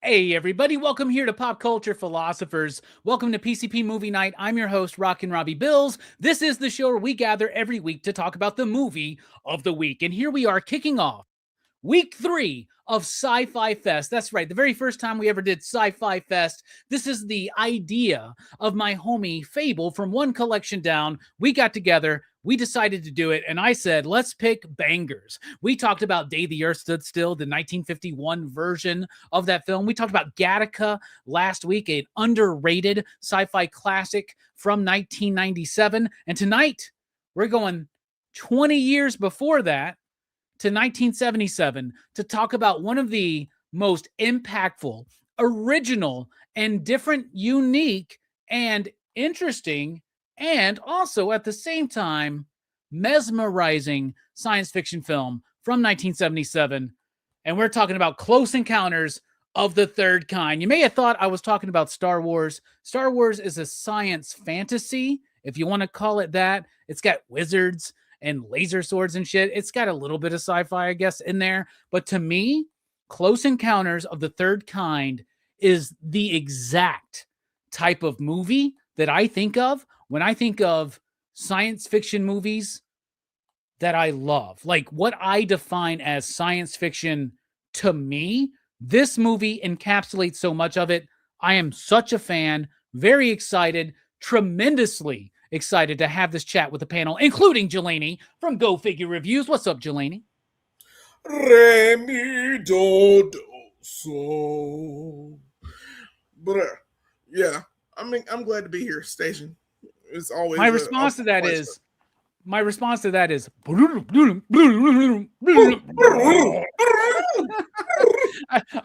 Hey, everybody. Welcome here to Pop Culture Philosophers. Welcome to PCP Movie Night. I'm your host, Rockin, Robbie Bills. This is the show where we gather every week to talk about the movie of the week. And here we are kicking off week 3 of SciFi Fest. That's right. The very first time we ever did SciFi Fest. This is the idea of my homie Fable from One Collection Down. We got together. We decided to do it, and I said, let's pick bangers. We talked about Day the Earth Stood Still, the 1951 version of that film. We talked about Gattaca last week, an underrated sci-fi classic from 1997. And tonight, we're going 20 years before that to 1977 to talk about one of the most impactful, original, and different, unique, and interesting, and also at the same time, mesmerizing science fiction film from 1977. And we're talking about Close Encounters of the Third Kind. You may have thought I was talking about Star Wars. Star Wars is a science fantasy, if you want to call it that. It's got wizards and laser swords and shit. It's got a little bit of sci-fi, I guess, in there. But to me, Close Encounters of the Third Kind is the exact type of movie that I think of when I think of science fiction movies that I love. Like what I define as science fiction to me, this movie encapsulates so much of it. I am such a fan, very excited, tremendously excited to have this chat with the panel, including Jelani from Go Figure Reviews. What's up, Jelani? Remy Dodo. So, but yeah, I'm glad to be here, Station. It's always my response to that is. I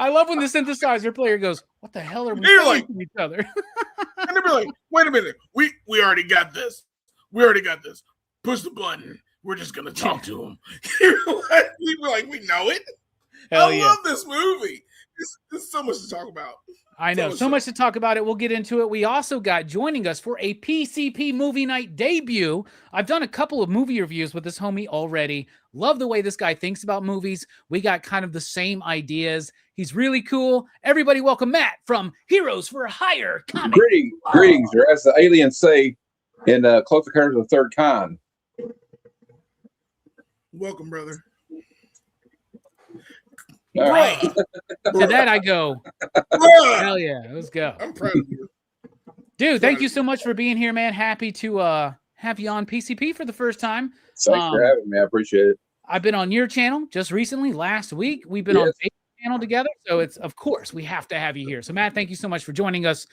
love when the synthesizer player goes, "What the hell are we saying to each other?" And they'll be like, "Wait a minute, we already got this. We already got this. Push the button. We're just gonna talk to him." We're like, we know it. I love this movie. There's so much to talk about. I know, so much to talk about it. We'll get into it. We also got joining us for a PCP Movie Night debut. I've done a couple of movie reviews with this homie already. Love the way this guy thinks about movies. We got kind of the same ideas. He's really cool. Everybody welcome Matt from Heroes for Hire Comics. Greetings, or as the aliens say in Close Encounters of the Third Kind. Welcome, brother. All right. To that I go, hell yeah, let's go. I'm proud of you. Dude, thank you so much for being here, man. Happy to have you on PCP for the first time. Thanks for having me. I appreciate it. I've been on your channel just recently, last week. We've been on Facebook channel together. So it's, of course, we have to have you here. So Matt, thank you so much for joining us.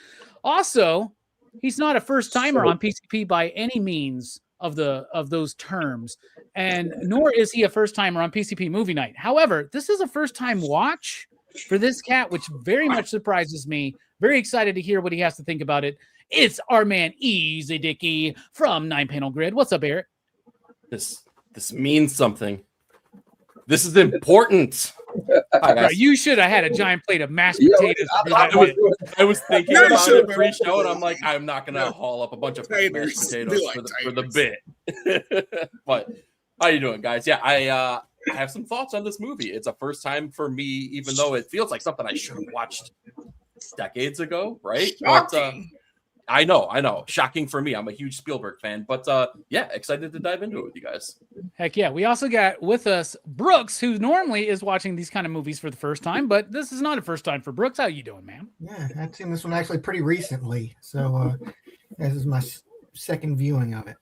Also, he's not a first timer on PCP by any means of those terms, and nor is he a first timer on PCP Movie Night. However, this is a first time watch for this cat, which very much surprises me. Very excited to hear what he has to think about it. It's our man Easy Dicky from 9 Panel Grid. What's up, Eric? This means something. This is important. Bro, you should have had a giant plate of mashed potatoes. I was thinking about it pre-show, and I'm like, I'm not gonna haul up a bunch of mashed potatoes for the bit. But how you doing, guys? Yeah, I have some thoughts on this movie. It's a first time for me, even though it feels like something I should have watched decades ago, right? But, I know. Shocking for me. I'm a huge Spielberg fan, but yeah, excited to dive into it with you guys. Heck yeah. We also got with us Brooks, who normally is watching these kind of movies for the first time, but this is not a first time for Brooks. How you doing, man? Yeah, I've seen this one actually pretty recently. So this is my second viewing of it.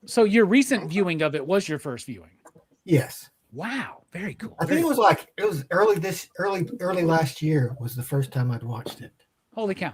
So your recent viewing of it was your first viewing? Yes. Wow. Very cool. I think it was early last year was the first time I'd watched it. Holy cow.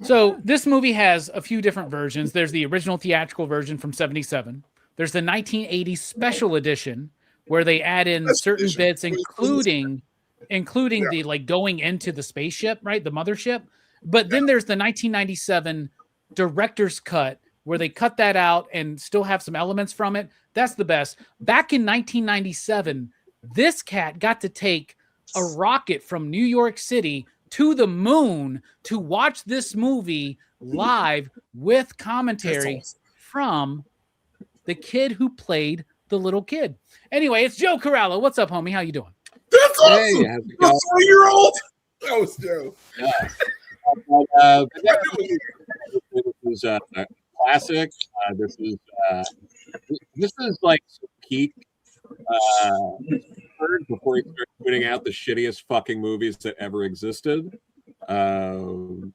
So this movie has a few different versions. There's the original theatrical version from 1977. There's the 1980 special edition where they add in certain bits, including the like going into the spaceship, right? The mothership. But then there's the 1997 director's cut where they cut that out and still have some elements from it. That's the best. Back in 1997, this cat got to take a rocket from New York City to the moon to watch this movie live with commentary from the kid who played the little kid. Anyway, it's Joe Corallo. What's up, homie? How you doing? That's awesome. Hey, the 4-year-old. That was Joe. Yeah. This is classic. This is like peak. Before he started putting out the shittiest fucking movies that ever existed. You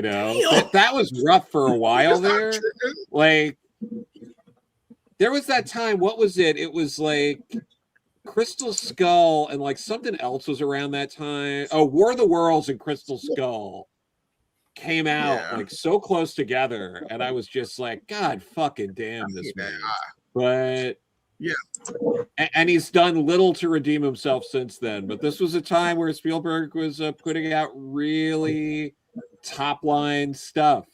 know, that was rough for a while there. Like, there was that time, what was it? It was like Crystal Skull and like something else was around that time. Oh, War of the Worlds and Crystal Skull came out like so close together, and I was just like, God fucking damn this man. But and he's done little to redeem himself since then. But this was a time where Spielberg was putting out really top line stuff,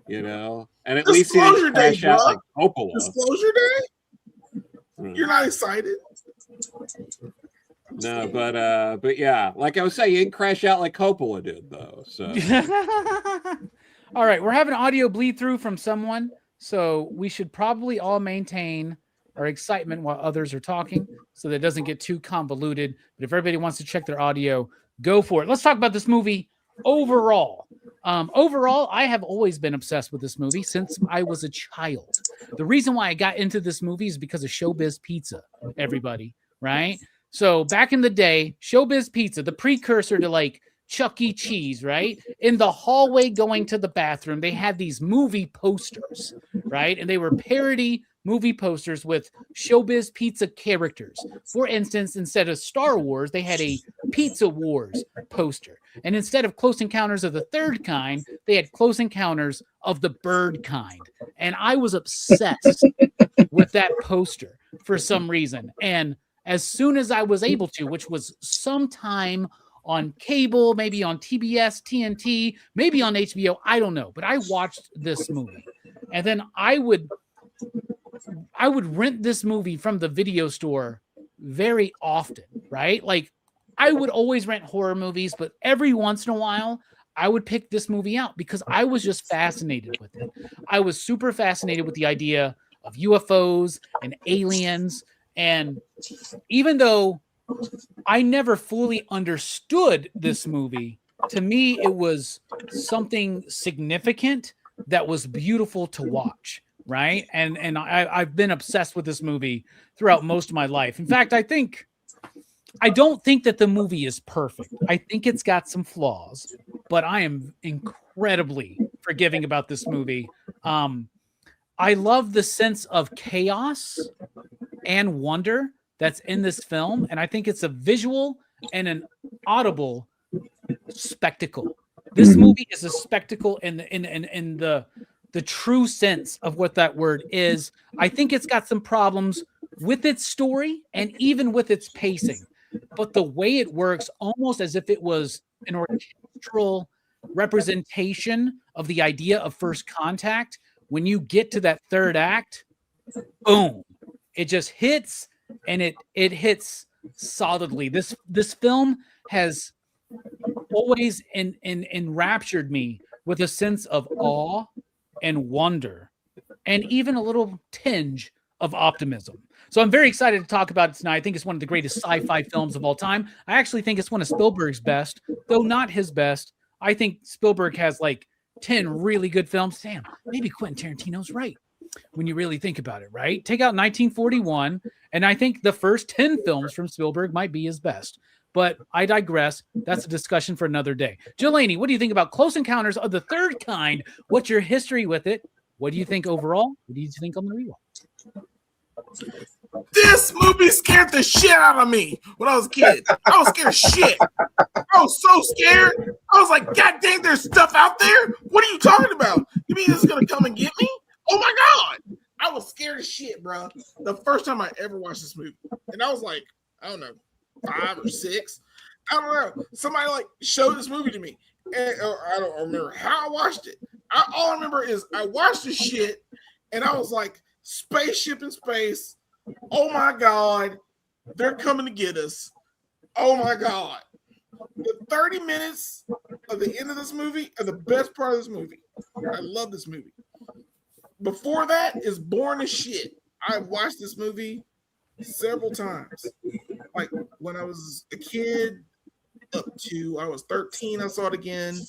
you know. And at least he didn't crash out like Coppola. Disclosure Day. You're not excited? No, but yeah, like I was saying, he didn't crash out like Coppola did, though. So, all right, we're having audio bleed through from someone, so we should probably all maintain our excitement while others are talking, so that it doesn't get too convoluted. But if everybody wants to check their audio, go for it. Let's talk about this movie overall. Overall, I have always been obsessed with this movie since I was a child. The reason why I got into this movie is because of Showbiz Pizza. Everybody, right? So back in the day, Showbiz Pizza, the precursor to like Chuck E. Cheese, right? In the hallway going to the bathroom, they had these movie posters, right? And they were parody movie posters with Showbiz Pizza characters. For instance, instead of Star Wars, they had a Pizza Wars poster. And instead of Close Encounters of the Third Kind, they had Close Encounters of the Bird Kind. And I was obsessed with that poster for some reason. And as soon as I was able to, which was sometime on cable, maybe on TBS, TNT, maybe on HBO, I don't know. But I watched this movie. And then I would rent this movie from the video store very often, right? Like, I would always rent horror movies, but every once in a while, I would pick this movie out because I was just fascinated with it. I was super fascinated with the idea of UFOs and aliens. And even though I never fully understood this movie, to me, it was something significant that was beautiful to watch, right? And I've been obsessed with this movie throughout most of my life. In fact, I don't think that the movie is perfect. I think it's got some flaws, but I am incredibly forgiving about this movie. I love the sense of chaos and wonder that's in this film, and I think it's a visual and an audible spectacle. This movie is a spectacle in the true sense of what that word is. I think it's got some problems with its story and even with its pacing, but the way it works, almost as if it was an orchestral representation of the idea of first contact. When you get to that third act, boom, it just hits, and it hits solidly. This film has always enraptured me with a sense of awe and wonder, and even a little tinge of optimism. So I'm very excited to talk about it tonight. I think it's one of the greatest sci-fi films of all time. I actually think it's one of Spielberg's best, though not his best. I think Spielberg has like 10 really good films. Damn, maybe Quentin Tarantino's right when you really think about it, right? Take out 1941, and I think the first 10 films from Spielberg might be his best. But I digress. That's a discussion for another day. Delaney, what do you think about Close Encounters of the Third Kind? What's your history with it? What do you think overall? What do you think on the rewatch? This movie scared the shit out of me when I was a kid. I was scared of shit. I was so scared. I was like, God dang, there's stuff out there? What are you talking about? You mean this is going to come and get me? Oh my God. I was scared of shit, bro. The first time I ever watched this movie. And I was like, I don't know, 5 or 6. I don't know. Somebody like showed this movie to me. And I don't remember how I watched it. All I remember is I watched this shit and I was like, spaceship in space. Oh my God. They're coming to get us. Oh my God. The 30 minutes of the end of this movie are the best part of this movie. I love this movie. Before that is boring as shit. I watched this movie several times. Like when I was a kid, up to I was 13. I saw it again,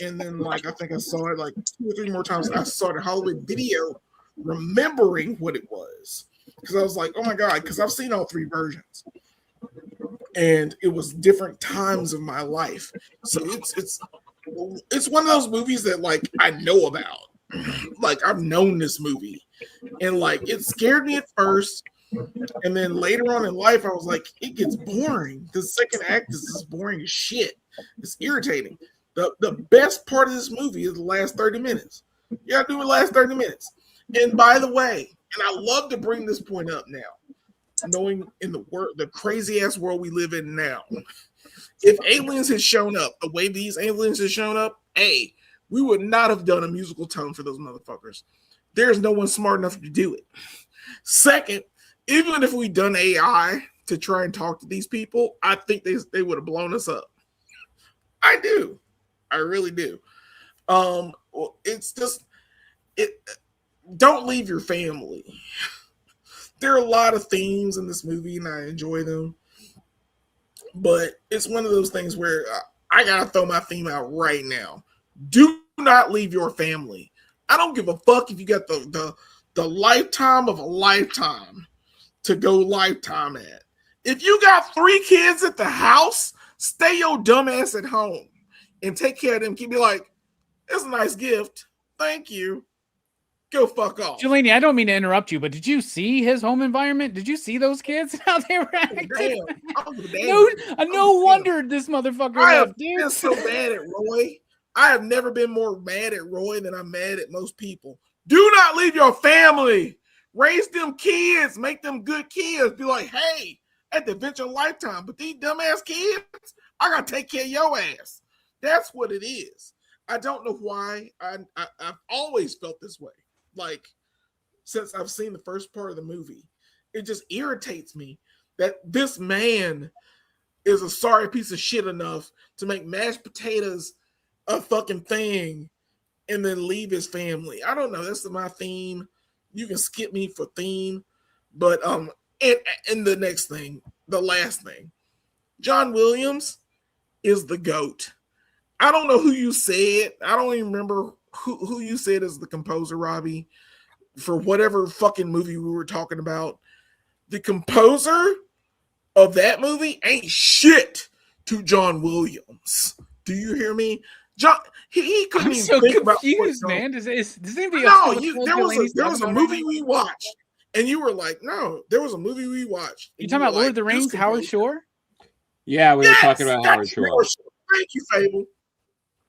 and then like I think I saw it like 2 or 3 more times. I saw the Hollywood video, remembering what it was because I was like, oh my god, because I've seen all 3 versions, and it was different times of my life. So it's one of those movies that like I know about. Like I've known this movie, and like it scared me at first, and then later on in life I was like, it gets boring. The second act is just boring as shit. It's irritating. The best part of this movie is the last 30 minutes. You gotta do the last 30 minutes. And by the way, and I love to bring this point up now, knowing in the crazy ass world we live in now, if aliens had shown up the way these aliens have shown up, we would not have done a musical tone for those motherfuckers. There's no one smart enough to do it. Second, even if we done AI to try and talk to these people, I think they would have blown us up. I do. I really do. It's just don't leave your family. There are a lot of themes in this movie, and I enjoy them. But it's one of those things where I gotta throw my theme out right now. Do not leave your family. I don't give a fuck if you got the lifetime of a lifetime to go lifetime at. If you got 3 kids at the house, stay your dumb ass at home and take care of them. Keep me like, it's a nice gift. Thank you. Go fuck off. Delaney, I don't mean to interrupt you, but did you see his home environment? Did you see those kids? How they were acting? No wonder this motherfucker left, dude. I have been so mad at Roy. I have never been more mad at Roy than I'm mad at most people. Do not leave your family. Raise them kids. Make them good kids. Be like, hey, at the Adventure Lifetime. But these dumbass kids, I got to take care of your ass. That's what it is. I don't know why. I've always felt this way. Like, since I've seen the first part of the movie, it just irritates me that this man is a sorry piece of shit enough to make mashed potatoes a fucking thing and then leave his family. I don't know. That's my theme. You can skip me for theme. But and the next thing, the last thing, John Williams is the GOAT. I don't know who you said. I don't even remember who you said is the composer, Robbie, for whatever fucking movie we were talking about. The composer of that movie ain't shit to John Williams. Do you hear me? John, he couldn't even so think confused, about man. Does anybody there was a movie we watched, and you were like, no, there was a movie we watched. You talking about Lord of the Rings, Howard Shore? Yeah, we were talking about Howard Shore. Thank you, Fable.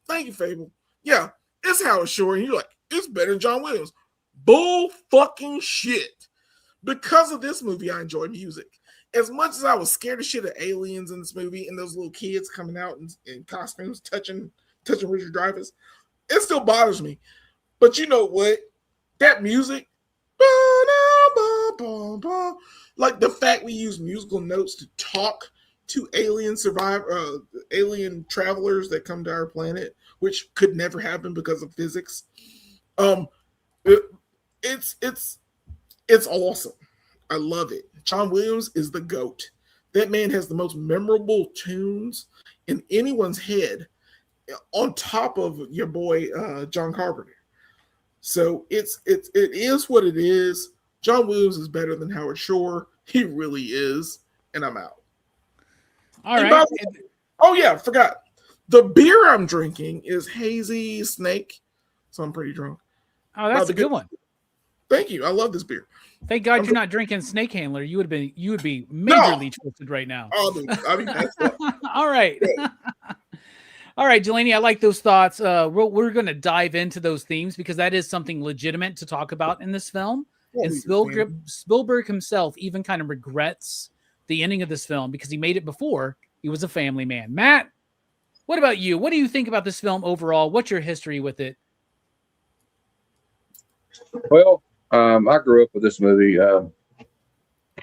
Thank you, Fable. Yeah, it's Howard Shore, and you're like, it's better than John Williams. Bull fucking shit. Because of this movie, I enjoy music. As much as I was scared of shit of aliens in this movie and those little kids coming out in costumes touching Richard Dreyfuss, it still bothers me. But you know what? That music, like the fact we use musical notes to talk to alien travelers that come to our planet, which could never happen because of physics. It's awesome. I love it. John Williams is the GOAT. That man has the most memorable tunes in anyone's head, on top of your boy John Carpenter. So it is what it is. John Williams is better than Howard Shore. He really is. And I'm out. All right. Oh yeah, forgot. The beer I'm drinking is Hazy Snake. So I'm pretty drunk. Oh, that's a good one. Thank you. I love this beer. Thank God you're not drinking Snake Handler. You would be majorly twisted right now. All right. All right, Delaney, I like those thoughts. We're going to dive into those themes because that is something legitimate to talk about in this film. And Spielberg himself even kind of regrets the ending of this film because he made it before he was a family man. Matt, what about you? What do you think about this film overall? What's your history with it? Well, I grew up with this movie. I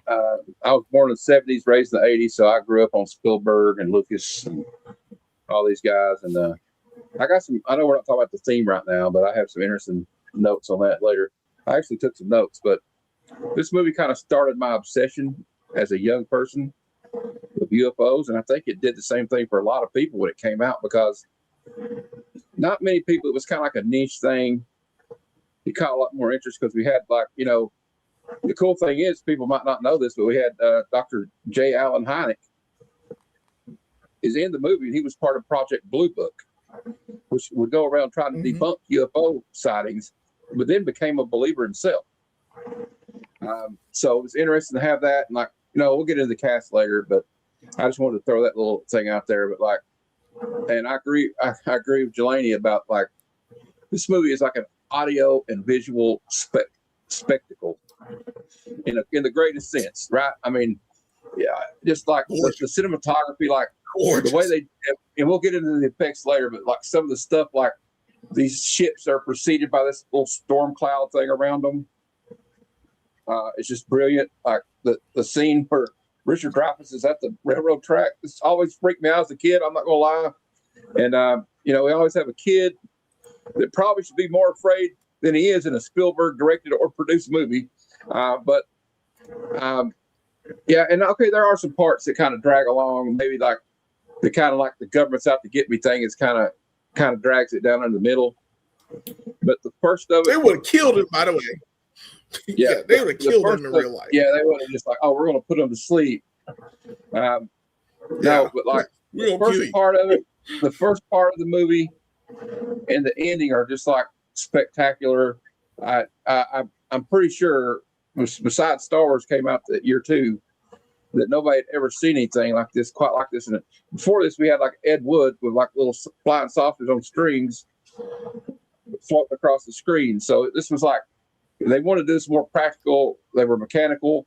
was born in the 70s, raised in the 80s, so I grew up on Spielberg and Lucas and all these guys. And I got some, I know we're not talking about the theme right now, but I have some interesting notes on that later. I actually took some notes, but this movie kind of started my obsession as a young person with UFOs, and I think it did the same thing for a lot of people when it came out, because not many people, it was kind of like a niche thing. It caught a lot more interest because we had, like, you know, the cool thing is, people might not know this, but we had Dr. J. Allen Hynek is in the movie, and he was part of Project Blue Book, which would go around trying to debunk UFO sightings, but then became a believer himself. So it was interesting to have that. And, like, you know, we'll get into the cast later, but I just wanted to throw that little thing out there. But, like, and I agree with Jelani about, like, this movie is like an audio and visual spectacle in the greatest sense, right? I mean, yeah, just like the cinematography, like the way they, and we'll get into the effects later, but like some of the stuff, like these ships are preceded by this little storm cloud thing around them. It's just brilliant. Like the scene where Richard Dreyfuss is at the railroad track. It's always freaked me out as a kid. I'm not gonna lie. And you know, we always have a kid that probably should be more afraid than he is in a Spielberg directed or produced movie. Yeah, and okay, there are some parts that kind of drag along. Maybe like the kind of like the government's out to get me thing is kind of drags it down in the middle. But the first of it, they would have killed him, by the way. Yeah, they would have killed him in real life. Yeah, they would have just like, oh, we're going to put him to sleep. No, but like the first part of it, the first part of the movie and the ending are just like spectacular. I'm pretty sure, besides Star Wars came out that year too, that nobody had ever seen anything like this, quite like this. And before this, we had like Ed Wood with like little flying saucers on strings floating across the screen. So this was like, they wanted to do this more practical. They were mechanical.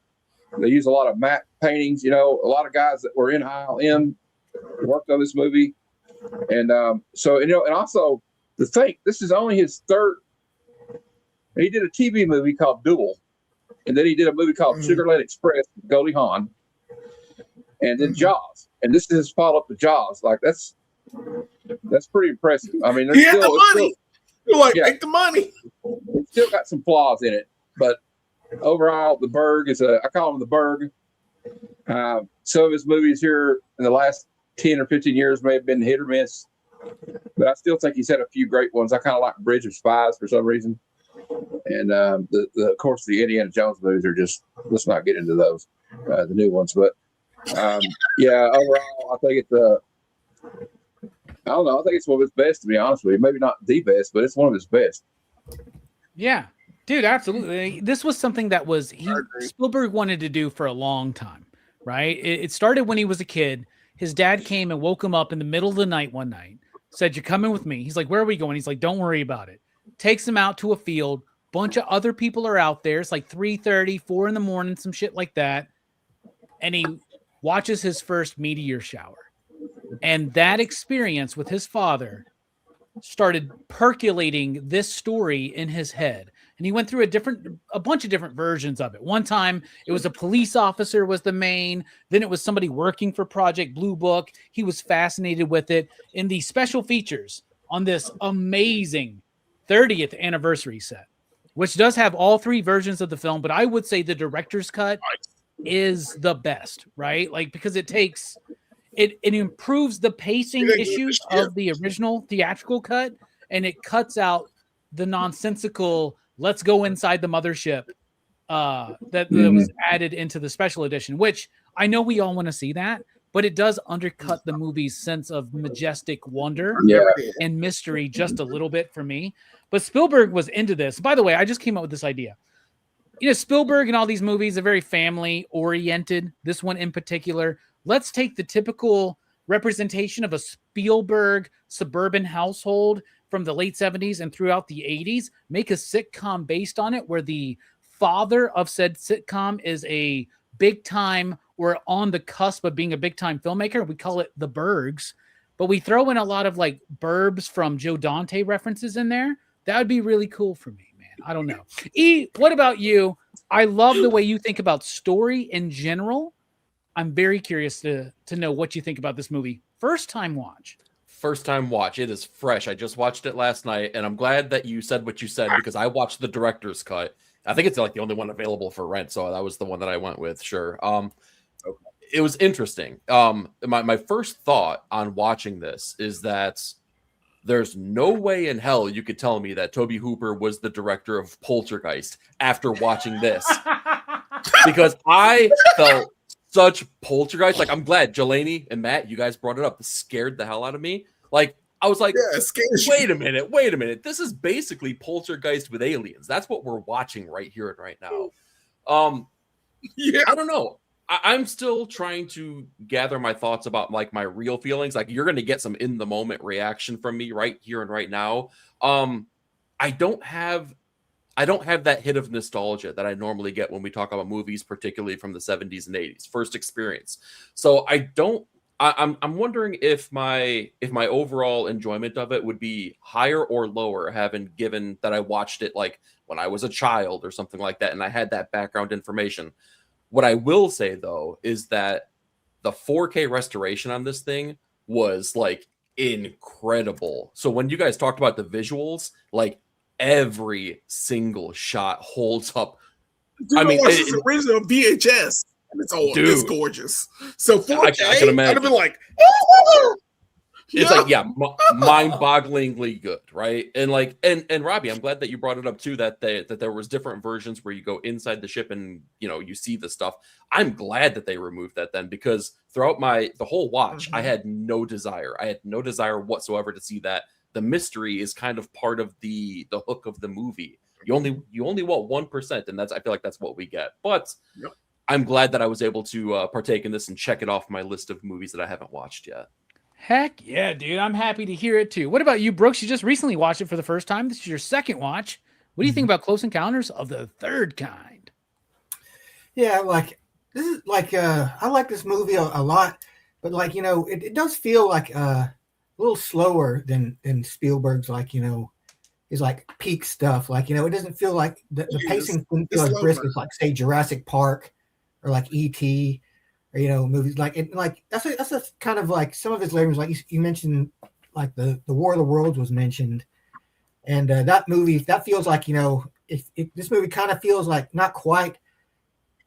They used a lot of matte paintings. You know, a lot of guys that were in ILM worked on this movie. And so, you know, and also to think this is only his third. He did a TV movie called Duel, and then he did a movie called Sugarland Express with Goldie Hawn, and then Jaws. And this is his follow-up to Jaws. Like that's pretty impressive. I mean, he had the money. You're like, make the money. It's still got some flaws in it, but overall, the Berg is I call him the Berg. Some of his movies here in the last 10 or 15 years may have been hit or miss, but I still think he's had a few great ones. I kind of like Bridge of Spies for some reason. And of course, the Indiana Jones movies are just, let's not get into those, the new ones. But yeah, overall, I think it's I don't know. I think it's one of his best, to be honest with you. Maybe not the best, but it's one of his best. Yeah, dude, absolutely. This was something that Spielberg wanted to do for a long time, right? It started when he was a kid. His dad came and woke him up in the middle of the night one night, said, "You're coming with me." He's like, "Where are we going?" He's like, "Don't worry about it." Takes him out to a field. Bunch of other people are out there. It's like 3:30, 4 in the morning, some shit like that. And he watches his first meteor shower. And that experience with his father started percolating this story in his head. And he went through a bunch of different versions of it. One time it was a police officer was the main. Then it was somebody working for Project Blue Book. He was fascinated with it. In the special features on this amazing 30th anniversary set, which does have all 3 versions of the film, but I would say the director's cut is the best, right? Like, because it takes it improves the pacing issues of the original theatrical cut, and it cuts out the nonsensical let's go inside the mothership that was added into the special edition, which I know we all want to see that, but it does undercut the movie's sense of majestic wonder and mystery just a little bit for me. But Spielberg was into this. By the way, I just came up with this idea. You know, Spielberg and all these movies are very family oriented. This one in particular. Let's take the typical representation of a Spielberg suburban household from the late 70s and throughout the 80s, make a sitcom based on it where the father of said sitcom is a big time or on the cusp of being a big time filmmaker. We call it the Bergs, but we throw in a lot of like Burbs from Joe Dante references in there. That would be really cool for me, man. I don't know. E, what about you? I love the way you think about story in general. I'm very curious to know what you think about this movie. First time watch. First time watch. It is fresh. I just watched it last night, and I'm glad that you said what you said because I watched the director's cut. I think it's like the only one available for rent, so that was the one that I went with. Sure. it was interesting. My first thought on watching this is that there's no way in hell you could tell me that Tobe Hooper was the director of Poltergeist after watching this, because I felt such Poltergeist. Like, I'm glad Jelani and Matt, you guys brought it up. This scared the hell out of me. Like, I was like, wait a minute. This is basically Poltergeist with aliens. That's what we're watching right here and right now. Yeah, I don't know. I'm still trying to gather my thoughts about like my real feelings. Like, you're going to get some in the moment reaction from me right here and right now. I don't have that hit of nostalgia that I normally get when we talk about movies, particularly from the 70s and 80s, first experience. So I'm wondering if my overall enjoyment of it would be higher or lower, having given that I watched it like when I was a child or something like that, and I had that background information. What I will say, though, is that the 4K restoration on this thing was like incredible. So when you guys talked about the visuals, like every single shot holds up. Dude, I mean, it's original VHS, and it's gorgeous. So 4K, I can imagine. I'd have been like, it's like, mind-bogglingly good, right? And like, and Robbie, I'm glad that you brought it up too, that there was different versions where you go inside the ship and you see the stuff. I'm glad that they removed that then, because throughout the whole watch, I had no desire. I had no desire whatsoever to see that. The mystery is kind of part of the hook of the movie. You only want 1%, and I feel like that's what we get. But I'm glad that I was able to partake in this and check it off my list of movies that I haven't watched yet. Heck yeah, dude. I'm happy to hear it too. What about you, Brooks? You just recently watched it for the first time. This is your second watch. What do you think about Close Encounters of the Third Kind? Yeah, like this is like I like this movie a lot, but like it does feel like a little slower than Spielberg's his like peak stuff. Like it doesn't feel like the pacing doesn't feel as brisk as like say Jurassic Park or like E.T. or movies like that's a kind of like some of his labors, like you mentioned, like the War of the Worlds was mentioned, and that movie that feels like this movie kind of feels like not quite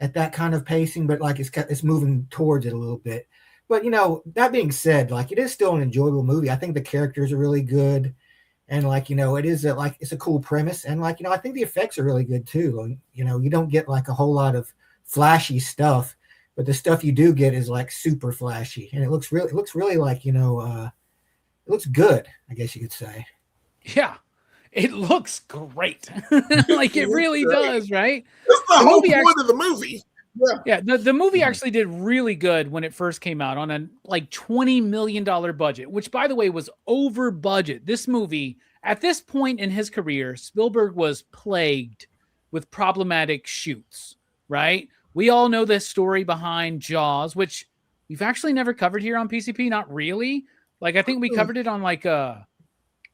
at that kind of pacing, but like it's moving towards it a little bit. But that being said, like it is still an enjoyable movie. I think the characters are really good, and it is it's a cool premise, and I think the effects are really good too. You don't get like a whole lot of flashy stuff, but the stuff you do get is like super flashy, and it looks really like it looks good, I guess you could say. Yeah, it looks great. Like it really does, right? That's the whole point of the movie. Yeah, the movie actually did really good when it first came out on a like $20 million budget, which by the way was over budget. This movie, at this point in his career, Spielberg was plagued with problematic shoots, right? We all know the story behind Jaws, which we've actually never covered here on PCP. Not really. Like, I think we covered it on like a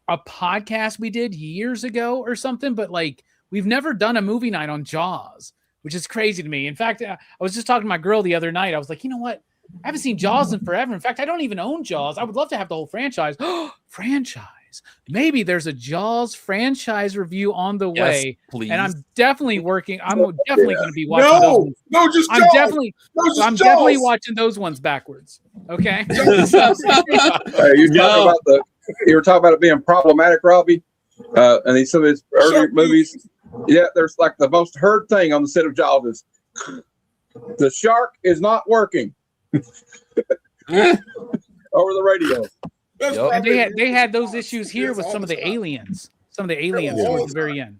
podcast we did years ago or something, but like we've never done a movie night on Jaws, which is crazy to me. In fact, I was just talking to my girl the other night. I was like, you know what? I haven't seen Jaws in forever. In fact, I don't even own Jaws. I would love to have the whole franchise. Franchise. Maybe there's a Jaws franchise review on the way. Please. And I'm definitely working. I'm definitely going to be watching those. No, just I'm Jaws. definitely watching those ones backwards. Okay. You were talking about it being problematic, Robbie, and some of his earlier movies. Yeah, there's like the most heard thing on the set of Jaws is the shark is not working over the radio. And they had those issues here with some of the aliens. Towards the very end.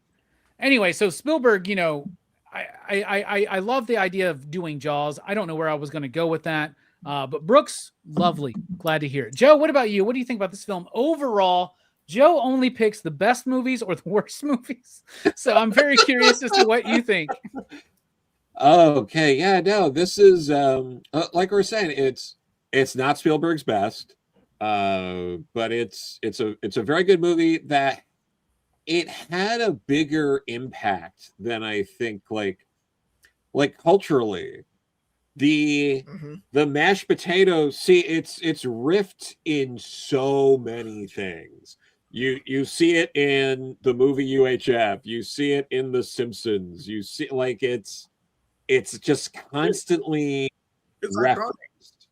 Anyway, so Spielberg, I love the idea of doing Jaws. I don't know where I was going to go with that. But Brooks, lovely. Glad to hear it. Joe, what about you? What do you think about this film overall? Joe only picks the best movies or the worst movies. So I'm very curious as to what you think. Okay. Yeah, no, this is like we were saying, it's not Spielberg's best. But it's a very good movie that it had a bigger impact than I think like culturally. The mashed potatoes, see, it's riffed in so many things. You see it in the movie UHF, you see it in The Simpsons, you see like it's just constantly referenced.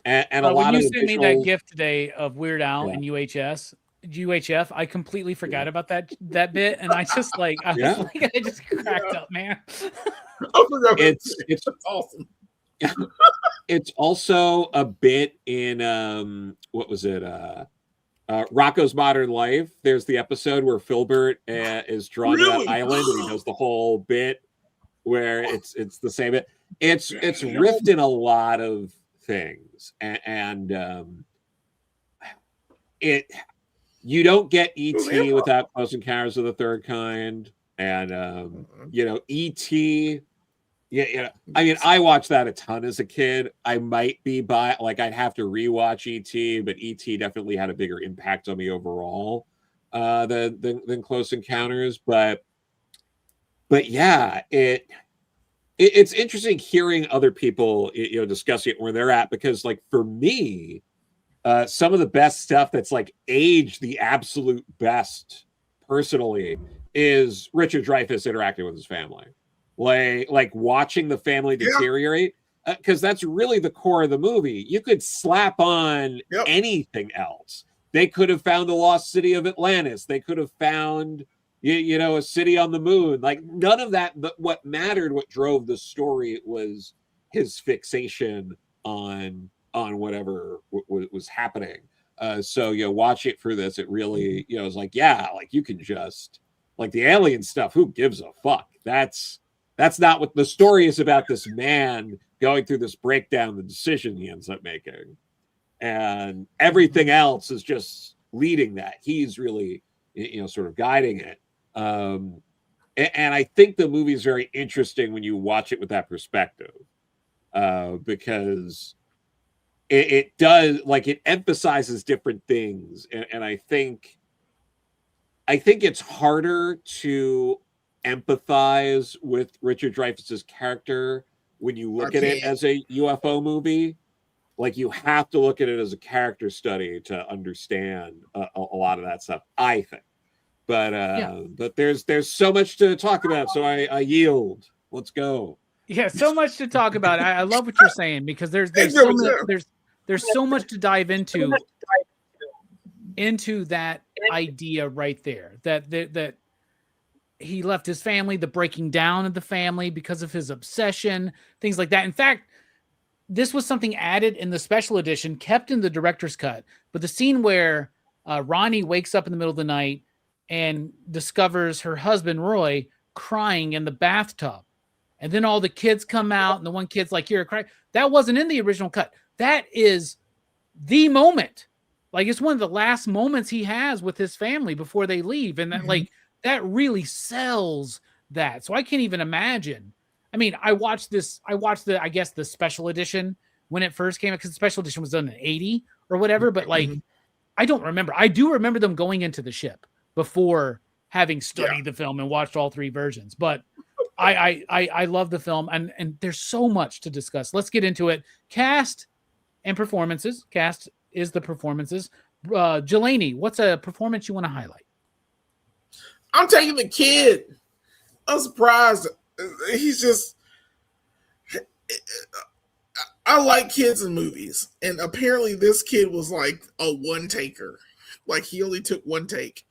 And a lot when of you the sent me that gift today of Weird Al and UHF, I completely forgot about that bit, and I just I just cracked up, man. It's awesome. It's also a bit in what was it? Rocko's Modern Life. There's the episode where Filbert is drawn to that island, and he does the whole bit where it's the same bit. It's riffed in a lot of things, and you don't get E.T. without Close Encounters of the Third Kind, and E.T. Yeah. I mean, I watched that a ton as a kid. I might be I'd have to rewatch E.T., but E.T. definitely had a bigger impact on me overall than Close Encounters. But yeah, it's interesting hearing other people discussing it where they're at, because for me, some of the best stuff that's aged the absolute best personally is Richard Dreyfuss interacting with his family. Like watching the family deteriorate, because that's really the core of the movie. You could slap on anything else. They could have found the lost city of Atlantis. They could have found, a city on the moon. None of that. But what mattered, what drove the story, was his fixation on whatever was happening. So watch it for this. It really, it's you can just the alien stuff. Who gives a fuck? That's not what the story is about. This man going through this breakdown, the decision he ends up making, and everything else is just leading that. He's really, sort of guiding it. And I think the movie is very interesting when you watch it with that perspective, because it does, it emphasizes different things, and I think it's harder to empathize with Richard Dreyfuss's character when you look at it as a UFO movie. You have to look at it as a character study to understand a lot of that stuff, I think. But there's so much to talk about, so I yield. Let's go. Yeah, so much to talk about. I love what you're saying, because there's so much to dive into that idea right there. That he left his family, the breaking down of the family because of his obsession, things like that. In fact, this was something added in the special edition, kept in the director's cut. But the scene where Ronnie wakes up in the middle of the night and discovers her husband, Roy, crying in the bathtub. And then all the kids come out, and the one kid's like, "You're crying." That wasn't in the original cut. That is the moment. It's one of the last moments he has with his family before they leave. And that, that really sells that. So I can't even imagine. I mean, I watched the special edition when it first came out, because the special edition was done in 80 or whatever. But I don't remember. I do remember them going into the ship before having studied the film and watched all three versions. But I love the film, and there's so much to discuss. Let's get into it. Cast and performances. Cast is the performances. Jelani, what's a performance you want to highlight? I'm taking the kid. I'm surprised. He's just. I like kids in movies, and apparently this kid was like a one taker. He only took one take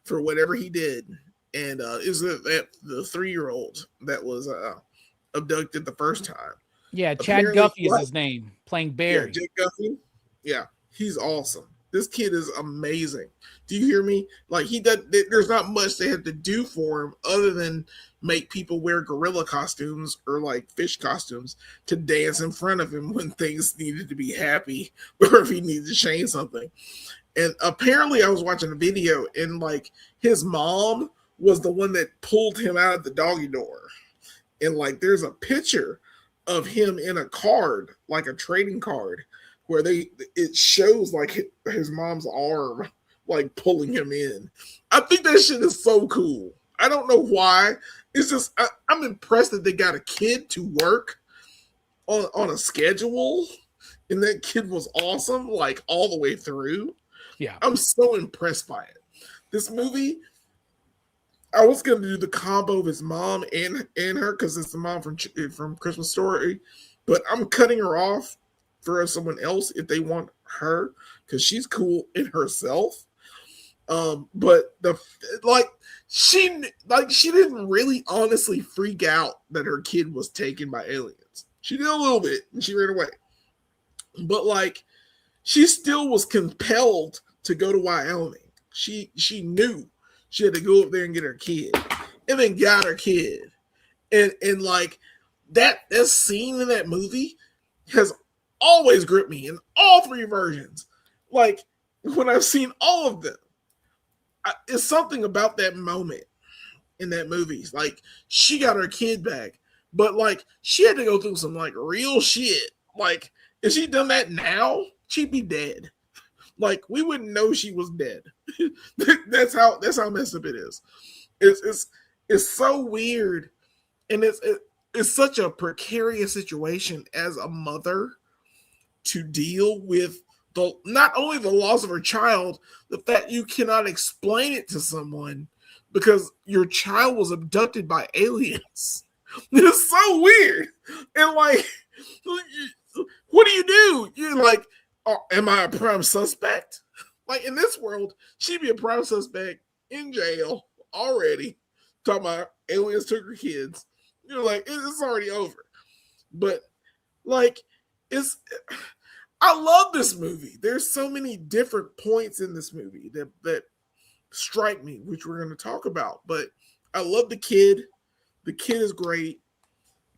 for whatever he did, and is it that the 3-year-old that was abducted the first time? Yeah, Chad Guffey is his name, playing Barry. Yeah, Chad Guffey. Yeah, he's awesome. This kid is amazing. Do you hear me? He does. There's not much they have to do for him other than make people wear gorilla costumes or fish costumes to dance in front of him when things needed to be happy or if he needed to change something. And apparently, I was watching a video, and his mom was the one that pulled him out of the doggy door. And there's a picture of him in a card, a trading card, where it shows his mom's arm pulling him in. I think that shit is so cool. I don't know why. It's just I'm impressed that they got a kid to work on a schedule, and that kid was awesome all the way through. Yeah, I'm so impressed by it. This movie, I was gonna do the combo of his mom and her, because it's the mom from Christmas Story, but I'm cutting her off for someone else if they want her because she's cool in herself. But she didn't really honestly freak out that her kid was taken by aliens. She did a little bit and she ran away. But like she still was compelled to go to Wyoming. She knew she had to go up there and get her kid. And then got her kid. And like that scene in that movie has always gripped me in all three versions. Like when I've seen all of them, it's something about that moment in that movie. Like she got her kid back, but like she had to go through some like real shit. Like if she'd done that now, she'd be dead. Like we wouldn't know she was dead. that's how messed up it is. It's so weird, and it's such a precarious situation as a mother to deal with not only the loss of her child, the fact you cannot explain it to someone because your child was abducted by aliens. It's so weird. And like, what do? You're like, oh, am I a prime suspect? Like in this world, she'd be a prime suspect in jail already. Talking about aliens took her kids. You're like, it's already over. But like, I love this movie. There's so many different points in this movie that strike me, which we're going to talk about. But I love the kid. The kid is great.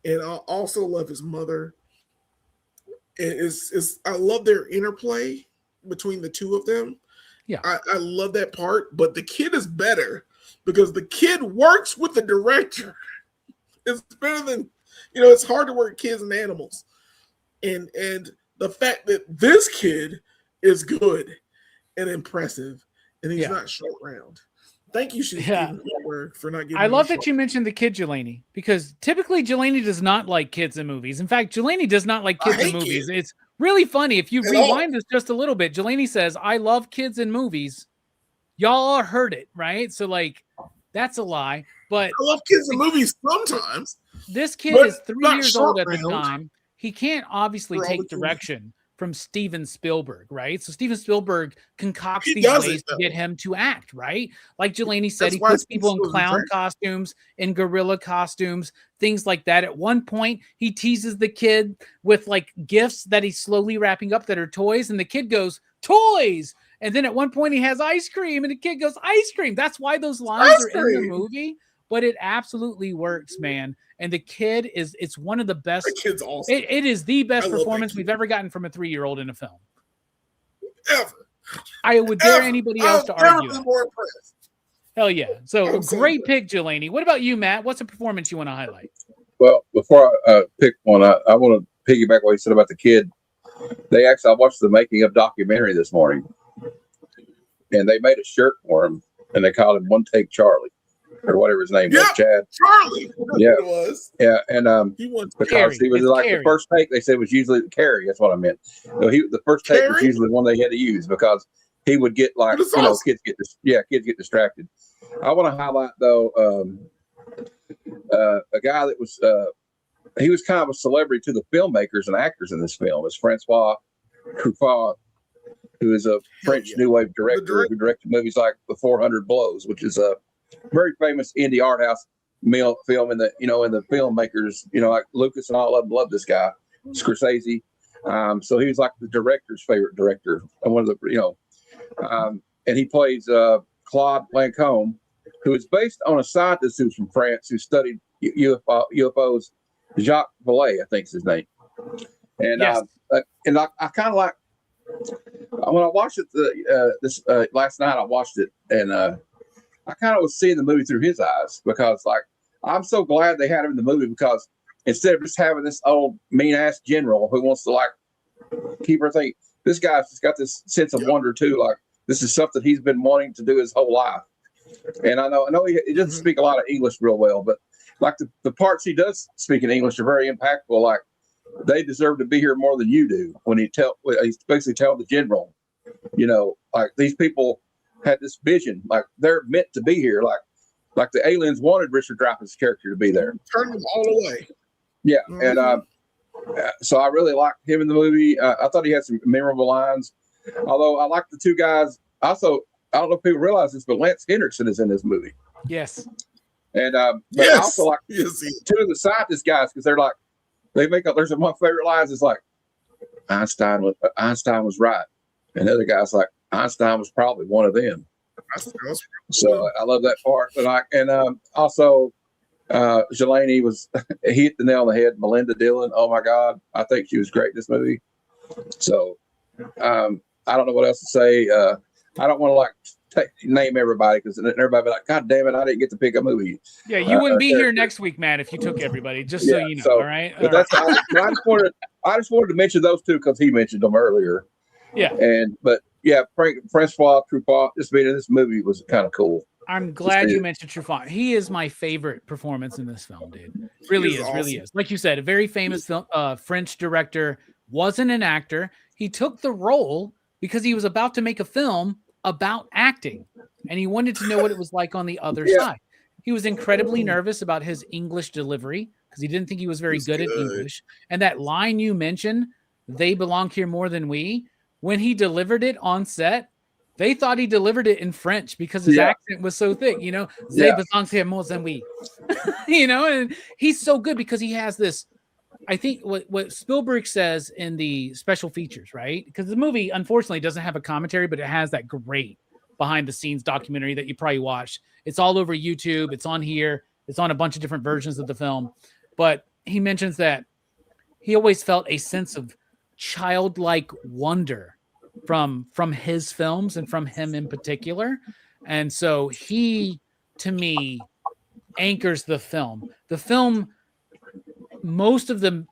And I also love his mother. I love their interplay between the two of them. Yeah. I love that part. But the kid is better because the kid works with the director. It's better than, it's hard to work kids and animals. And the fact that this kid is good and impressive, and he's not short round. Thank you, Steven Spielberg, for not giving me I love that you mentioned the kid Jelani, because typically Jelani does not like kids in movies. In fact, Jelani does not like kids in movies. Kids. It's really funny. If you rewind this just a little bit, Jelani says, I love kids in movies. Y'all heard it, right? So like, that's a lie. But I love kids in movies sometimes. This kid is 3 years old at the time. He can't obviously take direction from Steven Spielberg, right? So Steven Spielberg concocts these ways to get him to act, right? Like Jelani said, he puts people in clown costumes, in gorilla costumes, things like that. At one point, he teases the kid with like gifts that he's slowly wrapping up that are toys, and the kid goes, toys! And then at one point, he has ice cream, and the kid goes, ice cream! That's why those lines are in the movie, but it absolutely works, man. And the kid it's one of the best. The kid's awesome. It is the best performance we've ever gotten from a 3-year-old in a film. Ever. I would dare anybody else to argue. More impressed. Hell yeah. So great pick, Jelani. What about you, Matt? What's a performance you want to highlight? Well, before I pick one, I want to piggyback what you said about the kid. I watched the making of documentary this morning, and they made a shirt for him, and they called him One Take Charlie. Or whatever his name was, Chad. Charlie. Yeah, it was. Yeah, and because he was like Carrie. the first take, they said was usually Carrie. That's what I meant. So the first take was usually the one they had to use because he would get like kids get distracted. I want to highlight though a guy that was he was kind of a celebrity to the filmmakers and actors in this film. It's Francois Truffaut, who is a French New Wave director who directed movies like The 400 Blows, which is a very famous indie art house film in the filmmakers, like Lucas and all of them love this guy, Scorsese. So he was like the director's favorite director, and one of the and he plays Claude Lancôme, who is based on a scientist who's from France who studied UFOs. Jacques Vallée, I think is his name. And I kind of like when I watched it last night. I watched it and. I kind of was seeing the movie through his eyes because, like, I'm so glad they had him in the movie because instead of just having this old mean-ass general who wants to, like, keep everything, this guy's just got this sense of wonder, too. Like, this is something he's been wanting to do his whole life. And I know he doesn't speak a lot of English real well, but, like, the parts he does speak in English are very impactful. Like, they deserve to be here more than you do when he's basically telling the general, like, these people had this vision, like they're meant to be here, like the aliens wanted Richard Dreyfuss' character to be there. Turn them all away. Yeah, and So I really liked him in the movie. I thought he had some memorable lines. Although I like the two guys. Also, I don't know if people realize this, but Lance Henriksen is in this movie. Yes. And but I also like two of the scientist guys because they're like they make up. There's one of my favorite lines is like Einstein was right, and the other guy's like Einstein was probably one of them. So I love that part. But also Jelani he hit the nail on the head. Melinda Dillon, oh my God, I think she was great in this movie. So I don't know what else to say. I don't want to name everybody because everybody be like, God damn it, I didn't get to pick a movie. Yeah, you wouldn't be here next week, Matt, if you took everybody. Just so you know, all right. But I just wanted to mention those two because he mentioned them earlier. Yeah. Francois Truffaut just being in this movie was kind of cool. I'm glad you mentioned Truffaut. He is my favorite performance in this film, dude. Really is, awesome. Really is. Like you said, a very famous film, French director, wasn't an actor. He took the role because he was about to make a film about acting, and he wanted to know what it was like on the other side. He was incredibly nervous about his English delivery because he didn't think he was very good at English. And that line you mentioned, "They belong here more than we," when he delivered it on set, they thought he delivered it in French because his accent was so thick, you know, "They belong here more than we," you know, and he's so good because he has this, I think what Spielberg says in the special features, right? Because the movie, unfortunately, doesn't have a commentary, but it has that great behind-the-scenes documentary that you probably watched. It's all over YouTube. It's on here. It's on a bunch of different versions of the film. But he mentions that he always felt a sense of childlike wonder from his films and from him in particular. And so he, to me, anchors the film. The film... most of the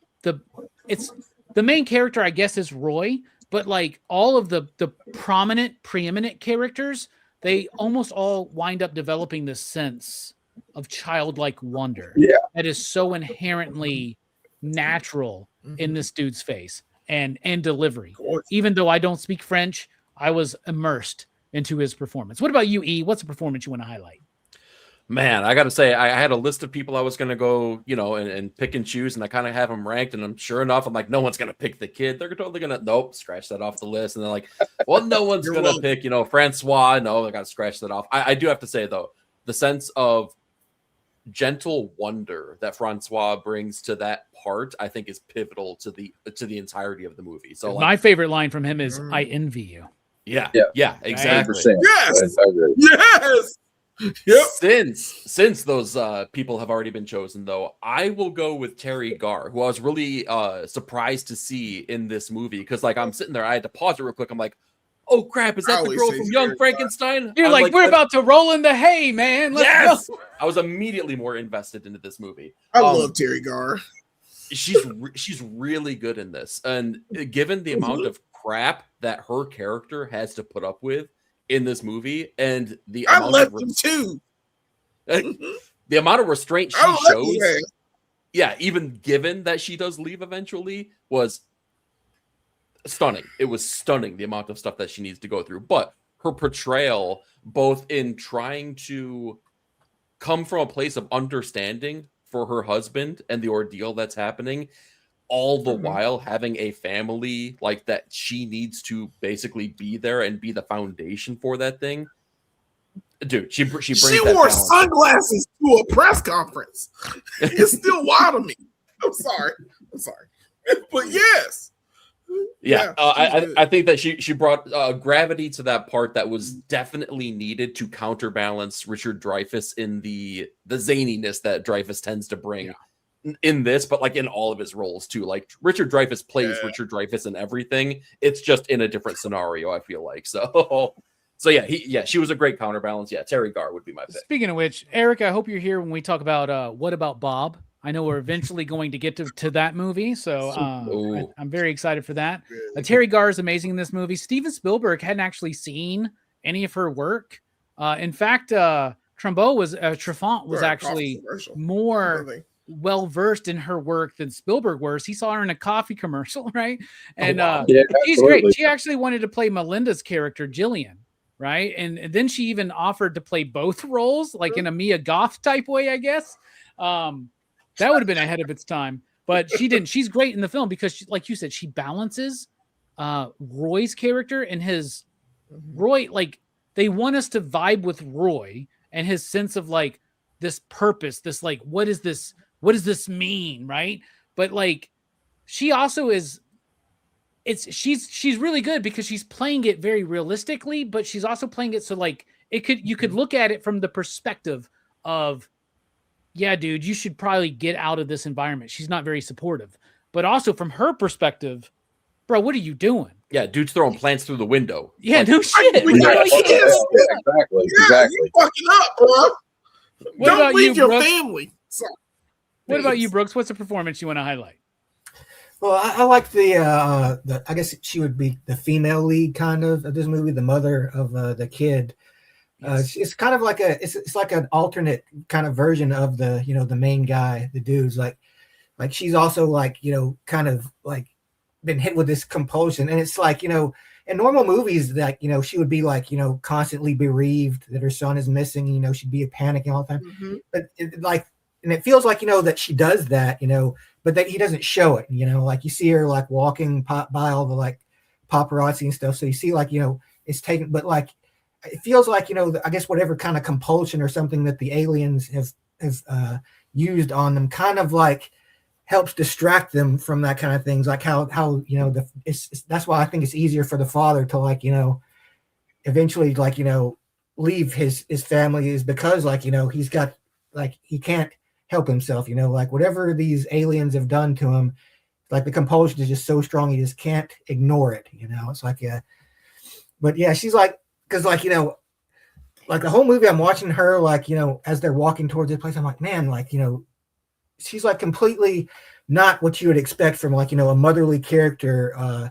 main character, I guess, is Roy, but like all of the preeminent characters, they almost all wind up developing this sense of childlike wonder that is so inherently natural in this dude's face and delivery. Even though I don't speak French, I was immersed into his performance. What about you, E? What's a performance you want to highlight? Man, I got to say, I had a list of people I was going to go, and pick and choose, and I kind of have them ranked, and I'm sure enough, I'm like, no one's going to pick the kid. They're totally going to, nope, scratch that off the list. And they're like, well, no one's going to pick, Francois. No, I got to scratch that off. I do have to say, though, the sense of gentle wonder that Francois brings to that part, I think is pivotal to the entirety of the movie. So my favorite line from him is, "I envy you." Yeah, exactly. Yes. Yep. Since those people have already been chosen, though, I will go with Terry Garr, who I was really surprised to see in this movie because, like, I'm sitting there, I had to pause it real quick. I'm like, "Oh crap, is that the girl from Young Frankenstein?" You're like, "We're about to roll in the hay, man. Let's go." I was immediately more invested into this movie. I love Terry Garr. She's really good in this, and given the amount of crap that her character has to put up with in this movie, and the I left him too. The amount of restraint she shows, even given that she does leave eventually, was stunning. It was stunning the amount of stuff that she needs to go through. But her portrayal, both in trying to come from a place of understanding for her husband and the ordeal that's happening, all the while having a family like that she needs to basically be there and be the foundation for that thing. Dude, she brings she wore sunglasses to a press conference. It's still wild to me. I'm sorry. But yes. I think that she brought gravity to that part that was definitely needed to counterbalance Richard Dreyfuss in the zaniness that Dreyfuss tends to bring in this, but like in all of his roles too. Like Richard Dreyfuss plays Richard Dreyfuss in everything. It's just in a different scenario, I feel like. So she was a great counterbalance. Yeah, Terry Garr would be my pick. Speaking of which, Eric, I hope you're here when we talk about What About Bob? I know we're eventually going to get to that movie, so I'm very excited for that. Terry Garr is amazing in this movie. Steven Spielberg hadn't actually seen any of her work. In fact, Truffaut was actually more well-versed in her work than Spielberg was. He saw her in a coffee commercial, right? And she's great. She actually wanted to play Melinda's character, Jillian, right? And then she even offered to play both roles, like in a Mia Goth type way, I guess. That would have been ahead of its time. but she didn't. She's great in the film because, like you said, she balances Roy's character and his Roy. Like they want us to vibe with Roy and his sense of like this purpose, this like what does this mean, right? But like she also is. She's really good because she's playing it very realistically, but she's also playing it so like you could look at it from the perspective of, yeah, dude, you should probably get out of this environment. She's not very supportive, but also from her perspective, bro, what are you doing? Yeah, dude's throwing plants through the window. Yeah, like, no shit. Exactly. You fucking up, bro. Don't leave your Brooks? family. So, What about you, Brooks? What's a performance you want to highlight? Well, I like the I guess she would be the female lead kind of this movie, the mother of the kid. Yes. It's kind of like it's like an alternate kind of version of the the main guy, the dude's like she's also like kind of like been hit with this compulsion, and it's like in normal movies that she would be like constantly bereaved that her son is missing, she'd be panicking all the time, but it feels like that she does that, but that he doesn't show it, like you see her like walking by all the like paparazzi and stuff, so you see like it's taken, but like it feels like I guess whatever kind of compulsion or something that the aliens have used on them kind of like helps distract them from that kind of things, like how that's why I think it's easier for the father to like eventually like leave his family, is because like he's got like he can't help himself, like whatever these aliens have done to him, like the compulsion is just so strong he just can't ignore it, it's like but yeah, she's like, because like like the whole movie I'm watching her like as they're walking towards the place, I'm like, man, like she's like completely not what you would expect from like a motherly character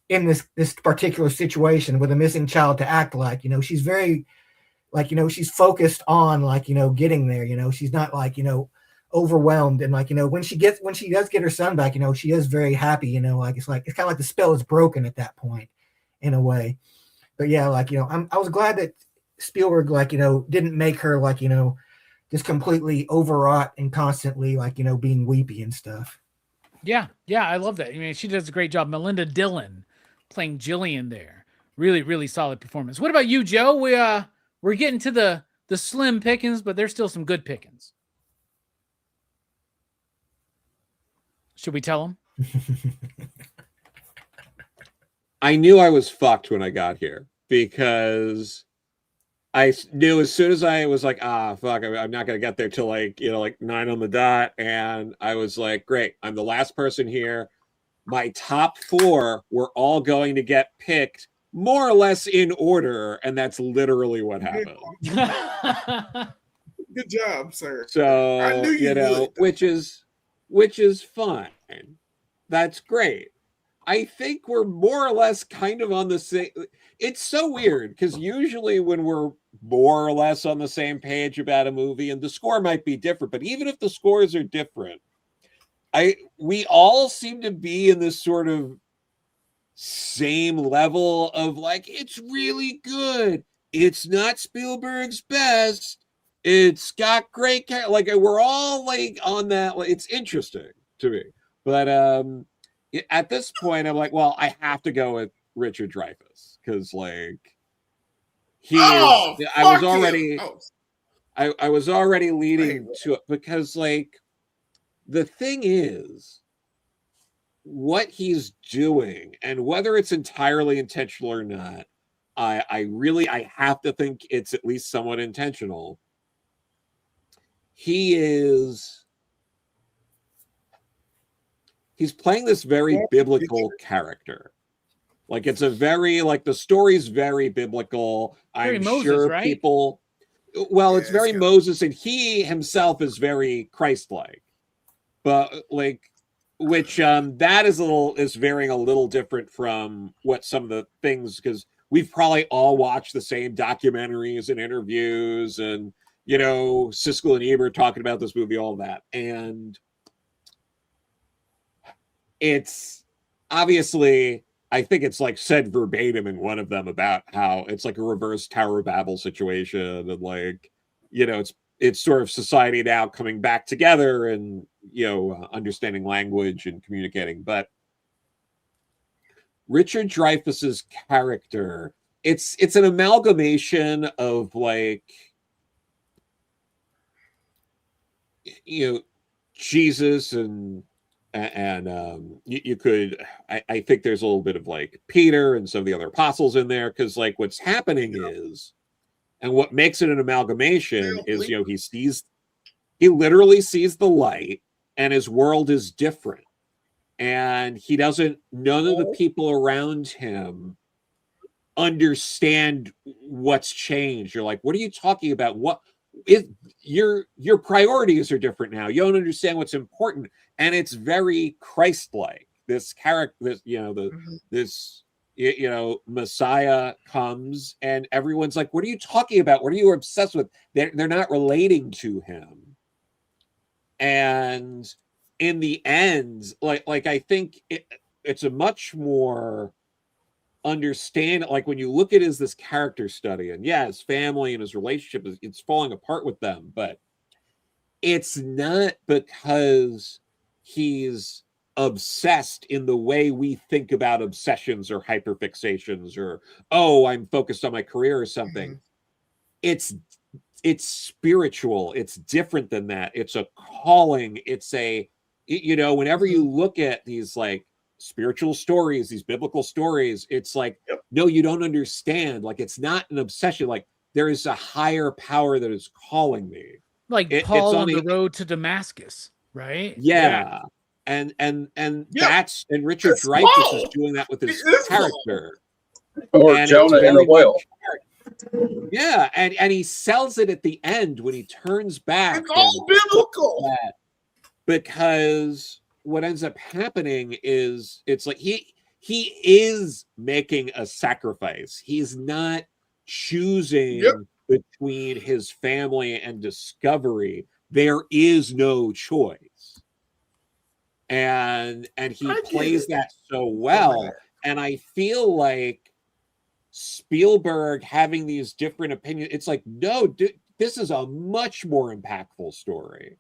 in this particular situation with a missing child to act like. She's very like she's focused on like getting there. She's not like overwhelmed, and like when she does get her son back, she is very happy. Like it's kind of like the spell is broken at that point in a way. But yeah, like I was glad that Spielberg like didn't make her like just completely overwrought and constantly like being weepy and stuff. Yeah, I love that. I mean, she does a great job. Melinda Dillon playing Jillian there, really, really solid performance. What about you, Joe? We're getting to the slim pickings, but there's still some good pickings. Should we tell them? I knew I was fucked when I got here because I knew as soon as I was like, fuck, I'm not going to get there till like, like 9 on the dot. And I was like, great, I'm the last person here. My top 4 were all going to get picked more or less in order. And that's literally what happened. Good job, sir. So, I knew you would. which is fine. That's great. I think we're more or less kind of on the same. It's so weird because usually when we're more or less on the same page about a movie, and the score might be different, but even if the scores are different, we all seem to be in this sort of same level of like, it's really good. It's not Spielberg's best. It's got great, like we're all like on that. It's interesting to me, but at this point, I'm like, well, I have to go with Richard Dreyfuss because, like, I was already leading to it because, like, the thing is, what he's doing, and whether it's entirely intentional or not, I have to think it's at least somewhat intentional. He's playing this very biblical character. Like it's a very, like the story's very biblical. Very I'm Moses, sure right? people, well, it's very Moses, and he himself is very Christ-like. But like, which that is varying a little different from what some of the things, because we've probably all watched the same documentaries and interviews and, Siskel and Ebert talking about this movie, all that. And it's obviously, I think it's like said verbatim in one of them about how it's like a reverse Tower of Babel situation, and like, it's sort of society now coming back together, and understanding language and communicating. But Richard Dreyfuss's character, it's an amalgamation of like, Jesus and you could, I think there's a little bit of like Peter and some of the other apostles in there, because like what's happening is, and what makes it an amalgamation is, he literally sees the light and his world is different. And none of the people around him understand what's changed. You're like, what are you talking about? Your priorities are different now. You don't understand what's important. And it's very Christ-like. This character, this Messiah comes and everyone's like, what are you talking about? What are you obsessed with? They're not relating to him. And in the end, like I think it's a much more like when you look at this character study, and his family and his relationship it's falling apart with them, but it's not because he's obsessed in the way we think about obsessions or hyperfixations, or I'm focused on my career or something. It's spiritual. It's different than that. It's a calling. It's whenever you look at these like spiritual stories, these biblical stories, it's like, no, you don't understand. Like, it's not an obsession. Like, there is a higher power that is calling me. Like Paul on the road to Damascus, right? Yeah. And that's, and Richard Dreyfuss is doing that with his character. Or Jonah in the whale. Yeah, and he sells it at the end when he turns back. It's all biblical. Because what ends up happening is it's like he is making a sacrifice. He's not choosing between his family and discovery. There is no choice. And he plays that so well. And I feel like Spielberg having these different opinions, it's like, no, this is a much more impactful story,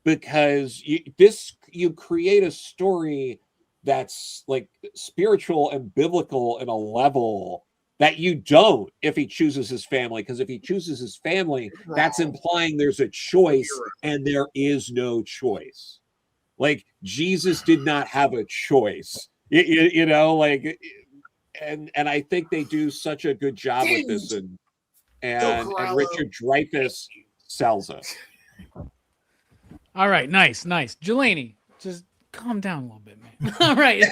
because you create a story that's like spiritual and biblical in a level that you don't if he chooses his family. Because if he chooses his family, that's implying there's a choice, and there is no choice. Like, Jesus did not have a choice, like. And I think they do such a good job with this, and Richard Dreyfuss sells it. All right, nice. Jelani, just calm down a little bit, man. All right.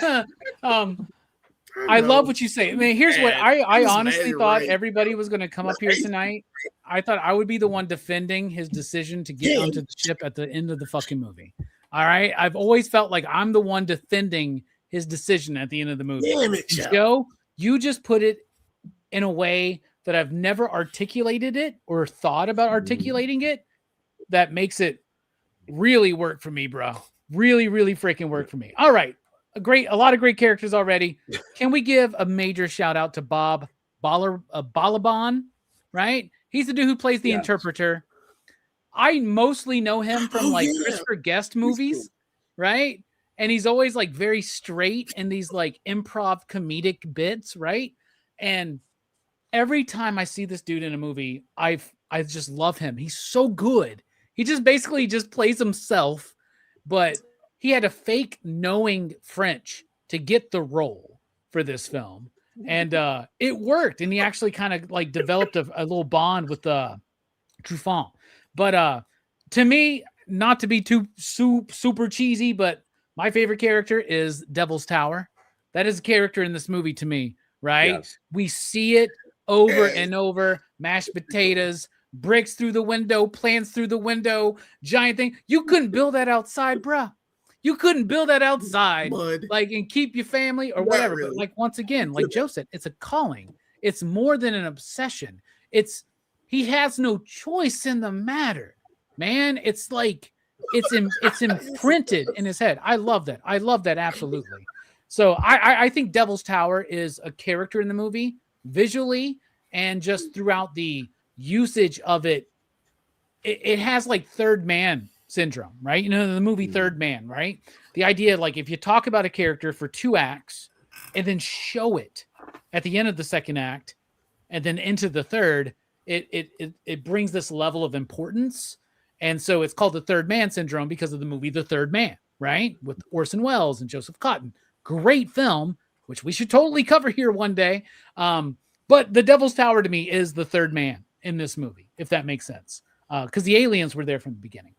I love what you say. I mean, here's what I honestly thought everybody was going to come up here tonight. I thought I would be the one defending his decision to get onto the ship at the end of the fucking movie. All right. I've always felt like I'm the one defending his decision at the end of the movie. Damn it, Joe, you just put it in a way that I've never articulated it or thought about articulating it. That makes it really work for me, bro. Really, really freaking work for me. All right. A lot of great characters already. Can we give a major shout out to Bob Balaban, right? He's the dude who plays the interpreter. I mostly know him from Christopher Guest movies, right? And he's always like very straight in these like improv comedic bits, right? And every time I see this dude in a movie, I just love him. He's so good. He just basically just plays himself, but he had to fake knowing French to get the role for this film. And it worked. And he actually kind of like developed a little bond with Truffaut. But to me, not to be too super cheesy, but my favorite character is Devil's Tower. That is a character in this movie to me, right? Yes. We see it over and over. Mashed potatoes, bricks through the window, plants through the window, giant thing. You couldn't build that outside, bruh. You couldn't build that outside, like, and keep your family or whatever. Really. But like, once again, like Joe said, it's a calling. It's more than an obsession. He has no choice in the matter, man. It's like, it's imprinted in his head. I love that. Absolutely. So I think Devil's Tower is a character in the movie visually and just throughout the usage of it. It has like third man syndrome, right? You know, the movie Third Man, right? The idea, like, if you talk about a character for 2 acts and then show it at the end of the second act and then into the third, it brings this level of importance. And so it's called the Third Man syndrome because of the movie The Third Man, right? With Orson Welles and Joseph Cotton. Great film, which we should totally cover here one day. But The Devil's Tower to me is the third man in this movie, if that makes sense. Because the aliens were there from the beginning.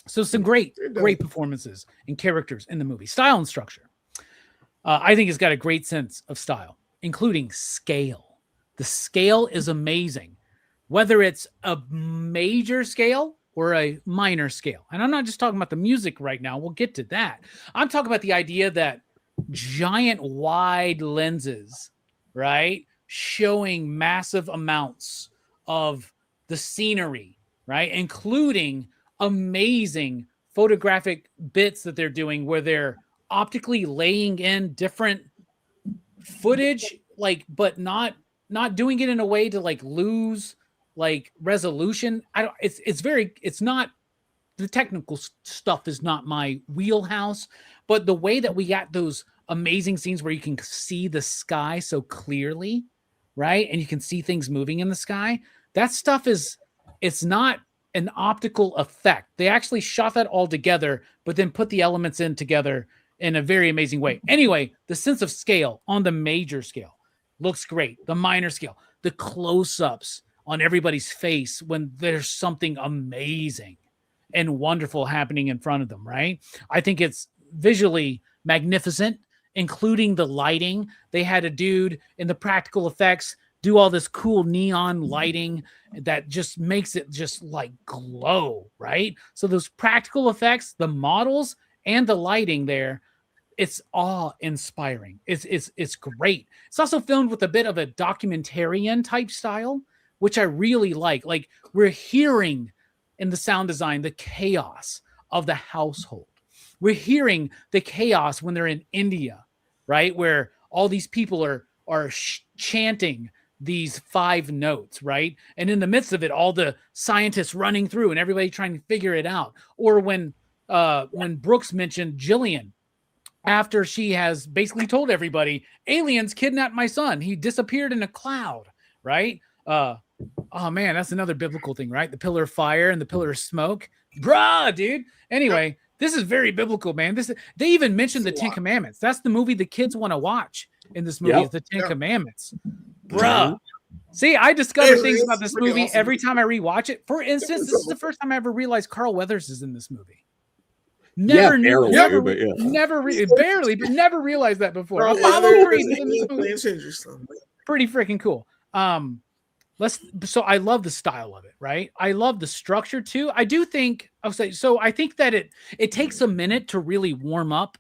So some great performances and characters in the movie. Style and structure. I think it's got a great sense of style, including scale. The scale is amazing, whether it's a major scale or a minor scale. And I'm not just talking about the music right now. We'll get to that. I'm talking about the idea that giant wide lenses, right, showing massive amounts of the scenery, right, including amazing photographic bits that they're doing where they're optically laying in different footage, like, but not doing it in a way to like lose like resolution. It's not, the technical stuff is not my wheelhouse, but the way that we got those amazing scenes where you can see the sky so clearly, right? And you can see things moving in the sky. That stuff it's not an optical effect. They actually shot that all together, but then put the elements in together in a very amazing way. Anyway, the sense of scale on the major scale looks great. The minor scale, the close-ups on everybody's face when there's something amazing and wonderful happening in front of them, right? I think it's visually magnificent, including the lighting. They had a dude in the practical effects do all this cool neon lighting that just makes it just like glow, right? So those practical effects, the models and the lighting there, it's awe-inspiring. It's great. It's also filmed with a bit of a documentarian type style, which I really like. Like, we're hearing in the sound design the chaos of the household. We're hearing the chaos when they're in India, right? Where all these people are chanting these 5 notes, right? And in the midst of it, all the scientists running through and everybody trying to figure it out. Or when Brooks mentioned Jillian, after she has basically told everybody, aliens kidnapped my son. He disappeared in a cloud, right? Oh man, that's another biblical thing, right? The pillar of fire and the pillar of smoke. Bruh, dude. Anyway, this is very biblical, man. They even mentioned the 10 Commandments. That's the movie the kids want to watch in this movie, is the 10 Commandments. Bruh. See, I discover things about this movie awesome every time I rewatch it. For instance, this is the first time I ever realized Carl Weathers is in this movie. Never realized that before. Apollo Creed is in this movie. Pretty freaking cool. So I love the style of it, right? I love the structure too. I do think I think that it takes a minute to really warm up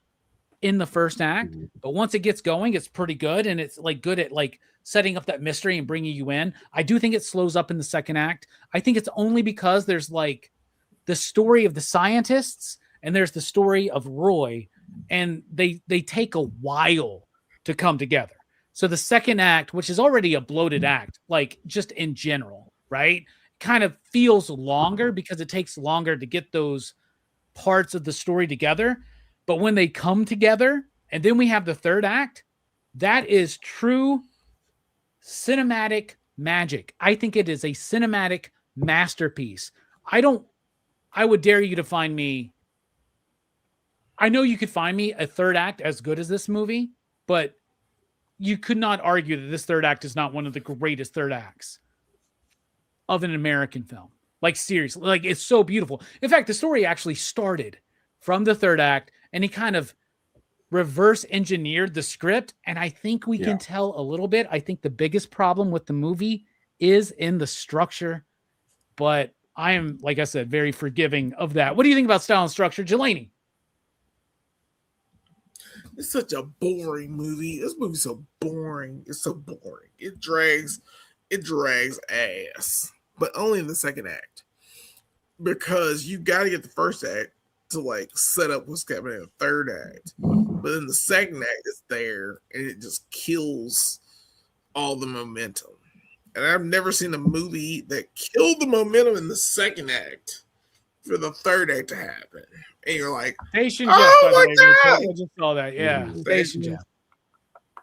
in the first act, but once it gets going, it's pretty good, and it's like good at like setting up that mystery and bringing you in. I do think it slows up in the second act. I think it's only because there's like the story of the scientists and there's the story of Roy, and they take a while to come together. So the second act, which is already a bloated act, like just in general, right, kind of feels longer because it takes longer to get those parts of the story together. But when they come together, and then we have the third act, that is true cinematic magic. I think it is a cinematic masterpiece. I would dare you to find me. I know you could find me a third act as good as this movie, but you could not argue that this third act is not one of the greatest third acts of an American film. Like, seriously, like, it's so beautiful. In fact, the story actually started from the third act, and he kind of reverse engineered the script. And I think we can tell a little bit. I think the biggest problem with the movie is in the structure, but I am, like I said, very forgiving of that. What do you think about style and structure, Jelani? It's such a boring movie. This movie's so boring. It's so boring. It drags ass, but only in the second act, because you got to get the first act to like set up what's happening in the third act. But then the second act is there, and it just kills all the momentum. And I've never seen a movie that killed the momentum in the second act for the third act to happen, and you're like, Station oh Jeff, by my the way, God! I just saw that. Yeah, Station Jeff.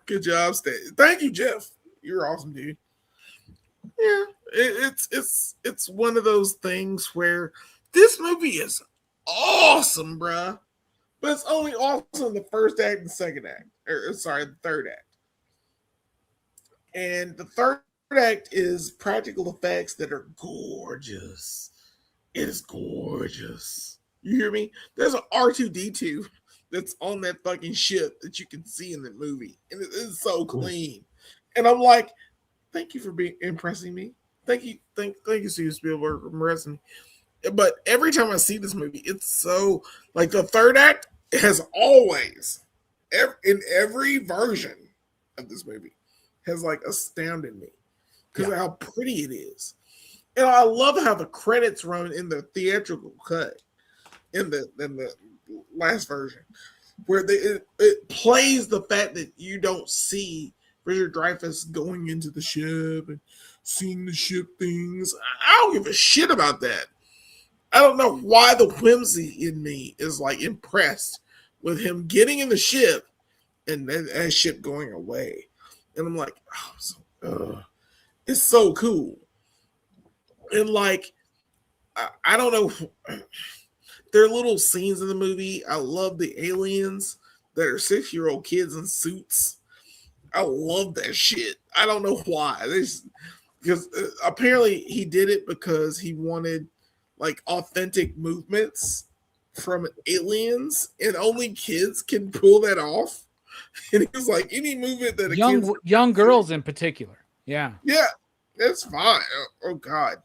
Good job, Thank you, Jeff. You're awesome, dude. Yeah, it's one of those things where this movie is awesome, bruh. But it's only awesome in the first act and second act. The third act. And the third act is practical effects that are gorgeous. It is gorgeous. You hear me? There's an R2D2 that's on that fucking ship that you can see in the movie. And it is so clean. And I'm like, thank you for impressing me. Thank you, Steven Spielberg, for impressing me. But every time I see this movie, it's so like the third act has always, in every version of this movie, has like astounded me because of how pretty it is. And I love how the credits run in the theatrical cut in the last version, where it plays the fact that you don't see Richard Dreyfuss going into the ship and seeing the ship things. I don't give a shit about that. I don't know why the whimsy in me is like impressed with him getting in the ship and then that ship going away. And I'm like, it's so cool. And like, I don't know. There are little scenes in the movie. I love the aliens that are 6-year-old kids in suits. I love that shit. I don't know why. Because apparently he did it because he wanted like authentic movements from aliens, and only kids can pull that off. And he was like, any movement that young girls in particular, yeah, that's fine. Oh God,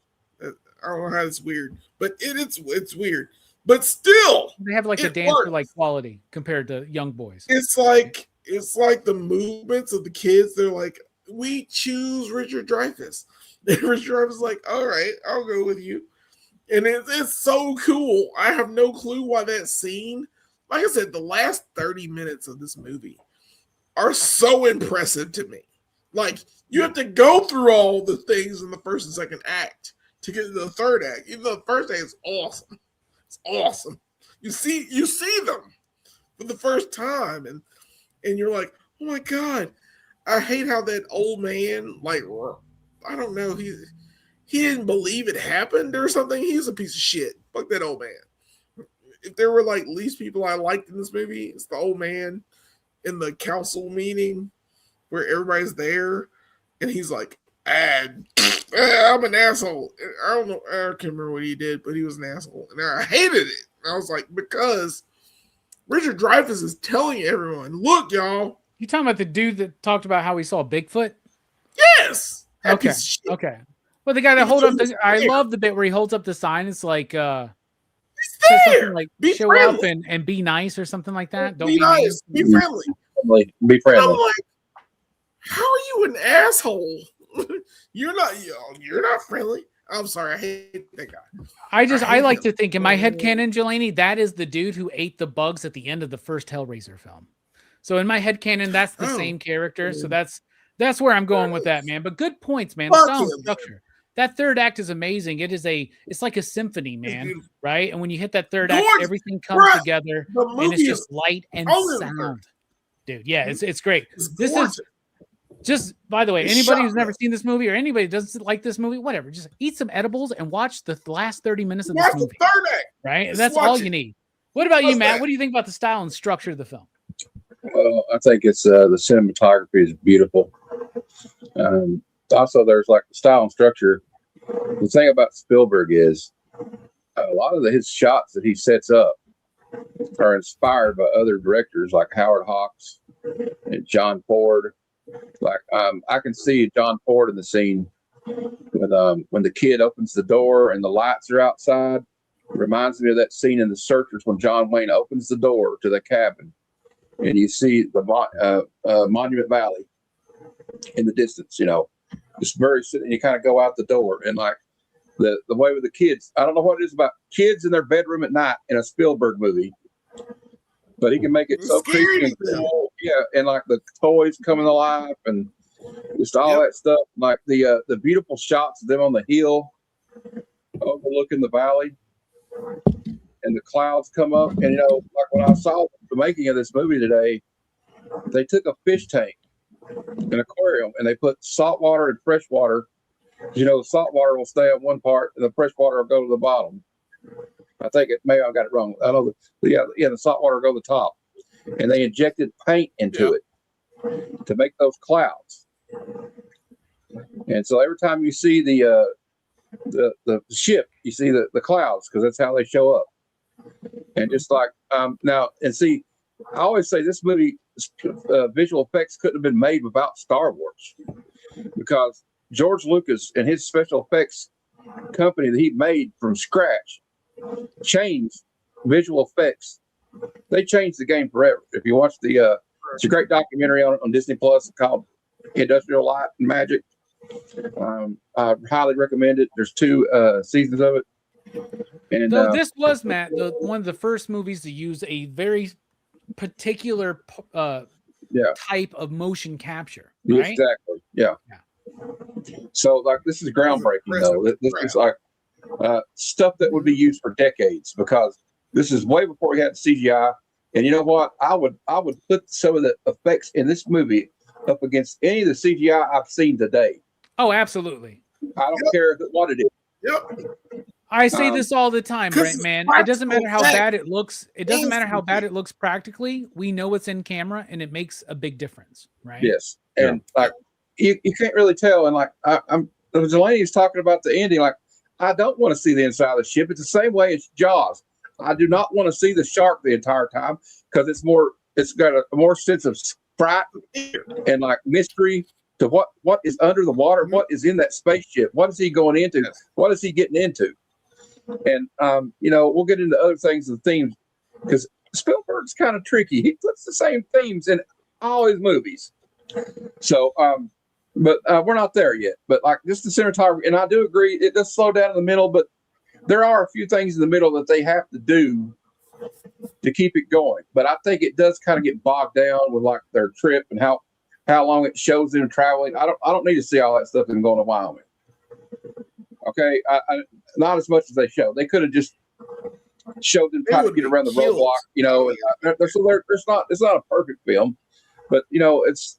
I don't know how it's weird, but it's weird. But still, they have like a dancer like quality compared to young boys. It's like the movements of the kids. They're like, we choose Richard Dreyfuss. And Richard Dreyfuss is like, all right, I'll go with you. And it's so cool. I have no clue why that scene, like I said, the last 30 minutes of this movie are so impressive to me. Like, you have to go through all the things in the first and second act to get to the third act. Even though the first act is awesome. It's awesome. You see them for the first time, and you're like, oh my God, I hate how that old man, like, I don't know, he didn't believe it happened or something. He's a piece of shit. Fuck that old man. If there were like least people I liked in this movie, it's the old man in the council meeting where everybody's there, and he's like, I'm an asshole. I don't know. I can't remember what he did, but he was an asshole, and I hated it. And I was like, because Richard Dreyfuss is telling everyone, look, y'all. You talking about the dude that talked about how he saw Bigfoot? Yes. Okay. Well, the guy that holds up I love the bit where he holds up the sign. It's like, he's there. Like be show friendly. up and be nice or something like that. Don't be nice. Be friendly. Be friendly. And I'm like, how are you an asshole? You're not friendly. I'm sorry, I hate that guy. I like to think in my head canon, Jelani, that is the dude who ate the bugs at the end of the first Hellraiser film. So in my head canon, that's the same character. So that's where I'm going with that, man. But good points, man. The sound structure. That third act is amazing. It's like a symphony, man. Right? And when you hit that third act, everything comes together and it's just light and sound. Dude, yeah, it's great. This is just, by the way, anybody who's never seen this movie or anybody who doesn't like this movie, whatever, just eat some edibles and watch the last 30 minutes of this movie. The third act. Right? That's all you need. What about you, Matt? What do you think about the style and structure of the film? Well, I think it's the cinematography is beautiful. Also, there's like the style and structure. The thing about Spielberg is a lot of his shots that he sets up are inspired by other directors like Howard Hawks and John Ford. Like I can see John Ford in the scene when the kid opens the door and the lights are outside. It reminds me of that scene in The Searchers when John Wayne opens the door to the cabin and you see the Monument Valley in the distance. You know, just very and you kind of go out the door and like the way with the kids. I don't know what it is about kids in their bedroom at night in a Spielberg movie. But he can make it so creepy and cool. Yeah, and like the toys coming alive and just all that stuff. Like the beautiful shots of them on the hill overlooking the valley. and the clouds come up. And like when I saw the making of this movie today, they took a fish tank, an aquarium, and they put salt water and fresh water. The salt water will stay on one part, and the fresh water will go to the bottom. I think maybe I got it wrong. I know the salt water will go to the top, and they injected paint into it to make those clouds. And so every time you see the ship, you see the clouds, because that's how they show up. And just like now, and see, I always say this movie visual effects couldn't have been made without Star Wars, because George Lucas and his special effects company that he made from scratch changed visual effects. They changed the game forever. If you watch it's a great documentary on Disney Plus called Industrial Light and Magic. I highly recommend it. There's 2 seasons of it. And this was, Matt, one of the first movies to use a very particular type of motion capture. Right? Exactly. Yeah. So like this is groundbreaking though. This is like stuff that would be used for decades, because this is way before we had CGI. And you know what? I would put some of the effects in this movie up against any of the CGI I've seen today. Oh, absolutely. I don't care what it is. Yep. I say this all the time, right, man? It doesn't matter how bad it looks. It doesn't matter how bad it looks practically. We know what's in camera, and it makes a big difference, right? Yes. And like you can't really tell. And like Delaney's talking about the ending, like I don't want to see the inside of the ship. It's the same way as Jaws. I do not want to see the shark the entire time, because it's got a more sense of fright and like mystery to what is under the water, what is in that spaceship, what is he going into, what is he getting into. And we'll get into other things and themes, because Spielberg's kind of tricky. He puts the same themes in all his movies. So but we're not there yet. But like just the cinematography, and I do agree it does slow down in the middle, but there are a few things in the middle that they have to do to keep it going. But I think it does kind of get bogged down with like their trip and how long it shows them traveling. I don't need to see all that stuff in going to Wyoming. Okay, I not as much as they show. They could have just showed them trying to get around the roadblock. It's not a perfect film, but it's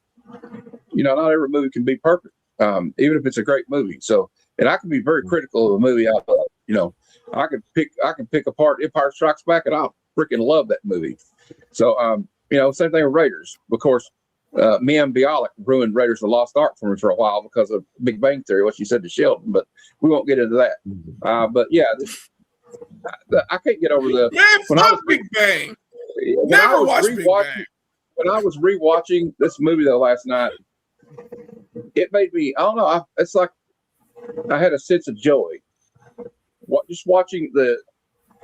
not every movie can be perfect, even if it's a great movie. So, and I can be very critical of a movie I love. I can pick apart Empire Strikes Back, and I'll freaking love that movie. So, same thing with Raiders. Of course, Mia Bialik ruined Raiders of the Lost Ark for me for a while because of Big Bang Theory, what she said to Sheldon, but we won't get into that. But yeah, I can't get over the Big Bang. Never watched Big Bang. When I was rewatching this movie though last night, it made me, I don't know, it's like I had a sense of joy. Just watching the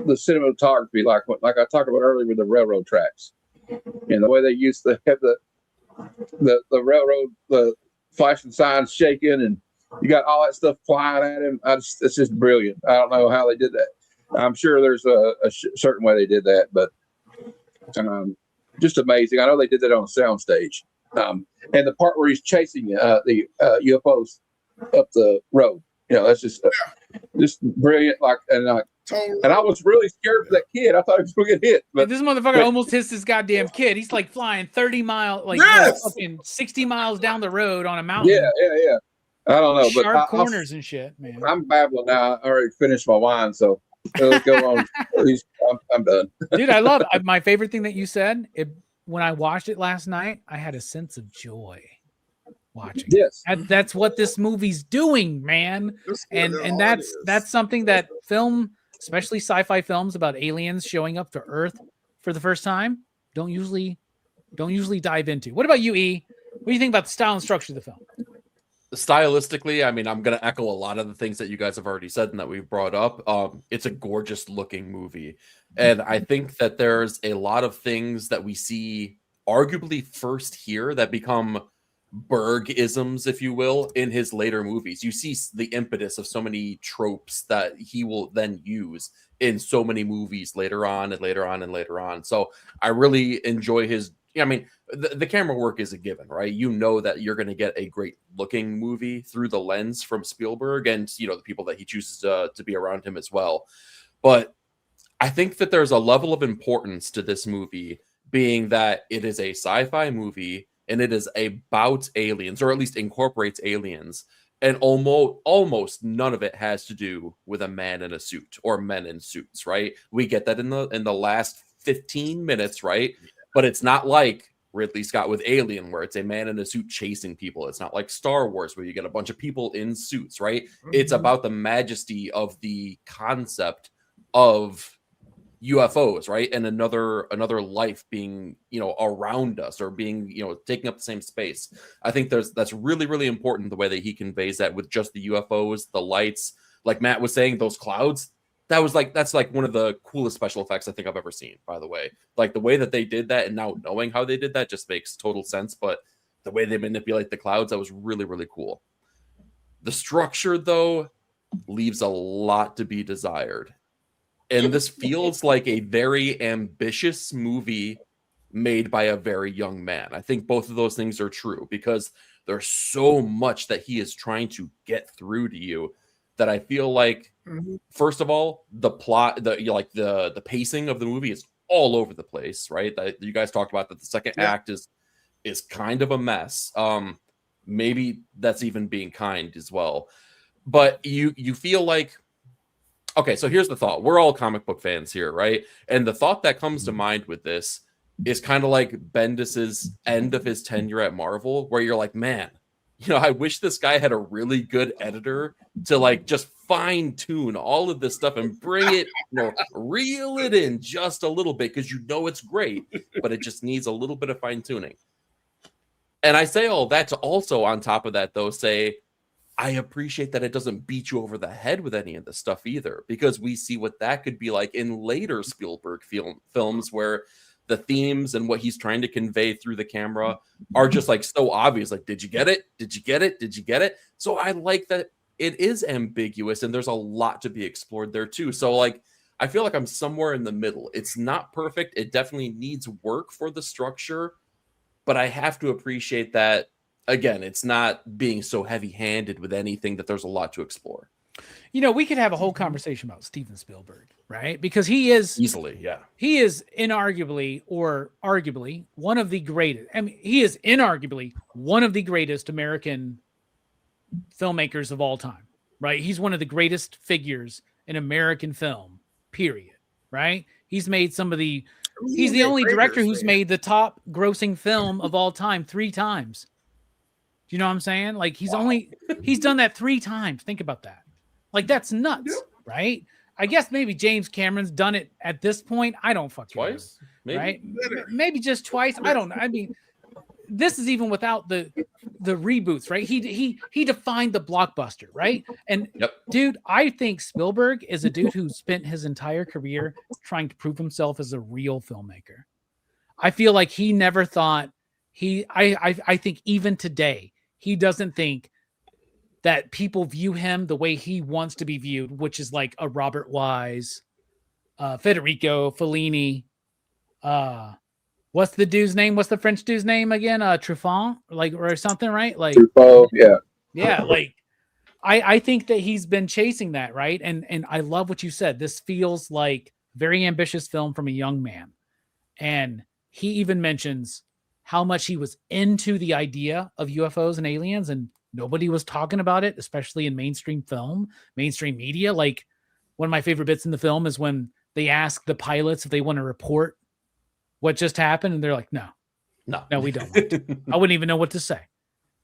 cinematography, like I talked about earlier with the railroad tracks and the way they used to have the railroad, the flashing signs shaking, and you got all that stuff flying at him. It's just brilliant. I don't know how they did that. I'm sure there's a certain way they did that, but just amazing. I know they did that on a soundstage. And the part where he's chasing the UFOs up the road, that's just brilliant. And I was really scared for that kid. I thought he was going to get hit. But this motherfucker almost hits this goddamn kid. He's like flying 30 miles, fucking 60 miles down the road on a mountain. Yeah. I don't know, sharp corners and shit, man. I'm babbling now. I already finished my wine, so let's go on. I'm done. Dude, I love it. My favorite thing that you said, when I watched it last night, I had a sense of joy watching. Yes. That's what this movie's doing, man. And that's something that film, especially sci-fi films about aliens showing up to Earth for the first time, don't usually dive into. What about you, E? What do you think about the style and structure of the film? Stylistically, I mean, I'm going to echo a lot of the things that you guys have already said and that we've brought up. It's a gorgeous looking movie. And I think that there's a lot of things that we see arguably first here that become Berg-isms, if you will, in his later movies. You see the impetus of so many tropes that he will then use in so many movies later on and later on and later on. So I really enjoy his, I mean, the camera work is a given, right? You know that you're going to get a great looking movie through the lens from Spielberg and, the people that he chooses to be around him as well. But I think that there's a level of importance to this movie being that it is a sci-fi movie and it is about aliens, or at least incorporates aliens. And almost none of it has to do with a man in a suit or men in suits, right? We get that in the last 15 minutes, right? But it's not like Ridley Scott with Alien, where it's a man in a suit chasing people. It's not like Star Wars, where you get a bunch of people in suits, right? Mm-hmm. It's about the majesty of the concept of UFOs, right? And another life being, around us, or being, taking up the same space. I think that's really, really important, the way that he conveys that with just the UFOs, the lights, like Matt was saying, those clouds. That's like one of the coolest special effects I think I've ever seen, by the way. Like the way that they did that, and now knowing how they did that just makes total sense. But the way they manipulate the clouds, that was really, really cool. The structure, though, leaves a lot to be desired. And this feels like a very ambitious movie made by a very young man. I think both of those things are true, because there's so much that he is trying to get through to you that I feel like, first of all, the plot, the pacing of the movie is all over the place, right? That you guys talked about, that the second act is kind of a mess. Maybe that's even being kind as well. But you feel like, okay, so here's the thought. We're all comic book fans here, right? And the thought that comes to mind with this is kind of like Bendis's end of his tenure at Marvel, where you're like, man, I wish this guy had a really good editor to like just fine tune all of this stuff and bring it, reel it in just a little bit, because it's great, but it just needs a little bit of fine tuning. And I say all that to also, on top of that, though, say, I appreciate that it doesn't beat you over the head with any of this stuff either, because we see what that could be like in later Spielberg films, where the themes and what he's trying to convey through the camera are just like so obvious. Like, did you get it? Did you get it? Did you get it? So I like that it is ambiguous, and there's a lot to be explored there too. So like, I feel like I'm somewhere in the middle. It's not perfect. It definitely needs work for the structure, but I have to appreciate that. Again, it's not being so heavy-handed with anything, that there's a lot to explore. We could have a whole conversation about Steven Spielberg, right? Because he is he is inarguably, or arguably, one of the greatest. I mean, he is inarguably one of the greatest American filmmakers of all time, right? He's one of the greatest figures in American film, period, right? He's made he's the only director who's made the top grossing film of all time 3 times. Do you know what I'm saying? Like, he's done that 3 times. Think about that. Like, that's nuts, right? I guess maybe James Cameron's done it at this point. I don't fucking twice, know, right? Maybe just twice. I don't know. I mean, this is even without the reboots, right? He defined the blockbuster, right? And dude, I think Spielberg is a dude who spent his entire career trying to prove himself as a real filmmaker. I feel like he never thought I think even today, he doesn't think that people view him the way he wants to be viewed, which is like a Robert Wise, Federico Fellini. What's the dude's name? What's the French dude's name again? Truffaut, or something, right? Like Truffaut, yeah. Like I think that he's been chasing that, right? And I love what you said. This feels like a very ambitious film from a young man, and he even mentions how much he was into the idea of UFOs and aliens, and nobody was talking about it, especially in mainstream film, mainstream media. Like, one of my favorite bits in the film is when they ask the pilots if they want to report what just happened, and they're like, no, we don't want to. I wouldn't even know what to say,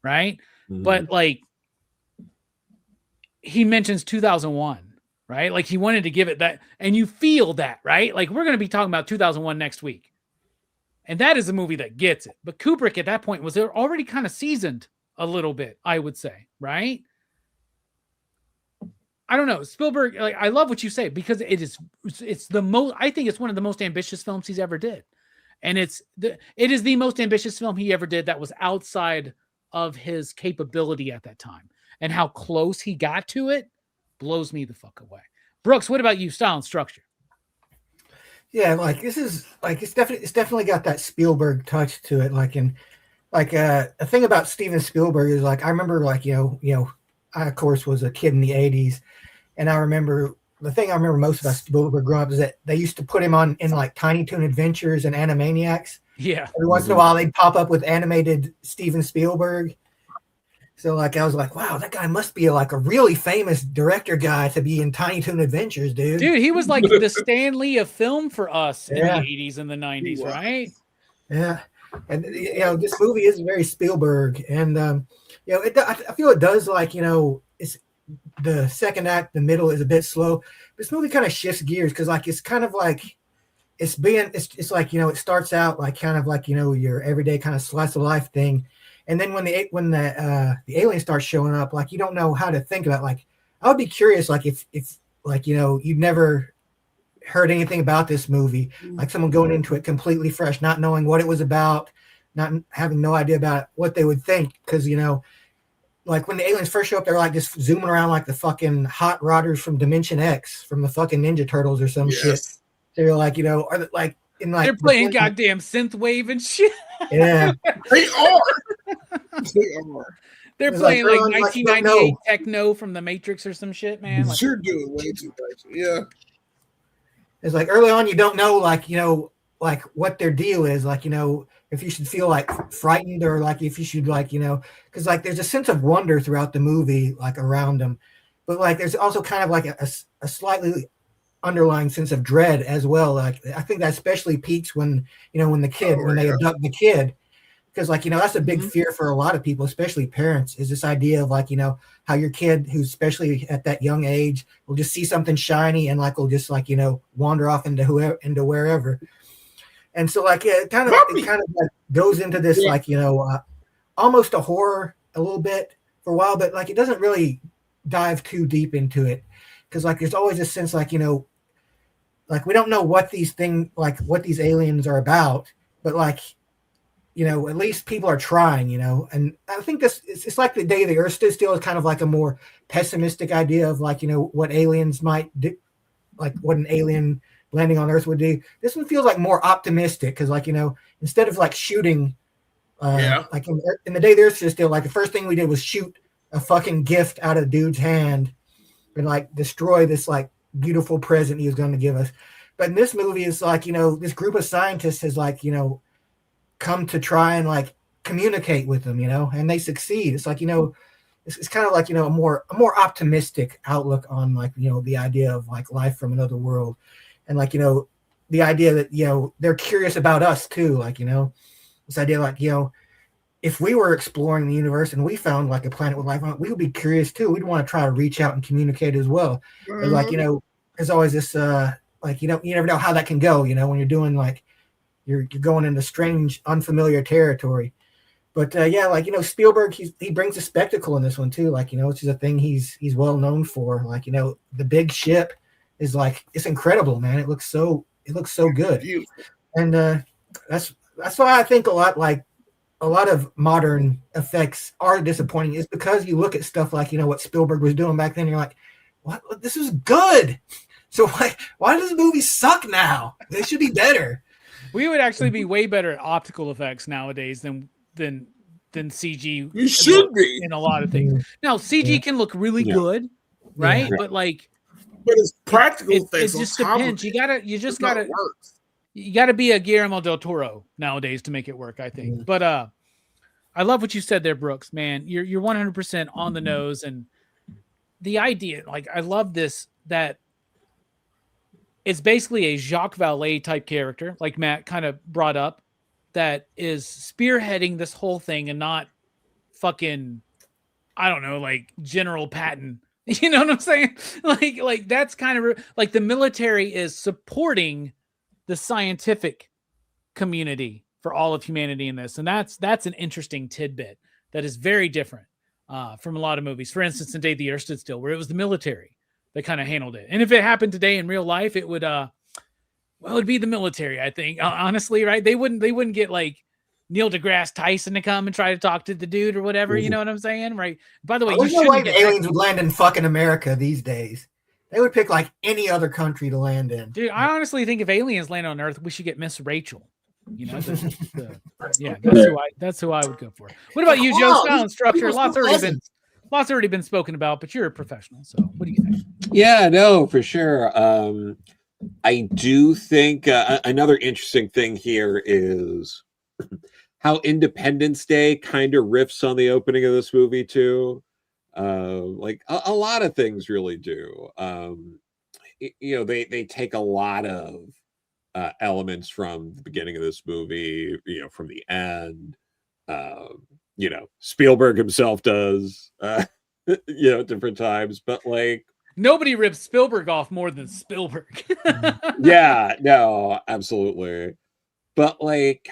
right? Mm-hmm. But like, he mentions 2001, right? Like, he wanted to give it that, and you feel that, right? Like, we're going to be talking about 2001 next week. And that is a movie that gets it. But Kubrick at that point was already kind of seasoned a little bit, I would say, right? I don't know. Spielberg, like, I love what you say, because it's the most, I think it's one of the most ambitious films he's ever did. And it is the most ambitious film he ever did that was outside of his capability at that time. And how close he got to it blows me the fuck away. Brooks, what about you? Style and structure. Yeah, like, this is like, it's definitely got that Spielberg touch to it. Like, a thing about Steven Spielberg is, like, I remember, like, I of course was a kid in the 80s, and I remember the thing I remember most about Spielberg growing up is that they used to put him on in like Tiny Toon Adventures and Animaniacs. Yeah. Every once in a while, they'd pop up with animated Steven Spielberg. So like I was like, wow, that guy must be like a really famous director guy to be in Tiny Toon Adventures, dude. Dude, he was like the Stan Lee of film for us in the 80s and the 90s, right? Yeah. And this movie is very Spielberg, and I feel it does like it's the second act, the middle is a bit slow. This movie kind of shifts gears because like it's kind of like it's like it starts out like kind of like your everyday kind of slice of life thing. And then when the aliens start showing up, like you don't know how to think about. Like I would be curious, like if like you've never heard anything about this movie, like someone going into it completely fresh, not knowing what it was about, not having no idea about what they would think, because like when the aliens first show up, they're like just zooming around like the fucking hot rodders from Dimension X from the fucking Ninja Turtles or some shit. So you're like, are they, like in like they're playing goddamn synthwave and shit. Yeah, they are. They are. They're playing like 1998 techno from the Matrix or some shit, man. Like, you're doing way too much. Yeah. It's like early on, you don't know, like, like what their deal is, like, if you should feel like frightened or like if you should like, because like there's a sense of wonder throughout the movie, like around them. But like there's also kind of like a slightly underlying sense of dread as well. Like I think that especially peaks when, when they abduct the kid. Because like, that's a big fear for a lot of people, especially parents, is this idea of like, how your kid, who's especially at that young age, will just see something shiny and like will just like, wander off into wherever. And so like it kind of like goes into this like, almost a horror a little bit for a while, but like it doesn't really dive too deep into it. Because like there's always a sense like, like we don't know what these aliens are about, but like, at least people are trying, and I think it's like the Day the Earth Stood Still is kind of like a more pessimistic idea of like, what aliens might do, like what an alien landing on Earth would do. This one feels like more optimistic because like, instead of like shooting, like in the Day the Earth Stood Still, like the first thing we did was shoot a fucking gift out of the dude's hand and like destroy this like beautiful present he was going to give us. But in this movie, it's like, this group of scientists has like, come to try and like communicate with them, and they succeed. It's like, it's kind of like, a more optimistic outlook on like, the idea of like life from another world. And like, the idea that, they're curious about us too. Like, this idea like, if we were exploring the universe and we found like a planet with life on it, we would be curious too. We'd want to try to reach out and communicate as well. But like, there's always this, like, you never know how that can go, when you're doing like, you're going into strange, unfamiliar territory. But like, Spielberg, he brings a spectacle in this one too. Like, which is a thing he's well known for. Like, the big ship is like, it's incredible, man. It looks so good. And that's why I think a lot of modern effects are disappointing, is because you look at stuff like, what Spielberg was doing back then. You're like, what? This is good. So why does this movie suck now? They should be better. We would actually be way better at optical effects nowadays than CG. You should be in a lot of things. Now CG can look really good, right? Yeah. But like, it's practical things. It just depends. You gotta be a Guillermo del Toro nowadays to make it work, I think. Yeah. But I love what you said there, Brooks. Man, you're 100% on the nose, and the idea, like, I love this, that it's basically a Jacques Vallée type character, like Matt kind of brought up, that is spearheading this whole thing and not fucking, I don't know, like General Patton. You know what I'm saying? Like that's kind of like the military is supporting the scientific community for all of humanity in this. And that's an interesting tidbit that is very different from a lot of movies. For instance, in Day the Earth Stood Still, where it was the military that kind of handled it. And if it happened today in real life, it would, it'd be the military, I think, honestly, right? They wouldn't get like Neil deGrasse Tyson to come and try to talk to the dude or whatever. You know what I'm saying? Right. By the way, there's no way the aliens would land in fucking America these days. They would pick like any other country to land in. Dude, I honestly think if aliens land on Earth, we should get Miss Rachel. That's who I would go for. What about you, Joe? Sound structure, lots of reasons. lots already been spoken about, but you're a professional, so what do you think? Yeah, no, for sure. I do think another interesting thing here is how Independence Day kind of riffs on the opening of this movie too. Like a lot of things really do. They take a lot of elements from the beginning of this movie, from the end. Spielberg himself does, different times, but like nobody rips Spielberg off more than Spielberg. Yeah, no, absolutely. But like,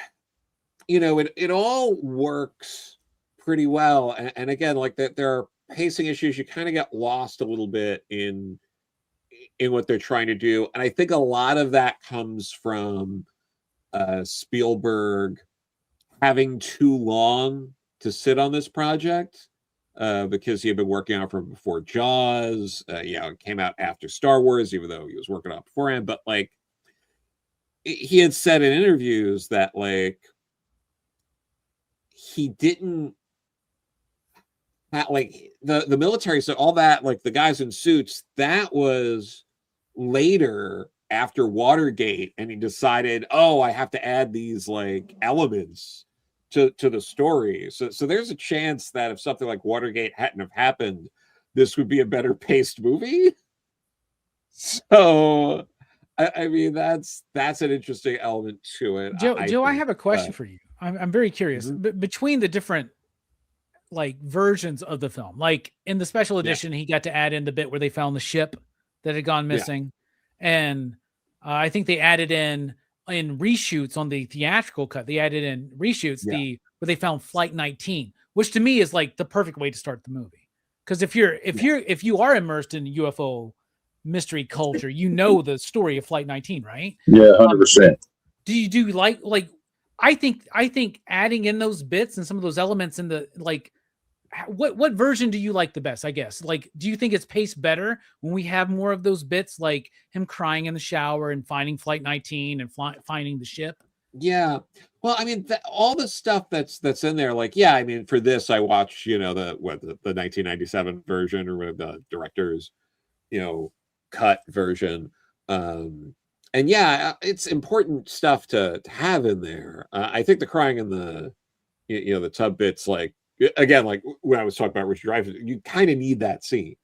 it all works pretty well. And again, like that, there are pacing issues. You kind of get lost a little bit in what they're trying to do. And I think a lot of that comes from Spielberg having too long to sit on this project because he had been working on it from before Jaws. It came out after Star Wars, even though he was working on it beforehand. But like, he had said in interviews that like he didn't like the military. So all that, like the guys in suits, that was later after Watergate, and he decided, oh, I have to add these like elements to the story. So there's a chance that if something like Watergate hadn't have happened, this would be a better paced movie. So I mean that's an interesting element to it. Joe, I have a question for you. I'm very curious. Between the different like versions of the film, like in the special edition, he got to add in the bit where they found the ship that had gone missing, and I think they added in reshoots on the theatrical cut. They added in reshoots where they found Flight 19, which to me is like the perfect way to start the movie. Because if you are immersed in UFO mystery culture, you know the story of Flight 19, right? Yeah, 100%. Do you like I think adding in those bits and some of those elements in the like, what version do you like the best? I guess, like, do you think it's paced better when we have more of those bits, like him crying in the shower and finding Flight 19 and finding the ship? Yeah, well, I mean, all the stuff that's in there, like, yeah, I mean, for this, I watched, the 1997 version or the director's, cut version, and yeah, it's important stuff to have in there. I think the crying in the, the tub bits, like, again, like when I was talking about Richard Dreyfuss, you kind of need that scene.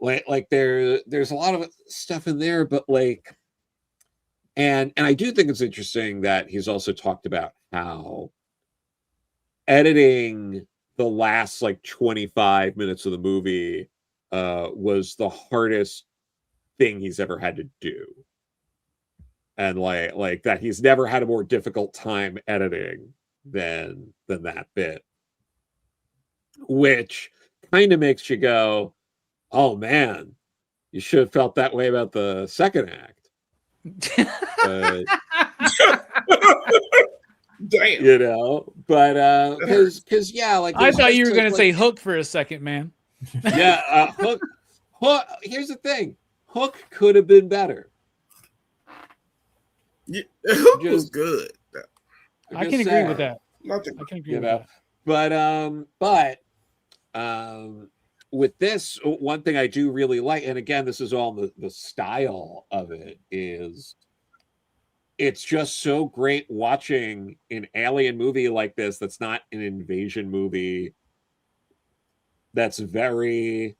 Like there's a lot of stuff in there, but like, and I do think it's interesting that he's also talked about how editing the last like 25 minutes of the movie was the hardest thing he's ever had to do. And like that he's never had a more difficult time editing than that bit, which kind of makes you go, oh man, you should have felt that way about the second act. Damn. But because yeah, like I thought you were gonna say Hook for a second, man. Yeah, Hook. Here's the thing, Hook could have been better. Yeah, Hook was good. I can agree with that. I can agree with that. But with this, one thing I do really like, and again, this is all the style of it, is it's just so great watching an alien movie like this that's not an invasion movie, that's very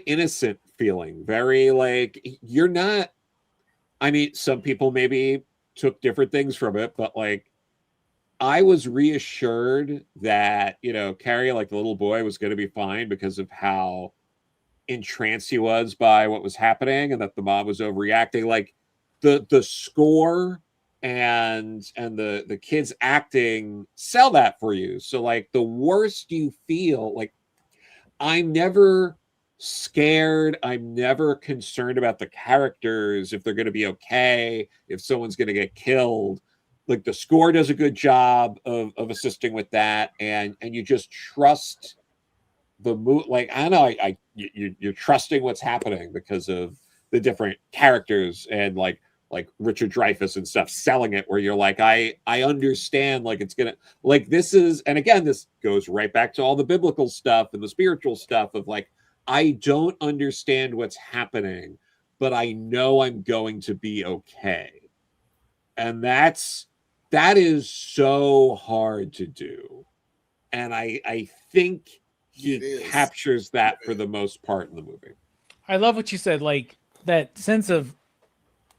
innocent feeling, very like, you're not, I mean, some people maybe took different things from it, but like, I was reassured that, Carrie, like the little boy, was going to be fine because of how entranced he was by what was happening, and that the mom was overreacting. Like the score and the kids acting sell that for you. So like the worst you feel, like I'm never scared. I'm never concerned about the characters, if they're going to be okay, if someone's going to get killed. Like the score does a good job of assisting with that, and you just trust the mood. Like I don't know, you're trusting what's happening because of the different characters and like like Richard Dreyfuss and stuff selling it, where you're like, I understand, like it's gonna, like this is, and again, this goes right back to all the biblical stuff and the spiritual stuff of like, I don't understand what's happening, but I know I'm going to be okay. And that is so hard to do. And I think he captures that for the most part in the movie. I love what you said, like that sense of,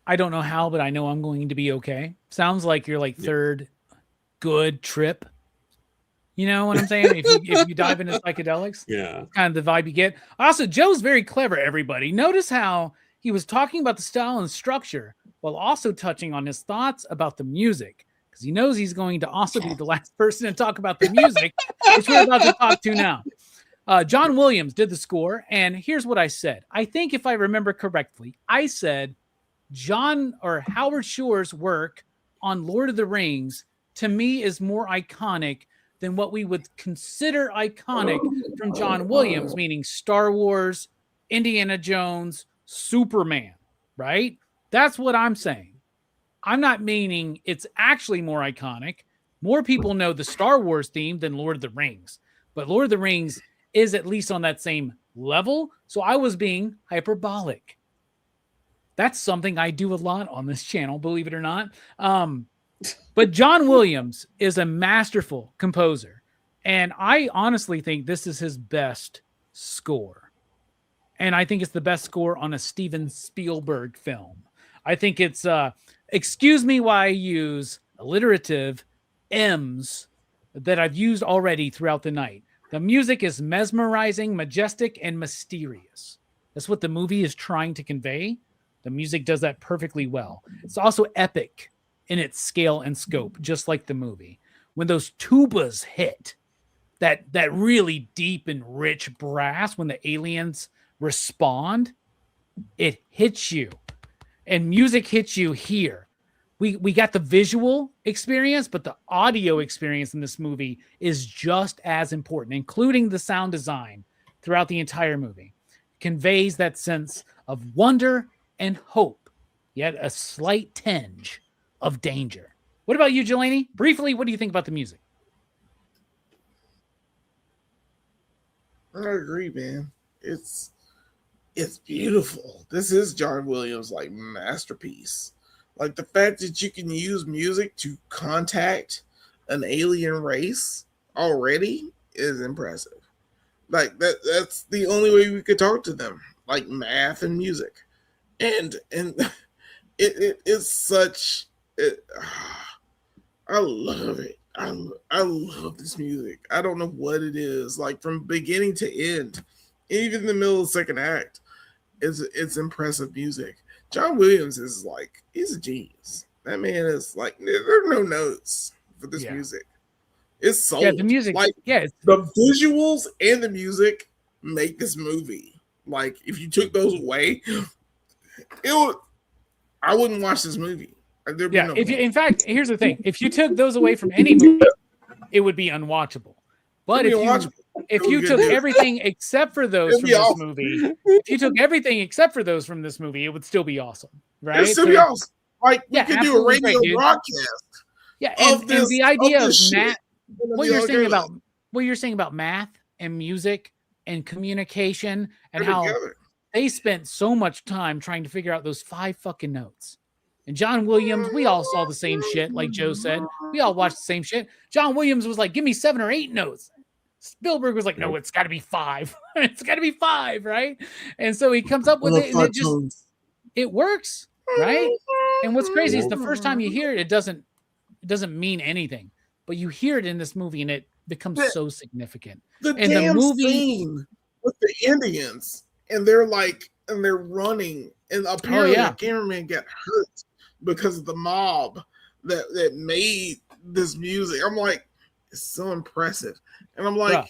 I don't know how, but I know I'm going to be okay. Sounds like you're like third good trip. You know what I'm saying? if you dive into psychedelics, yeah, kind of the vibe you get. Also, Joe's very clever, everybody. Notice how he was talking about the style and structure while also touching on his thoughts about the music, because he knows he's going to also be the last person to talk about the music, which we're about to talk to now. John Williams did the score, and here's what I said. I think if I remember correctly, I said John or Howard Shore's work on Lord of the Rings to me is more iconic than what we would consider iconic from John Williams, meaning Star Wars, Indiana Jones, Superman, right? That's what I'm saying. I'm not meaning it's actually more iconic. More people know the Star Wars theme than Lord of the Rings, but Lord of the Rings is at least on that same level. So I was being hyperbolic. That's something I do a lot on this channel, believe it or not. But John Williams is a masterful composer. And I honestly think this is his best score. And I think it's the best score on a Steven Spielberg film. I think it's, excuse me why I use alliterative M's that I've used already throughout the night. The music is mesmerizing, majestic, and mysterious. That's what the movie is trying to convey. The music does that perfectly well. It's also epic in its scale and scope, just like the movie. When those tubas hit, that really deep and rich brass, when the aliens respond, it hits you. And music hits you here. We got the visual experience, but the audio experience in this movie is just as important, including the sound design throughout the entire movie. It conveys that sense of wonder and hope, yet a slight tinge of danger. What about you, Jelani? Briefly, what do you think about the music? I agree, man. It's beautiful. This is John Williams' like masterpiece. Like the fact that you can use music to contact an alien race already is impressive. Like that's the only way we could talk to them, like math and music. And it is such I love it. I love this music. I don't know what it is, like from beginning to end, even in the middle of the second act. It's impressive music. John Williams is like, he's a genius. That man is like, there are no notes for this music. It's sold. Yeah, the music. Like, the visuals and the music make this movie. Like, if you took those away, I wouldn't watch this movie. Yeah, in fact, here's the thing: if you took those away from any movie, it would be unwatchable. But if you took everything except for those from this movie, if you took everything except for those from this movie, it would still be awesome, right? It'd still be awesome. Like we could do a radio broadcast. Yeah, and the idea of math. What you're saying about math and music and communication and how they spent so much time trying to figure out those 5 fucking notes. And John Williams, we all saw the same shit, like Joe said. We all watched the same shit. John Williams was like, give me 7 or 8 notes. Spielberg was like, no, it's got to be 5. It's got to be 5, right? And so he comes up with it, and it works, right? And what's crazy is the first time you hear it, it doesn't mean anything. But you hear it in this movie, and it becomes so significant. The movie scene with the Indians, and they're running, and apparently the cameraman got hurt because of the mob that made this music. I'm like, it's so impressive. And I'm like,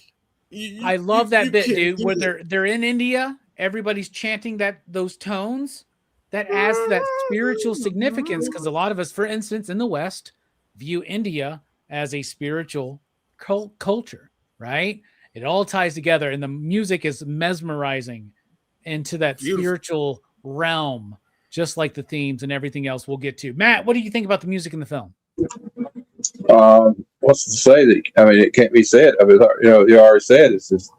I love that bit, dude, where they're in India, everybody's chanting those tones. That adds that spiritual significance, because a lot of us, for instance, in the West, view India as a spiritual culture, right? It all ties together, and the music is mesmerizing into that spiritual realm. just like the themes and everything else we'll get to. Matt, what do you think about the music in the film? What's to say that? I mean, it can't be said. I mean, you already said it's just.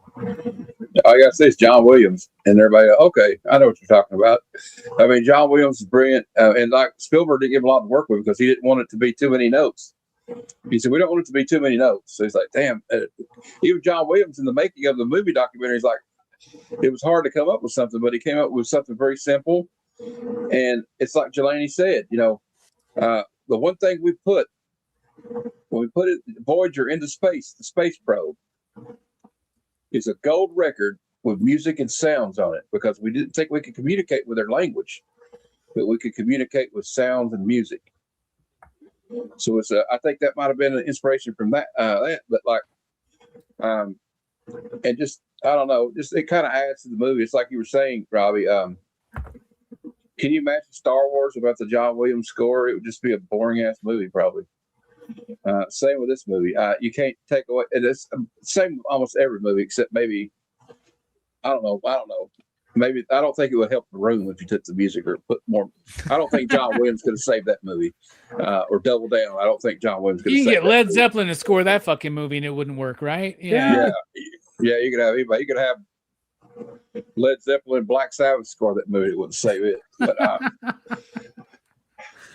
I gotta say it's John Williams, and everybody. Okay, I know what you're talking about. I mean, John Williams is brilliant, and like Spielberg didn't give a lot to work with because he didn't want it to be too many notes. He said we don't want it to be too many notes. So he's like, damn. Even John Williams in the making of the movie documentary is like, it was hard to come up with something, but he came up with something very simple. And it's like Jelani said, the one thing we put when we put Voyager into space, the space probe, is a gold record with music and sounds on it because we didn't think we could communicate with their language, but we could communicate with sounds and music. So it's I think that might have been an inspiration from that, but like, and just I don't know, just it kind of adds to the movie. It's like you were saying, Robbie. Can you imagine Star Wars without the John Williams score? It would just be a boring ass movie, probably. Same with this movie. You can't take away. It's same with almost every movie except maybe I don't know. Maybe I don't think it would help the room if you took the music or put more. I don't think John Williams could have saved that movie or double down. I don't think John Williams could have saved that. You can get Led Zeppelin to score that fucking movie and it wouldn't work, right? Yeah. You could have anybody. You could have Led Zeppelin, Black Sabbath score that movie. It wouldn't save it. But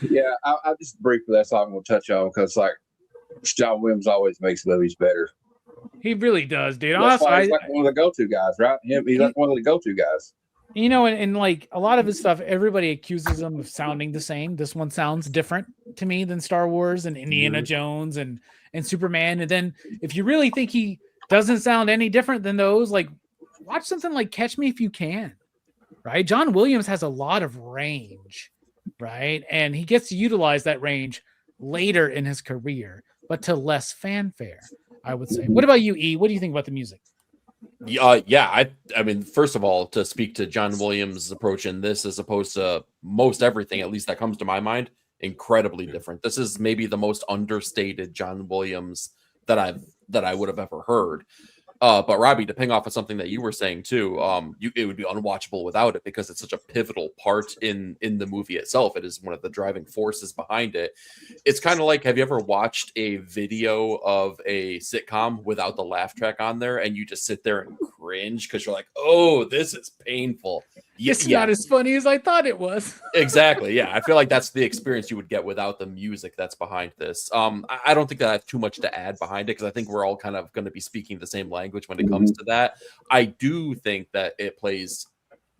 yeah, I just briefly that's all I'm going to touch on because like John Williams always makes movies better. He really does, dude. That's why he's like one of the go-to guys, right? He's like one of the go-to guys. And like a lot of his stuff, everybody accuses him of sounding the same. This one sounds different to me than Star Wars and Indiana Jones and Superman. And then if you really think he doesn't sound any different than those, like watch something like Catch Me If You Can, right? John Williams has a lot of range, right? And he gets to utilize that range later in his career, but to less fanfare, I would say. What about you, E? What do you think about the music? I mean, first of all, to speak to John Williams' approach in this as opposed to most everything, at least that comes to my mind, incredibly different. This is maybe the most understated John Williams that I would have ever heard. But Robbie, to ping off of something that you were saying too, it would be unwatchable without it because it's such a pivotal part in the movie itself. It is one of the driving forces behind it. It's kind of like, have you ever watched a video of a sitcom without the laugh track on there and you just sit there and cringe because you're like, oh, this is painful. It's not as funny as I thought it was. Exactly. Yeah. I feel like that's the experience you would get without the music that's behind this. I don't think that I have too much to add behind it because I think we're all kind of going to be speaking the same language when it comes to that. I do think that it plays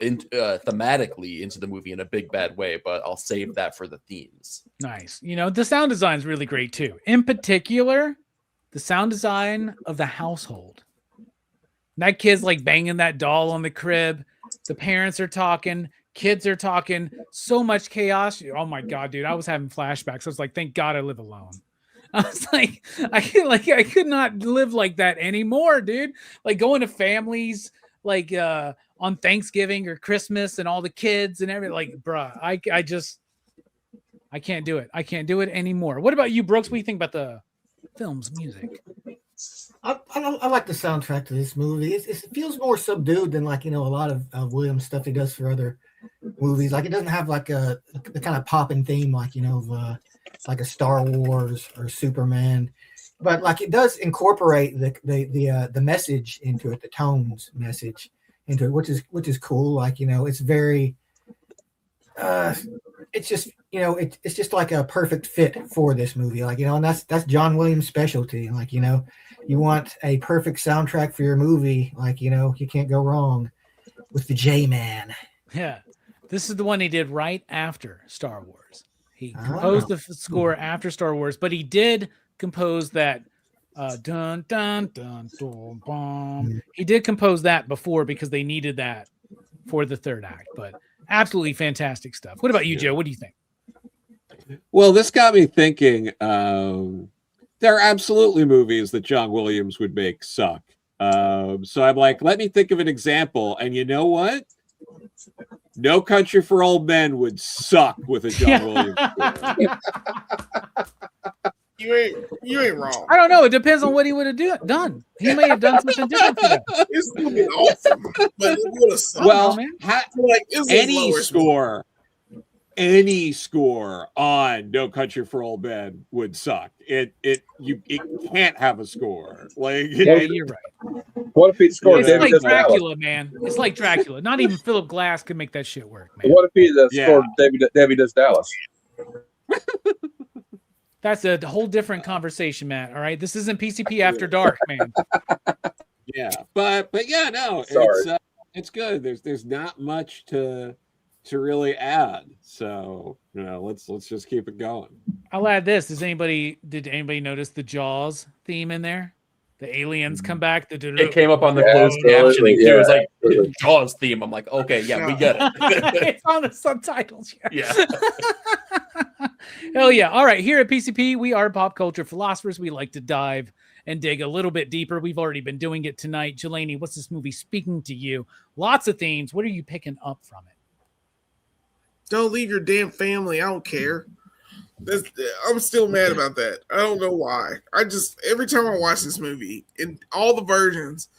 thematically into the movie in a big bad way, but I'll save that for the themes. Nice. The sound design is really great too. In particular, the sound design of the household. That kid's like banging that doll on the crib. The parents are talking, kids are talking, so much chaos. Oh my God, dude. I was having flashbacks. I was like, thank God I live alone. I was like, I could not live like that anymore, dude. Like going to families, like on Thanksgiving or Christmas and all the kids and everything. Like, bruh, I can't do it. I can't do it anymore. What about you, Brooks? What do you think about the film's music? I like the soundtrack to this movie. It feels more subdued than like a lot of Williams stuff he does for other movies. Like it doesn't have like the kind of popping theme like like a Star Wars or Superman, but like it does incorporate the message into it, the tones message into it, which is cool. Like it's very it's just it's just like a perfect fit for this movie. Like and that's John Williams' specialty. Like you want a perfect soundtrack for your movie. Like you can't go wrong with the J-Man. Yeah, this is the one he did right after Star Wars. He composed the score after Star Wars, but he did compose that dun dun dun dun bum. He did compose that before because they needed that for the third act. But absolutely fantastic stuff. What about you, Joe? What do you think? Well, this got me thinking. There are absolutely movies that John Williams would make suck. So I'm like, let me think of an example. And you know what? No Country for Old Men would suck with a John Williams score. You ain't wrong. I don't know. It depends on what he would have done. He may have done something different for that. It's gonna be awesome, but it would have sucked. Well, like, any score any score on No Country for Old Men would suck. It can't have a score. Like, yeah, you're right. What if he scored It's Debbie like Does Dracula, Dallas? man. It's like Dracula. Not even Philip Glass could make that shit work, man. What if he scored Debbie Does Dallas? That's a whole different conversation, Matt. All right, this isn't PCP After Dark, man. Yeah, but yeah, no, Sorry. it's good. There's not much to really add. So let's just keep it going. I'll add this. Did anybody notice the Jaws theme in there? The aliens come back. It came up on the closed captioning too. It's like Jaws theme. I'm like, okay, yeah, we get it. It's on the subtitles. Yeah. Hell yeah. All right. Here at PCP, we are pop culture philosophers. We like to dive and dig a little bit deeper. We've already been doing it tonight. Jelani, what's this movie speaking to you? Lots of themes. What are you picking up from it? Don't leave your damn family. I don't care. I'm still mad about that. I don't know why. Every time I watch this movie, in all the versions,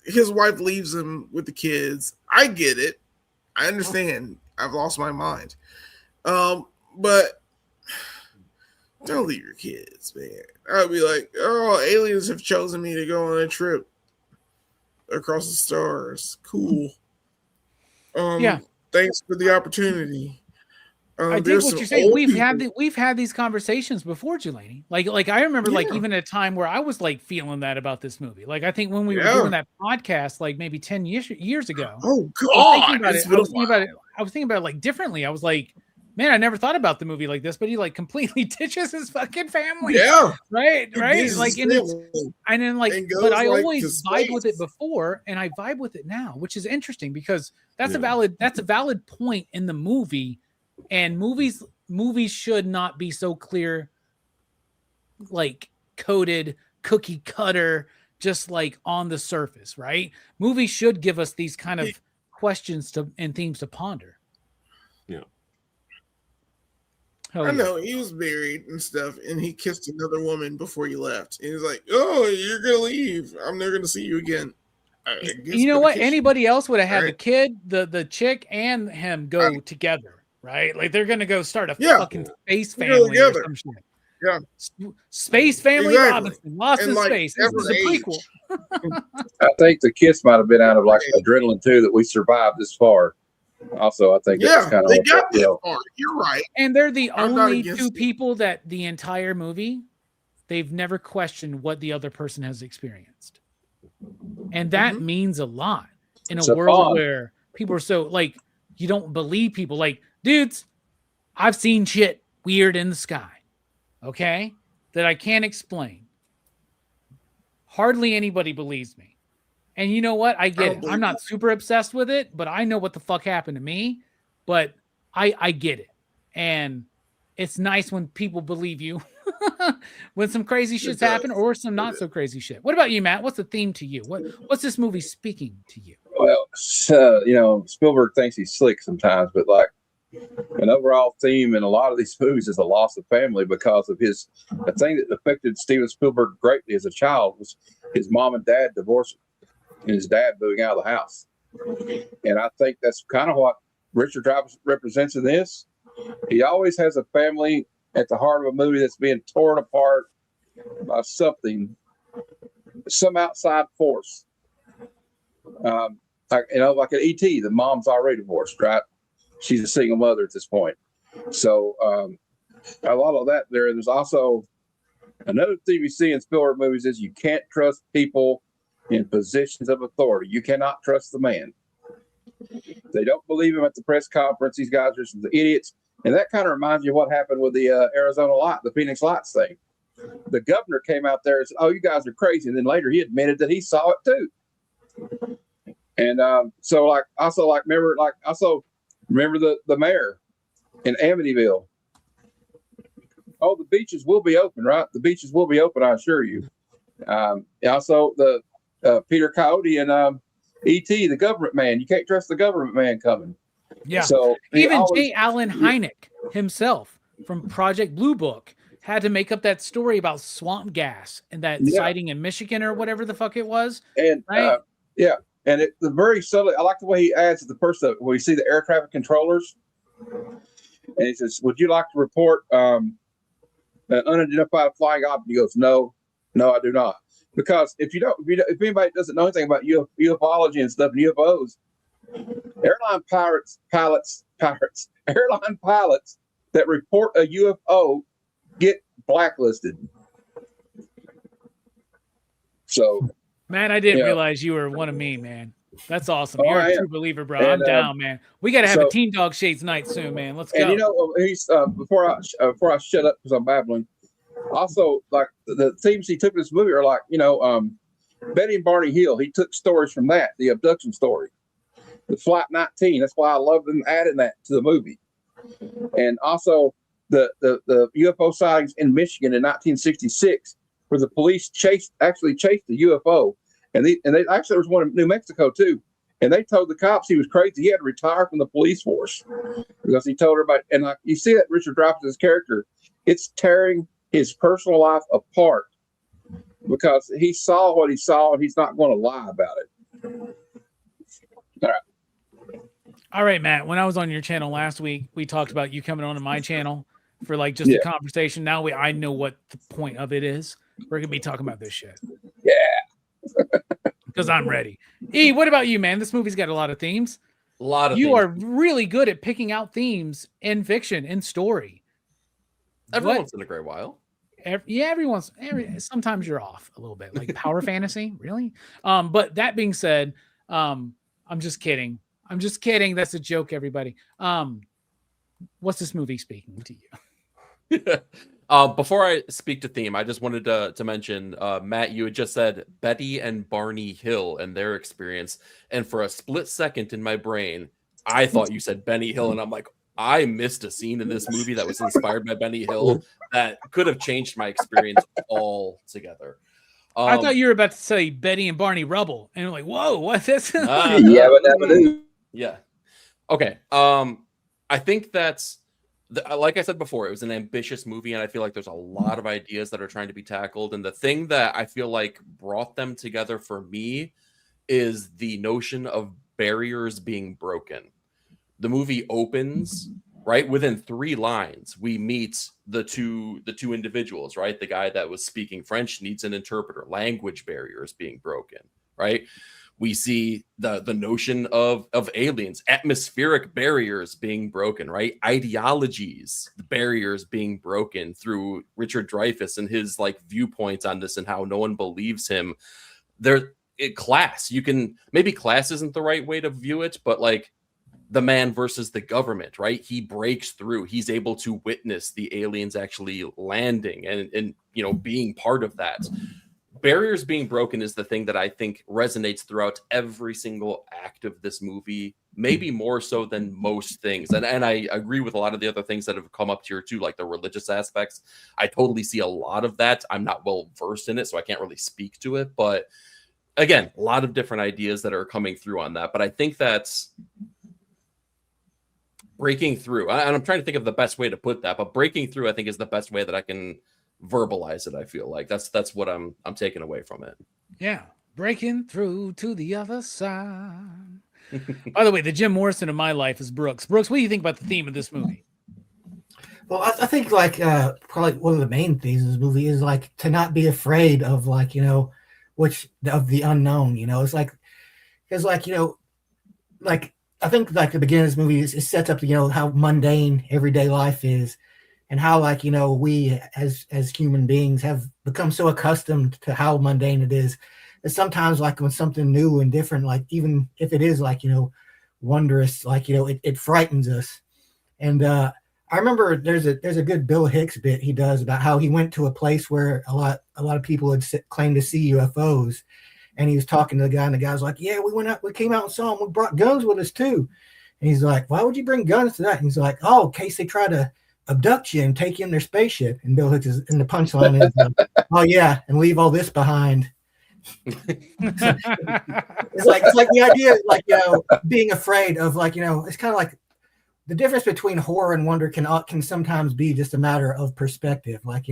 his wife leaves him with the kids. I get it. I understand. I've lost my mind. But don't leave your kids, man. I'd be like, oh, aliens have chosen me to go on a trip across the stars. Cool. Yeah. Thanks for the opportunity. I dig what you're saying. We've had these conversations before, Jelani. Like I remember, like even at a time where I was like feeling that about this movie. Like I think when we were doing that podcast, like maybe 10 years ago. Oh God! I was thinking about it like differently. I was like, man, I never thought about the movie like this. But he like completely ditches his fucking family. Yeah. Right. Like and then like, but I always vibe with it before, and I vibe with it now, which is interesting because that's a valid point in the movie. And movies should not be so clear, like coded, cookie cutter, just like on the surface, right? Movies should give us these kind of questions and themes to ponder. Yeah. I know he was married and stuff, and he kissed another woman before he left. And he's like, "Oh, you're gonna leave. I'm never gonna see you again." You know what? Anybody else would have had the kid, the chick, and him go together. Right? Like they're gonna go start a fucking space family or some shit. Yeah. Space Family Robinson, Lost in Space. This is a prequel. I think the kiss might have been out of like adrenaline too that we survived this far. Also, I think that's kind of they got that far. You're right. And they're the only two people that the entire movie they've never questioned what the other person has experienced. And that means a lot in a world where people are so like you don't believe people like dudes, I've seen shit weird in the sky, okay, that I can't explain. Hardly anybody believes me. And you know what? I get it. I'm not super obsessed with it, but I know what the fuck happened to me. But I get it. And it's nice when people believe you when some crazy shit's happen or some not so crazy shit. What about you, Matt? What's the theme to you? What's this movie speaking to you? Well, Spielberg thinks he's slick sometimes, but like, an overall theme in a lot of these movies is the loss of family because of the thing that affected Steven Spielberg greatly as a child was his mom and dad divorcing and his dad moving out of the house. And I think that's kind of what Richard Dreyfuss represents in this. He always has a family at the heart of a movie that's being torn apart by some outside force. Like at E.T., the mom's already divorced, right? She's a single mother at this point. So a lot of that there. There's also another thing you see in Spielberg movies is you can't trust people in positions of authority. You cannot trust the man. They don't believe him at the press conference. These guys are just the idiots. And that kind of reminds you of what happened with the the Phoenix Lights thing. The governor came out there and said, "Oh, you guys are crazy." And then later he admitted that he saw it too. And remember the mayor in Amityville. Oh, the beaches will be open, right? The beaches will be open, I assure you. Also, the Peter Coyote and E.T., the government man. You can't trust the government man coming. Yeah. So even J. Allen Hynek himself from Project Blue Book had to make up that story about swamp gas and that sighting in Michigan or whatever the fuck it was. And right? And the very subtle. I like the way he adds the person when we see the air traffic controllers. And he says, "Would you like to report an unidentified flying object?" He goes, "No, I do not." Because if anybody doesn't know anything about ufology and stuff and UFOs, airline pilots that report a UFO get blacklisted. So, man, I didn't realize you were one of me, man. That's awesome. You're a true believer, bro. And, I'm down, man. We got to have a Team Dog Shades night soon, man. Let's go. And he's before I shut up because I'm babbling. Also, like the themes he took in this movie are like, Betty and Barney Hill. He took stories from that, the abduction story, the Flight 19. That's why I love them adding that to the movie. And also the UFO sightings in Michigan in 1966, where the police actually chased the UFO, and they actually there was one in New Mexico too, and they told the cops he was crazy. He had to retire from the police force because he told everybody. And like you see that Richard Dreyfuss's character, it's tearing his personal life apart because he saw what he saw and he's not going to lie about it. All right, Matt. When I was on your channel last week, we talked about you coming on to my channel for like just a conversation. Now I know what the point of it is. We're gonna be talking about this shit. Yeah, because I'm ready. E, what about you, man? This movie's got a lot of themes. You are really good at picking out themes in fiction and story. Every once in a great while. Sometimes you're off a little bit, like power fantasy, really. But that being said, I'm just kidding. That's a joke, everybody. What's this movie speaking to you? Before I speak to theme, I just wanted to mention, Matt, you had just said Betty and Barney Hill and their experience. And for a split second in my brain, I thought you said Benny Hill. And I'm like, I missed a scene in this movie that was inspired by Benny Hill that could have changed my experience altogether. I thought you were about to say Betty and Barney Rubble. And I'm like, whoa, what's this? Yeah. Okay. I think that's, like I said before, it was an ambitious movie, and I feel like there's a lot of ideas that are trying to be tackled. And the thing that I feel like brought them together for me is the notion of barriers being broken. The movie opens right within 3 lines. We meet the two individuals, right? The guy that was speaking French needs an interpreter. Language barriers being broken, right? We see the notion of aliens, atmospheric barriers being broken, right? Ideologies, the barriers being broken through Richard Dreyfuss and his like viewpoints on this and how no one believes him. Class, maybe class isn't the right way to view it, but like the man versus the government, right? He breaks through. He's able to witness the aliens actually landing and being part of that. Barriers being broken is the thing that I think resonates throughout every single act of this movie, maybe more so than most things. And I agree with a lot of the other things that have come up here too, like the religious aspects. I totally see a lot of that. I'm not well versed in it, so I can't really speak to it. But again, a lot of different ideas that are coming through on that. But I think that's breaking through. And I'm trying to think of the best way to put that, but breaking through, I think, is the best way that I can verbalize it. I feel like that's what I'm taking away from it. Yeah, breaking through to the other side. By the way, the Jim Morrison of my life is Brooks. Brooks, what do you think about the theme of this movie? Well, I think like probably one of the main themes of this movie is like to not be afraid of like which of the unknown. It's like like I think like the beginning of this movie is sets up how mundane everyday life is. And how, like, we as human beings have become so accustomed to how mundane it is that sometimes, like, when something new and different, like, even if it is, like, wondrous, like, it frightens us. And I remember there's a good Bill Hicks bit he does about how he went to a place where a lot of people had claimed to see UFOs. And he was talking to the guy, and the guy's like, yeah, we came out and saw them. We brought guns with us, too. And he's like, why would you bring guns to that? And he's like, oh, in case they try to abduct you and take you in their spaceship. And Bill Hicks is in the punchline is oh yeah, and leave all this behind. It's like the idea of like being afraid of like it's kind of like the difference between horror and wonder can sometimes be just a matter of perspective. Like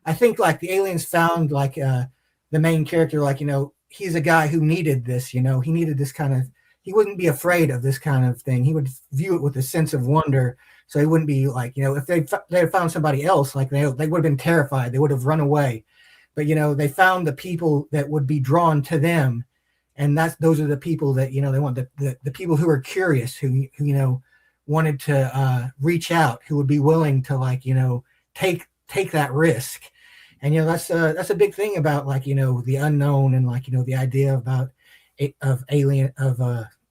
I think like the aliens found like the main character like he's a guy who needed this. He needed this kind of he wouldn't be afraid of this kind of thing. He would view it with a sense of wonder. So he wouldn't be like, if they had found somebody else, like they would have been terrified. They would have run away. But, they found the people that would be drawn to them. And those are the people that, they want the people who are curious, who wanted to reach out, who would be willing to take that risk. And, that's a big thing about the unknown and the idea about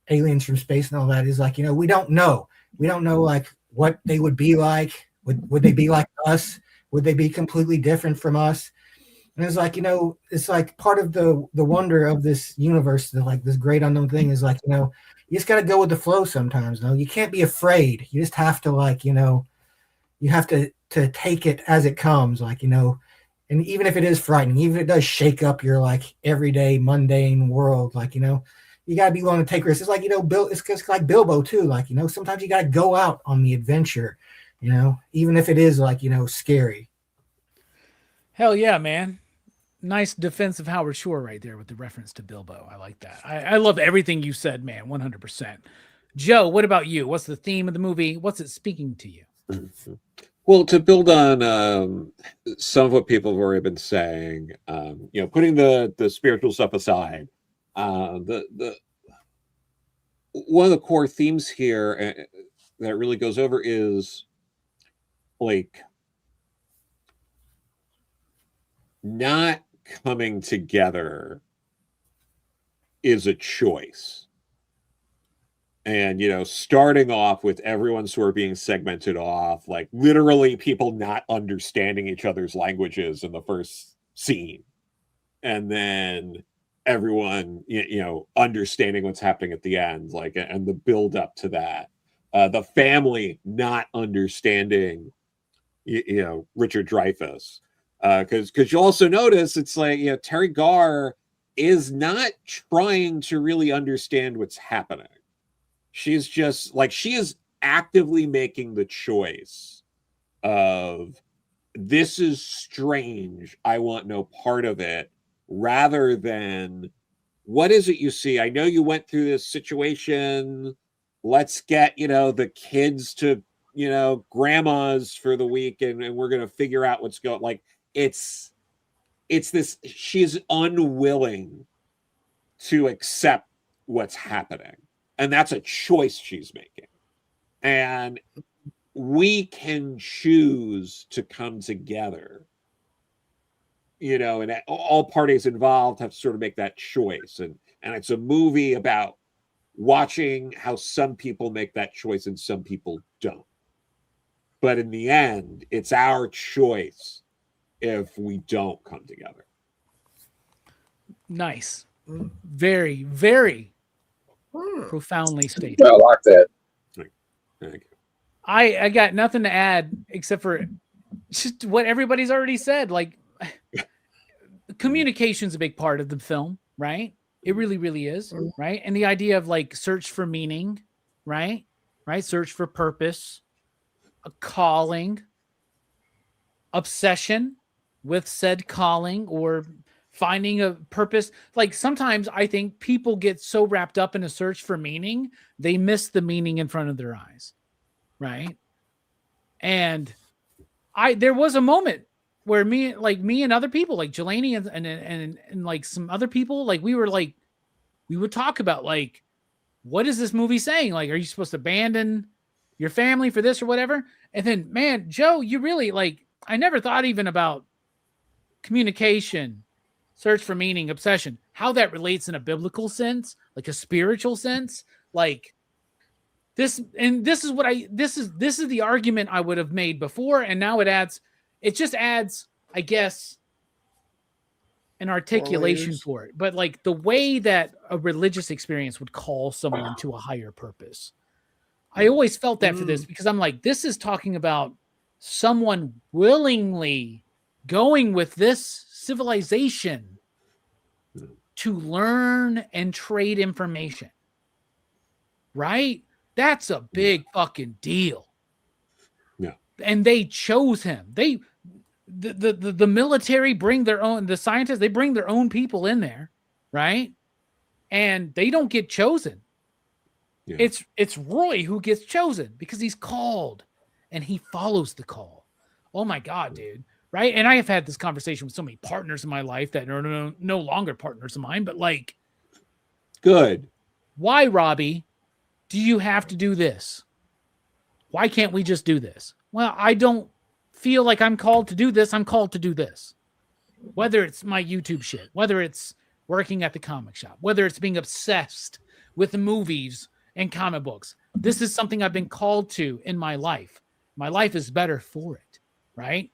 aliens from space and all that is we don't know what they would be like. Would they be like us? Would they be completely different from us? And it's it's part of the wonder of this universe, this great unknown thing is you just got to go with the flow sometimes. You can't be afraid. You just have to you have to take it as it comes, and even if it is frightening, even if it does shake up your everyday mundane world, you got to be willing to take risks. It's Bill, it's just like Bilbo too. Sometimes you got to go out on the adventure, even if it is scary. Hell yeah, man. Nice defense of Howard Shore right there with the reference to Bilbo. I like that. I love everything you said, man. 100%. Joe, what about you? What's the theme of the movie? What's it speaking to you? Well, to build on some of what people have already been saying, putting the spiritual stuff aside, the one of the core themes here that really goes over is not coming together is a choice. And, starting off with everyone sort of being segmented off, literally people not understanding each other's languages in the first scene. And then everyone, understanding what's happening at the end, and the build up to that. The family not understanding, Richard Dreyfuss. Because you also notice it's Terry Garr is not trying to really understand what's happening. She's just she is actively making the choice of this is strange. I want no part of it, rather than what is it you see? I know you went through this situation. Let's get, the kids to, grandma's for the week and we're going to figure out what's going it's this, she's unwilling to accept what's happening. And that's a choice she's making. And we can choose to come together, and all parties involved have to sort of make that choice. And it's a movie about watching how some people make that choice and some people don't. But in the end, it's our choice if we don't come together. Nice. Very, very profoundly stated. I like that. Thank you. I got nothing to add except for just what everybody's already said. Communication's a big part of the film, right? It really, really is, right? And the idea of search for meaning, right? Search for purpose, a calling, obsession with said calling, or finding a purpose. Sometimes I think people get so wrapped up in a search for meaning, they miss the meaning in front of their eyes. Right. And there was a moment where me and other people Jelani and some other people, we would talk about what is this movie saying? Are you supposed to abandon your family for this or whatever? And then, man, Joe, you really I never thought even about communication, search for meaning, obsession, how that relates in a biblical sense, a spiritual sense, this. And this is the argument I would have made before. And now it just adds, I guess, an articulation for it. But the way that a religious experience would call someone to a higher purpose. I always felt that for this, because I'm this is talking about someone willingly going with this civilization to learn and trade information, right? That's a big fucking deal. Yeah. And they chose him. The military bring their own, the scientists, they bring their own people in there, right? And they don't get chosen. Yeah. It's Roy who gets chosen because he's called and he follows the call. Oh my God, dude. Right. And I have had this conversation with so many partners in my life that are no longer partners of mine, but like, good. Why, Robbie, do you have to do this? Why can't we just do this? Well, I don't feel like I'm called to do this. I'm called to do this. Whether it's my YouTube shit, whether it's working at the comic shop, whether it's being obsessed with the movies and comic books. This is something I've been called to in my life. My life is better for it, right?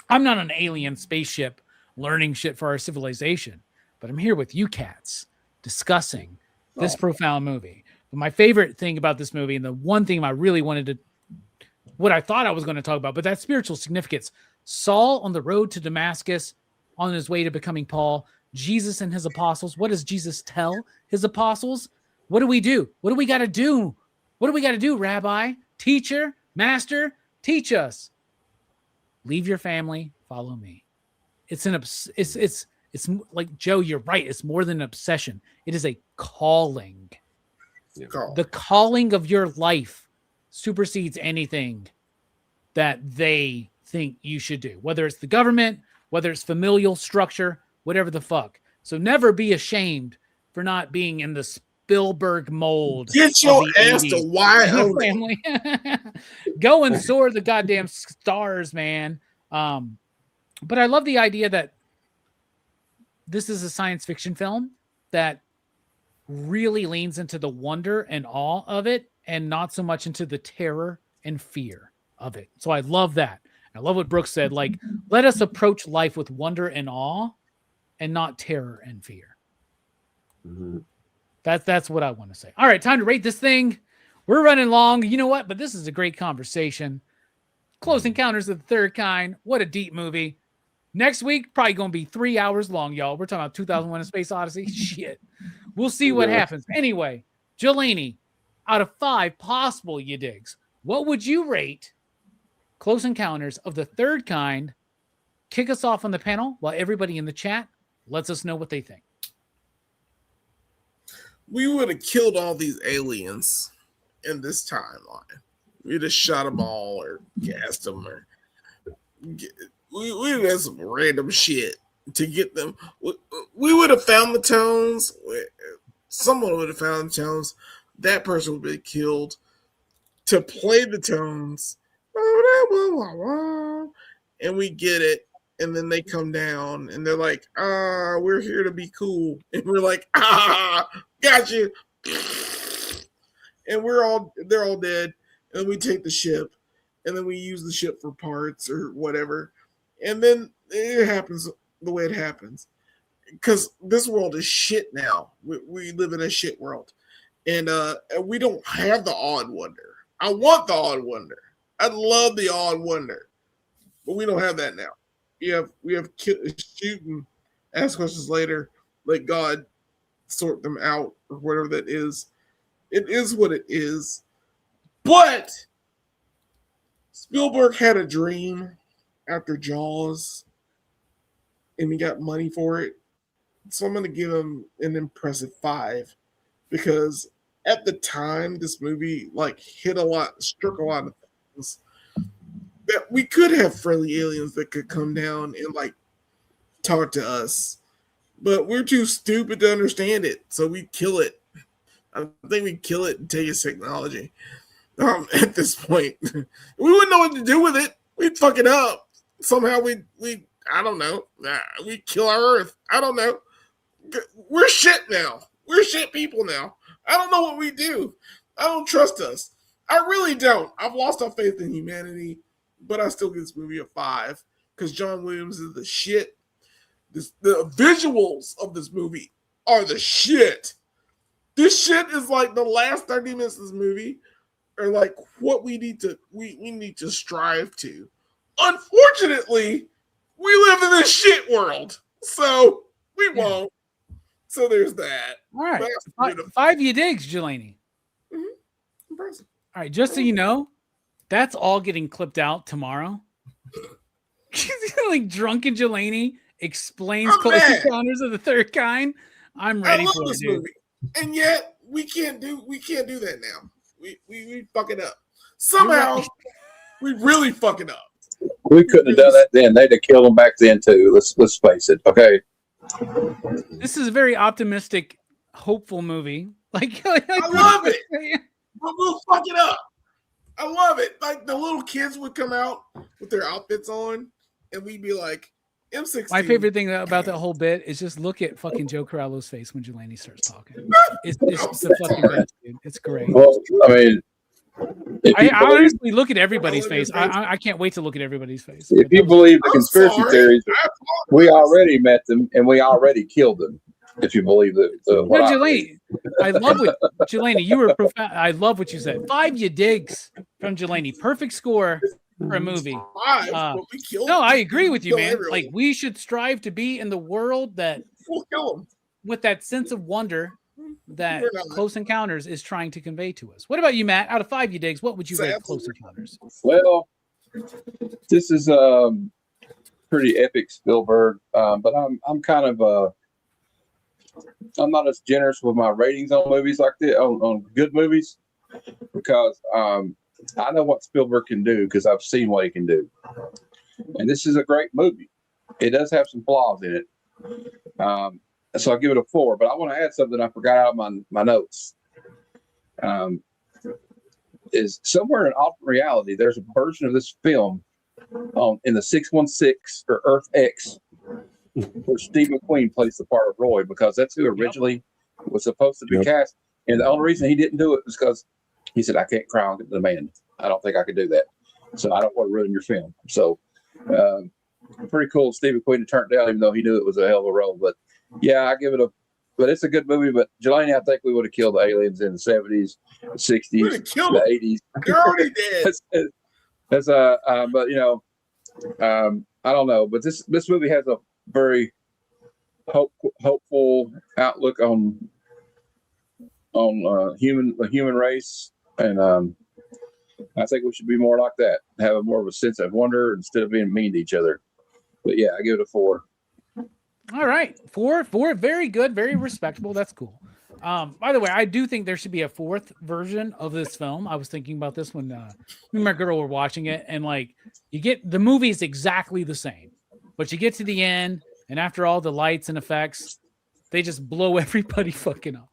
I'm not on an alien spaceship learning shit for our civilization, but I'm here with you cats discussing this profound movie. But my favorite thing about this movie, and the one thing I really wanted to, what I thought I was going to talk about, but that spiritual significance. Saul on the road to Damascus, on his way to becoming Paul, Jesus and his apostles. What does Jesus tell his apostles? What do we do? What do we got to do? What do we got to do, Rabbi, teacher, master? Teach us. Leave your family, follow me. It's like, Joe, you're right. It's more than an obsession. It is a calling. Yeah. The calling of your life supersedes anything that they think you should do, whether it's the government, whether it's familial structure, whatever the fuck. So never be ashamed for not being in the Spielberg mold. Get your ass to Wyoming. Family. Go and soar the goddamn stars, man. But I love the idea that this is a science fiction film that really leans into the wonder and awe of it and not so much into the terror and fear of it. So I love that. I love what Brooks said, like, let us approach life with wonder and awe and not terror and fear. Mm-hmm. That's what I want to say. All right, time to rate this thing. We're running long. You know what? But this is a great conversation. Close Encounters of the Third Kind. What a deep movie. Next week, probably going to be 3 hours long, y'all. We're talking about 2001: A Space Odyssey. Shit. We'll see what happens. Anyway, Jelani, out of 5 possible you digs, what would you rate Close Encounters of the Third Kind? Kick us off on the panel while everybody in the chat lets us know what they think. We would have killed all these aliens in this timeline. We'd have shot them all or gassed them, or we would have had some random shit to get them. We would have found the tones. Someone would have found the tones. That person would be killed to play the tones. And we get it. And then they come down and they're like, we're here to be cool. And we're like, got you. And they're all dead. And we take the ship and then we use the ship for parts or whatever. And then it happens the way it happens. Because this world is shit now. We live in a shit world. And we don't have the awe and wonder. I want the awe and wonder. I love the awe and wonder. But we don't have that now. We have shoot and ask questions later. Let God sort them out or whatever that is. It is what it is. But Spielberg had a dream after Jaws, and he got money for it. So I'm going to give him an impressive 5, because at the time this movie struck a lot of things. That we could have friendly aliens that could come down and talk to us, but we're too stupid to understand it, so we kill it. I think we kill it and take its technology. At this point, we wouldn't know what to do with it. We'd fuck it up somehow. We I don't know. We kill our Earth. I don't know. We're shit now. We're shit people now. I don't know what we do. I don't trust us. I really don't. I've lost all faith in humanity. But I still give this movie a 5 because John Williams is the shit. The visuals of this movie are the shit. This shit is like the last 30 minutes of this movie are like what we need to strive to. Unfortunately, we live in a shit world, so we won't. So there's that. All right, 5 you digs, Jelani. Mm-hmm. Impressive. All right, just so you know, that's all getting clipped out tomorrow. Like drunken Jelani explains Close Encounters of the Third Kind. I'm ready for this movie. And yet we can't do that now. We fuck it up. Somehow we really fuck it up. We couldn't have done that then. They'd have killed them back then too. Let's face it. Okay. This is a very optimistic, hopeful movie. Like I love it. But we'll fuck it up. I love it. Like the little kids would come out with their outfits on, and we'd be like, M16. My favorite thing about that whole bit is just look at fucking Joe Corallo's face when Jelani starts talking. It's the fucking best, dude. It's great. Well, I mean, I honestly look at everybody's face. I can't wait to look at everybody's face. If you believe the conspiracy theories, we already met them and we already killed them. If you believe that, Jelani, I love what Jelani. You were profound. I love what you said. 5 you digs from Jelani. Perfect score for a movie. No, I agree with you, man. Like we should strive to be in the world that with that sense of wonder that Close Encounters is trying to convey to us. What about you, Matt? Out of 5 you digs, what would you rate Close Encounters? Well, this is pretty epic Spielberg, but I'm kind of I'm not as generous with my ratings on movies like that, on good movies, because I know what Spielberg can do because I've seen what he can do. And this is a great movie. It does have some flaws in it. So I'll give it a 4, but I want to add something I forgot out of my notes. Is somewhere in alternate reality, there's a version of this film in the 616 or Earth X where Steve McQueen plays the part of Roy, because that's who originally was supposed to be cast. And the only reason he didn't do it was because he said, I can't cry on demand. I don't think I could do that. So I don't want to ruin your film. So pretty cool Steve McQueen to turn it down, even though he knew it was a hell of a role. But yeah, I give it but it's a good movie. But Jelani, I think we would have killed the aliens in the 70s, the 60s, the 80s. They're already dead. But I don't know. But this movie has a very hopeful outlook on the human race, and I think we should be more like that, have more of a sense of wonder instead of being mean to each other. But yeah, I give it a 4. All right, 4, very good, very respectable. That's cool. By the way, I do think there should be a 4th version of this film. I was thinking about this when me and my girl were watching it, and like you get the movie is exactly the same, but you get to the end, and after all the lights and effects, they just blow everybody fucking up,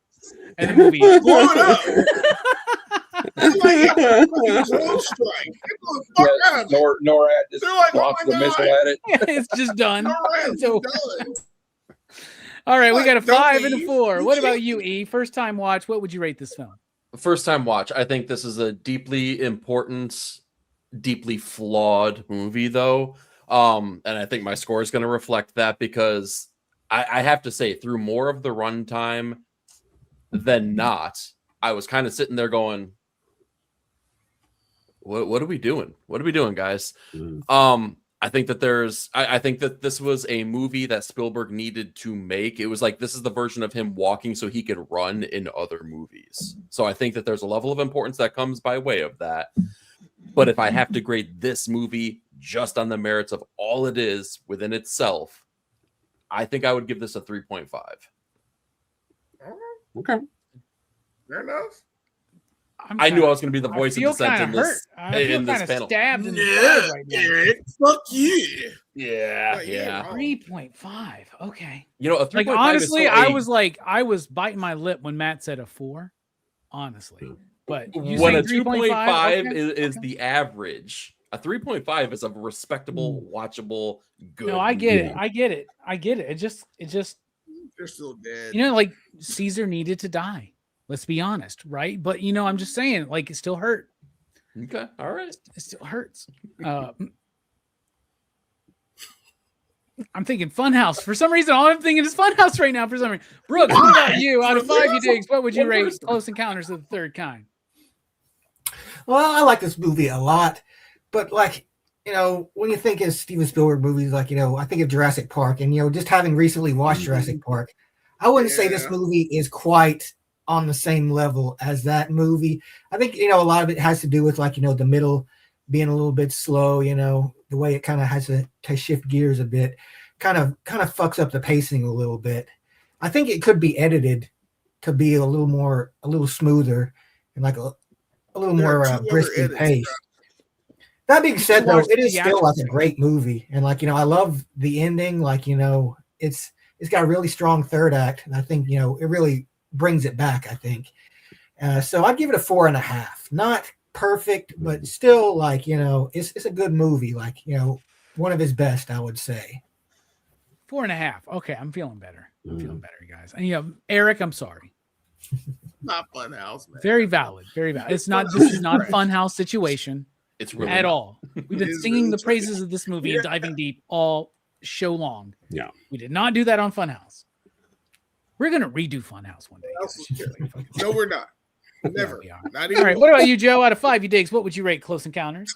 and the movie is blow it up. NORAD just launched the missile at it. It's just done. So, all right, we got a 5 and a 4. What about you, E? First time watch. What would you rate this film? First time watch. I think this is a deeply important, deeply flawed movie, though. And I think my score is going to reflect that, because I have to say, through more of the runtime than not, I was kind of sitting there going, what are we doing? What are we doing, guys? I think that I think that this was a movie that Spielberg needed to make. It was like, this is the version of him walking so he could run in other movies. So I think that there's a level of importance that comes by way of that. But if I have to grade this movie just on the merits of all it is within itself, I think I would give this a 3.5. Okay. Fair enough. I knew I was going to be the voice of dissent in this panel. Stabbed in the side right now. Eric, fuck you. Yeah. 3.5. Okay. You know, a 3.5 like honestly, I was biting my lip when Matt said a 4. Honestly, but when a 2.5 is the average, a 3.5 is a respectable, watchable, good. No, I get it. I get it. It just they're still dead. You know, like Caesar needed to die. Let's be honest, right? But you know, I'm just saying, like, it still hurt. Okay, all right. It still hurts. I'm thinking Funhouse. For some reason, all I'm thinking is Funhouse right now. For some reason, Brooks, what about you? Out of 5 you digs, what would you rate Close Encounters of the Third Kind? Well, I like this movie a lot, but like, you know, when you think of Steven Spielberg movies, like, you know, I think of Jurassic Park, and you know, just having recently watched Jurassic Park, I wouldn't say this movie is quite on the same level as that movie. I think, you know, a lot of it has to do with, like, you know, the middle being a little bit slow, you know, the way it kind of has to shift gears a bit, kind of fucks up the pacing a little bit. I think it could be edited to be a little smoother and like a little more briskly paced. That being said, though, it is still like a great movie, and like I love the ending. Like it's got a really strong third act, and I think it really brings it back. I think so. I'd give it a 4.5. Not perfect, but still like it's a good movie. Like one of his best, I would say. 4.5. Okay, I'm feeling better. Guys. And Eric, I'm sorry. Not Funhouse, man. Very valid. This is not a Funhouse situation. It's really at not. all. We've been singing the praises of this movie and diving deep all show long. Yeah. We did not do that on Funhouse. We're gonna redo Funhouse one day. No, we're not. Never. Yeah, Not even. All right. What about you, Joe? Out of 5, you digs, what would you rate Close Encounters?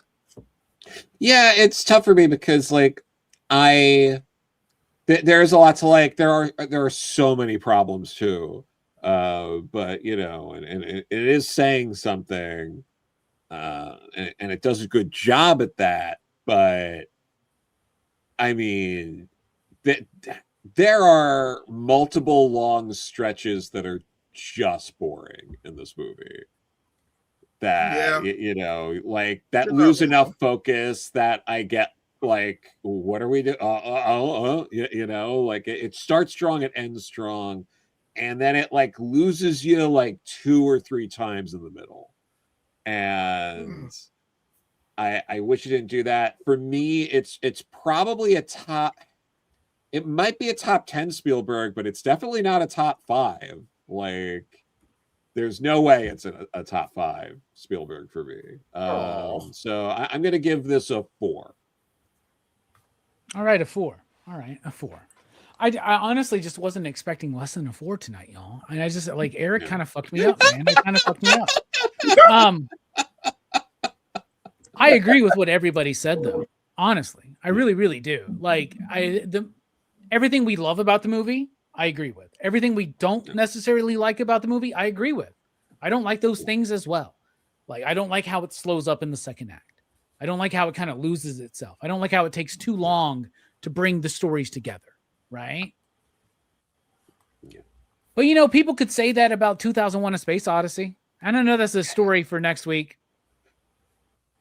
Yeah, it's tough for me because like there's a lot to like. There are so many problems too. But and it is saying something. And it does a good job at that, but I mean, there are multiple long stretches that are just boring in this movie. That like that lose enough focus that I get like, what are we doing? Like it starts strong, it ends strong, and then it like loses you like 2 or 3 times in the middle. And I wish it didn't do that. For me, it's probably it might be a top 10 Spielberg, but it's definitely not a top 5. Like there's no way it's a top 5 Spielberg for me. So I'm gonna give this a 4. All right, a 4. All right, a 4. I honestly just wasn't expecting less than a 4 tonight, y'all. And I just like Eric kind of fucked me up, man. It kind of fucked me up. I agree with what everybody said, though. Honestly, I really, really do. Like everything we love about the movie, I agree with. Everything we don't necessarily like about the movie, I agree with. I don't like those things as well. Like I don't like how it slows up in the second act. I don't like how it kind of loses itself. I don't like how it takes too long to bring the stories together. Right? Yeah. But people could say that about 2001: A Space Odyssey. I don't know that's a story for next week.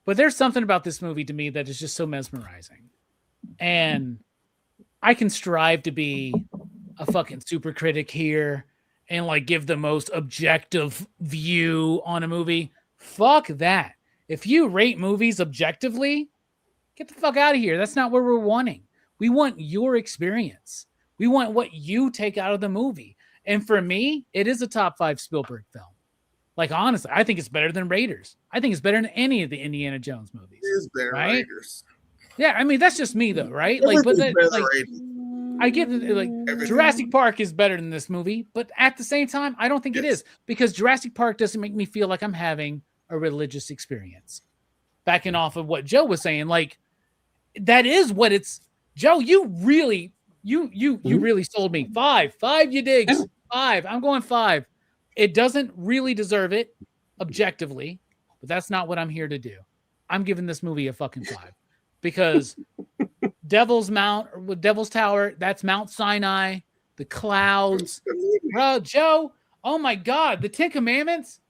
But there's something about this movie to me that is just so mesmerizing. And I can strive to be a fucking super critic here and like give the most objective view on a movie. Fuck that. If you rate movies objectively, get the fuck out of here. That's not what we're wanting. We want your experience. We want what you take out of the movie. And for me, it is a top 5 Spielberg film. Like, honestly, I think it's better than Raiders. I think it's better than any of the Indiana Jones movies. It is better right? than Raiders. Yeah, I mean, that's just me, though, right? Like, but I get it. Like, Jurassic Park is better than this movie. But at the same time, I don't think it is. Because Jurassic Park doesn't make me feel like I'm having a religious experience. Backing off of what Joe was saying, like, that is what it's... Joe, you really sold me. 5, you digs. 5. I'm going 5. It doesn't really deserve it objectively, but that's not what I'm here to do. I'm giving this movie a fucking 5 because Devil's Tower, that's Mount Sinai, the clouds. Bro, Joe, oh my God, the 10 Commandments.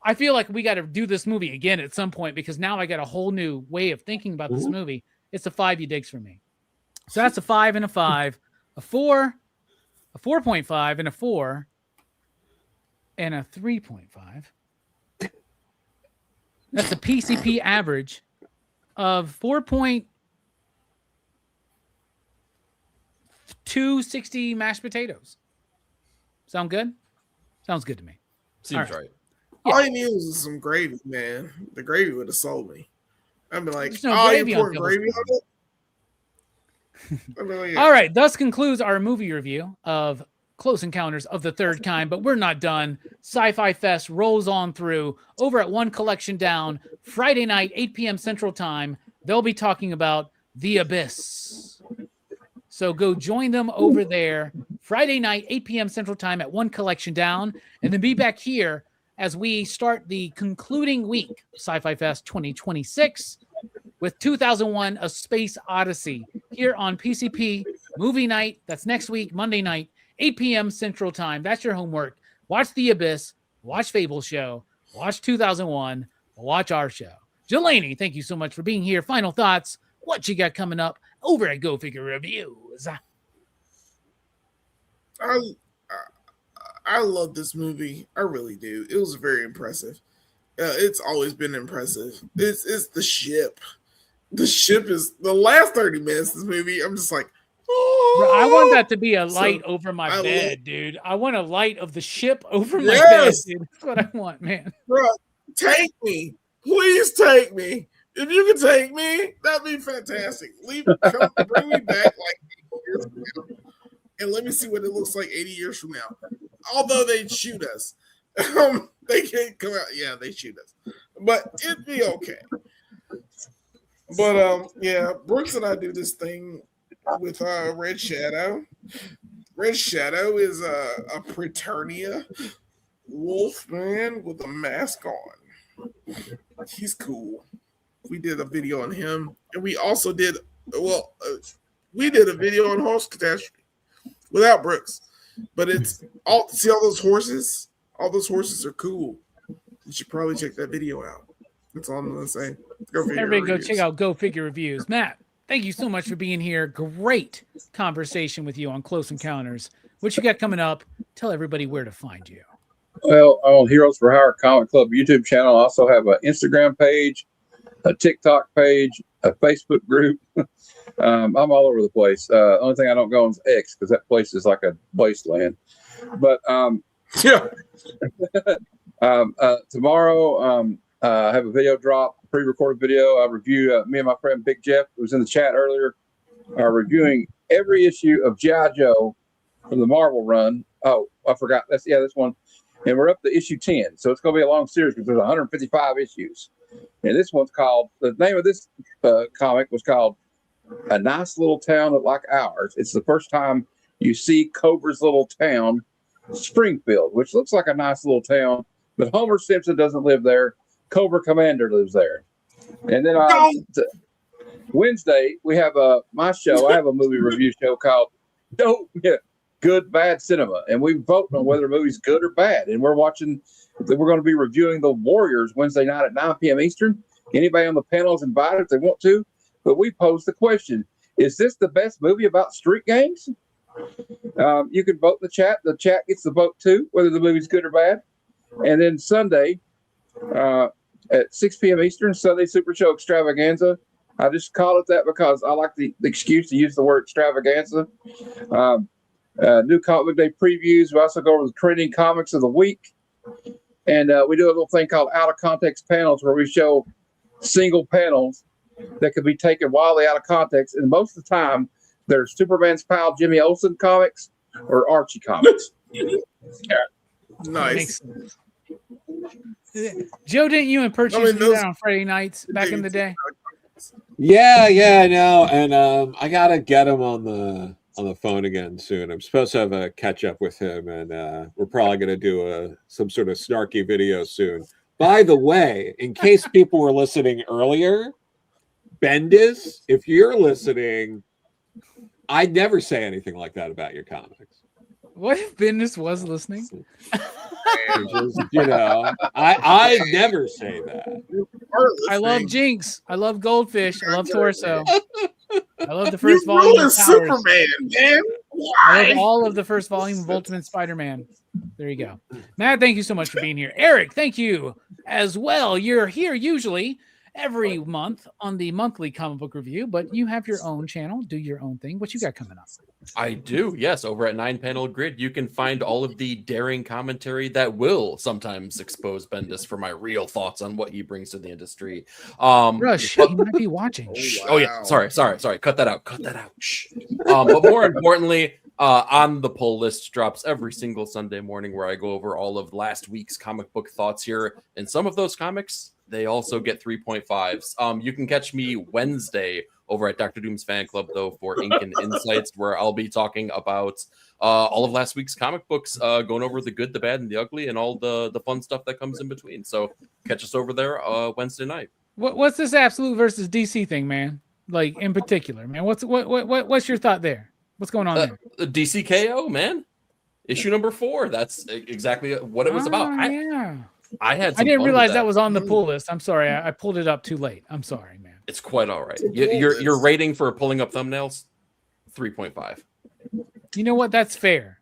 I feel like we got to do this movie again at some point because now I got a whole new way of thinking about this movie. It's a 5 you digs for me. So that's a 5 and a 5, a 4, a 4.5, and a 4, and a 3.5. That's a PCP average of 4.260 mashed potatoes. Sound good? Sounds good to me. Seems right. Yeah. All I needed was some gravy, man. The gravy would have sold me. I'd be like, gravy you pouring gravy on it? All right, thus concludes our movie review of Close Encounters of the Third Kind, but we're not done. SciFi Fest rolls on through over at One Collection Down, Friday night, 8 p.m. Central Time. They'll be talking about The Abyss. So go join them over there Friday night, 8 p.m. Central Time at One Collection Down, and then be back here as we start the concluding week of SciFi Fest 2026 with 2001: A Space Odyssey here on PCP Movie Night. That's next week, Monday night, 8 p.m. Central Time. That's your homework. Watch The Abyss, watch Fable Show, watch 2001, watch our show. Jelani, thank you so much for being here. Final thoughts. What you got coming up over at Go Figure Reviews? I love this movie. I really do. It was very impressive. It's always been impressive. It's the ship. The ship is the last 30 minutes of this movie. I'm just like, oh. Bro, I want that to be a light over my bed, dude. I want a light of the ship over my bed, dude. That's what I want, man. Bro, take me. Please take me. If you can take me, that'd be fantastic. Bring me back like 80 years from now, and let me see what it looks like 80 years from now. Although they'd shoot us. They can't come out. Yeah, they shoot us. But it'd be okay. But yeah, Brooks and I do this thing with Red Shadow. Red Shadow is a Preternia wolf man with a mask on. He's cool. We did a video on him, and we also did we did a video on Horse Catastrophe without Brooks. But it's all see all those horses. All those horses are cool. You should probably check that video out. That's all I'm gonna say. Everybody go check out Go Figure Reviews. Matt, thank you so much for being here. Great conversation with you on Close Encounters. What you got coming up? Tell everybody where to find you. Well, I'm on Heroes for Hire Comic Club YouTube channel. I also have an Instagram page, a TikTok page, a Facebook group. I'm all over the place. Only thing I don't go on is X because that place is like a wasteland. But yeah. Tomorrow, I have a video drop, pre-recorded video. I review me and my friend Big Jeff, who was in the chat earlier, are reviewing every issue of G.I. Joe from the Marvel run. Oh, I forgot. That's this one. And we're up to issue 10. So it's going to be a long series because there's 155 issues. And this one's called, the name of this comic was called A Nice Little Town Like Ours. It's the first time you see Cobra's little town, Springfield, which looks like a nice little town, but Homer Simpson doesn't live there. Cobra Commander lives there. And then Wednesday, we have my show. I have a movie review show called Good Bad Cinema. And we vote on whether a movie's good or bad. And we're going to be reviewing The Warriors Wednesday night at 9 p.m. Eastern. Anybody on the panel is invited if they want to. But we pose the question, is this the best movie about street gangs? You can vote in the chat. The chat gets the vote too, whether the movie's good or bad. And then Sunday at 6 p.m. Eastern, Sunday Super Show Extravaganza. I just call it that because I like the excuse to use the word extravaganza. New Comic Book Day previews. We also go over the trending comics of the week. And we do a little thing called Out of Context panels where we show single panels that could be taken wildly out of context. And most of the time, they're Superman's pal Jimmy Olsen comics or Archie comics. Nice. Joe, didn't you and Purchase do that on Friday nights back in the day? Yeah, I know. And I gotta get him on the phone again soon. I'm supposed to have a catch up with him, and we're probably gonna do some sort of snarky video soon. By the way, in case people were listening earlier, Bendis, if you're listening, I'd never say anything like that about your comics. What if Bendis was listening? Just, I never say that. I love Jinx. I love Goldfish. I love Torso. I love the first volume of Powers. Superman, man. Why? I love all of the first volume of Ultimate Spider-Man. There you go. Matt, thank you so much for being here. Eric, thank you as well. You're here usually every month on the monthly comic book review, but you have your own channel. Do your own thing. What you got coming up? I do, yes. Over at 9-Panel Grid, you can find all of the daring commentary that will sometimes expose Bendis for my real thoughts on what he brings to the industry. Rush, he might be watching. Oh yeah, sorry. Cut that out. Shh. But more importantly, on the pull list drops every single Sunday morning where I go over all of last week's comic book thoughts here. And some of those comics, they also get 3.5s. You can catch me Wednesday over at Dr. Doom's Fan Club, though, for Ink and Insights, where I'll be talking about all of last week's comic books, going over the good, the bad, and the ugly, and all the fun stuff that comes in between. So catch us over there Wednesday night. What's this Absolute versus DC thing, man? Like, in particular, man? What's your thought there? What's going on there? DCKO, man. issue number 4. That's exactly what it was about. Yeah. I didn't realize that was on the pull list. I'm sorry. I pulled it up too late. I'm sorry, man. It's quite all right. Your rating for pulling up thumbnails, 3.5. You know what? That's fair.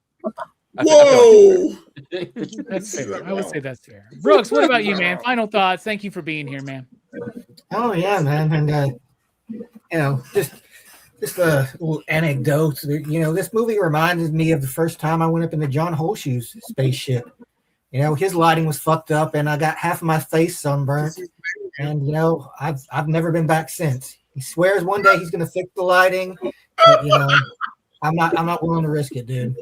Whoa! That's fair. I would say that's fair. Brooks, what about you, man? Final thoughts. Thank you for being here, man. Oh yeah, man, and just a little anecdote. This movie reminded me of the first time I went up in the John Holshoe's spaceship. His lighting was fucked up, and I got half of my face sunburned. And I've never been back since. He swears one day he's gonna fix the lighting, but I'm not willing to risk it, dude.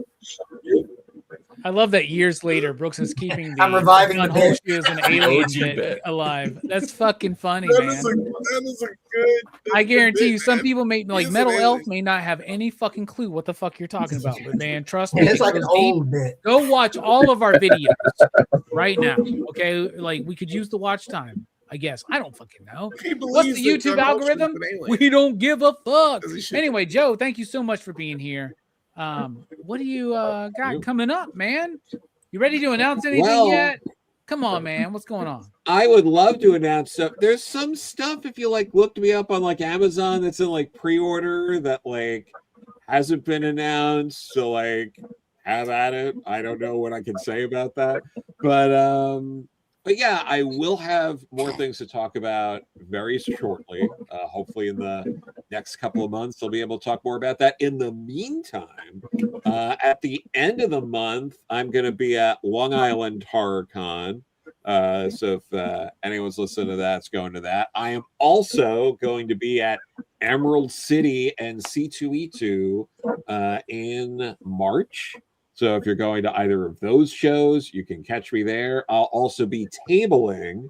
I love that years later, Brooks is keeping I'm reviving John the bit. Holshoe as an alien bit alive. That's fucking funny, man. That is a good. I guarantee you, some man. people like Metal Elf may not have any fucking clue what the fuck you're talking about, but man, trust me, It's like an old bit. go watch all of our videos right now. Okay, like we could use the watch time. I guess I don't fucking know. What's the YouTube algorithm? We don't give a fuck. Anyway, Joe, thank you so much for being here. What do you got coming up, man? You ready to announce anything yet? Come on, man. What's going on? I would love to announce stuff. There's some stuff, if you looked me up on Amazon, that's in pre-order that hasn't been announced. So have at it. I don't know what I can say about that. But yeah, I will have more things to talk about very shortly. Hopefully in the next couple of months, I'll be able to talk more about that. In the meantime, at the end of the month, I'm going to be at Long Island Horror Con. So if anyone's listening to that, it's going to that. I am also going to be at Emerald City and C2E2 in March. So if you're going to either of those shows, you can catch me there. I'll also be tabling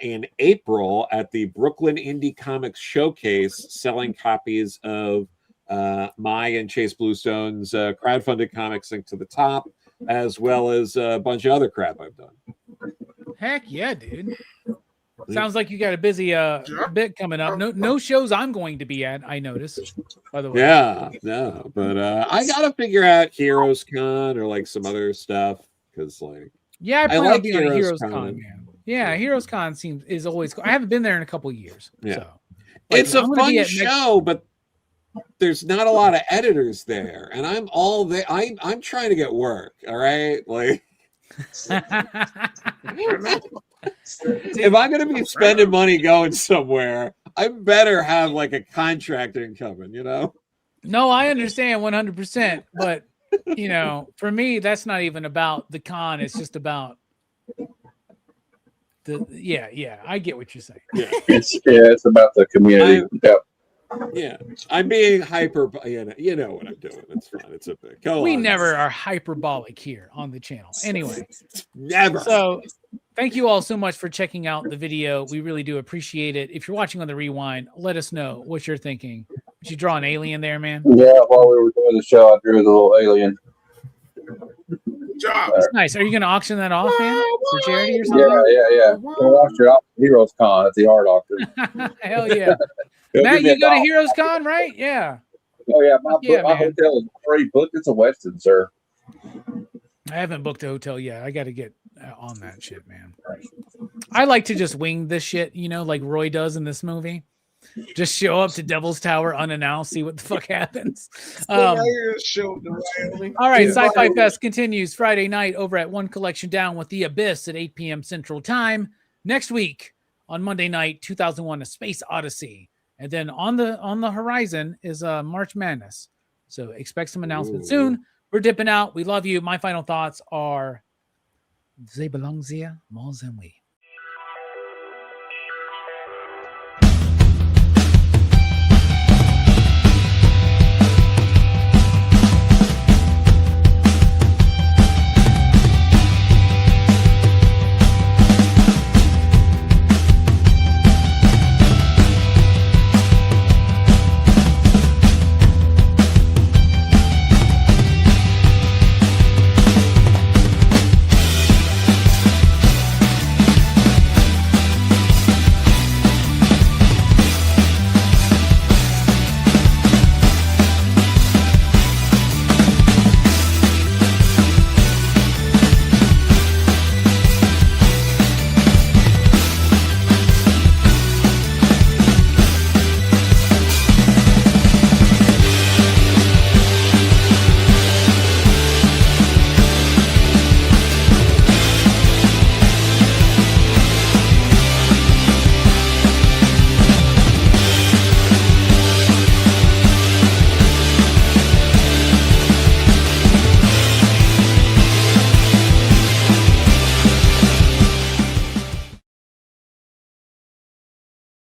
in April at the Brooklyn Indie Comics Showcase, selling copies of my and Chase Bluestone's crowdfunded comics, Sink to the Top, as well as a bunch of other crap I've done. Heck yeah, dude. Sounds like you got a busy bit coming up. No shows I'm going to be at, I noticed, by the way. Yeah, no, but I gotta figure out Heroes Con or some other stuff because yeah, I plan to be on a Heroes Con, man. Yeah, Heroes Con is always cool. I haven't been there in a couple of years. Yeah, so. It's a fun show, but there's not a lot of editors there, and I'm all there. I'm trying to get work. All right, if I'm going to be spending money going somewhere, I better have a contractor coming, No, I understand 100%. But, for me, that's not even about the con. It's just about I get what you're saying. Yeah, it's about the community. Yeah, I'm being hyper. You know what I'm doing. It's fun. It's a bit. We never are hyperbolic here on the channel. Anyway, never. So, thank you all so much for checking out the video. We really do appreciate it. If you're watching on the rewind, let us know what you're thinking. Did you draw an alien there, man? Yeah, while we were doing the show, I drew the little alien. Good job. That's nice. Are you going to auction that off, man, for charity or something? Yeah. We'll watch your Heroes Con at the art auction. Hell yeah. Matt, you go to Heroes Con, right? Yeah. Oh yeah, my hotel is free booked. It's a Westin, sir. I haven't booked a hotel yet. I got to get on that shit, man. I like to just wing this shit, like Roy does in this movie. Just show up to Devil's Tower unannounced, see what the fuck happens. All right, SciFi Fest continues Friday night over at One Collection Down with The Abyss at 8 p.m. Central Time. Next week on Monday night, 2001: A Space Odyssey. And then on the horizon is March Madness. So expect some announcements soon. We're dipping out. We love you. My final thoughts are, they belong here more than we.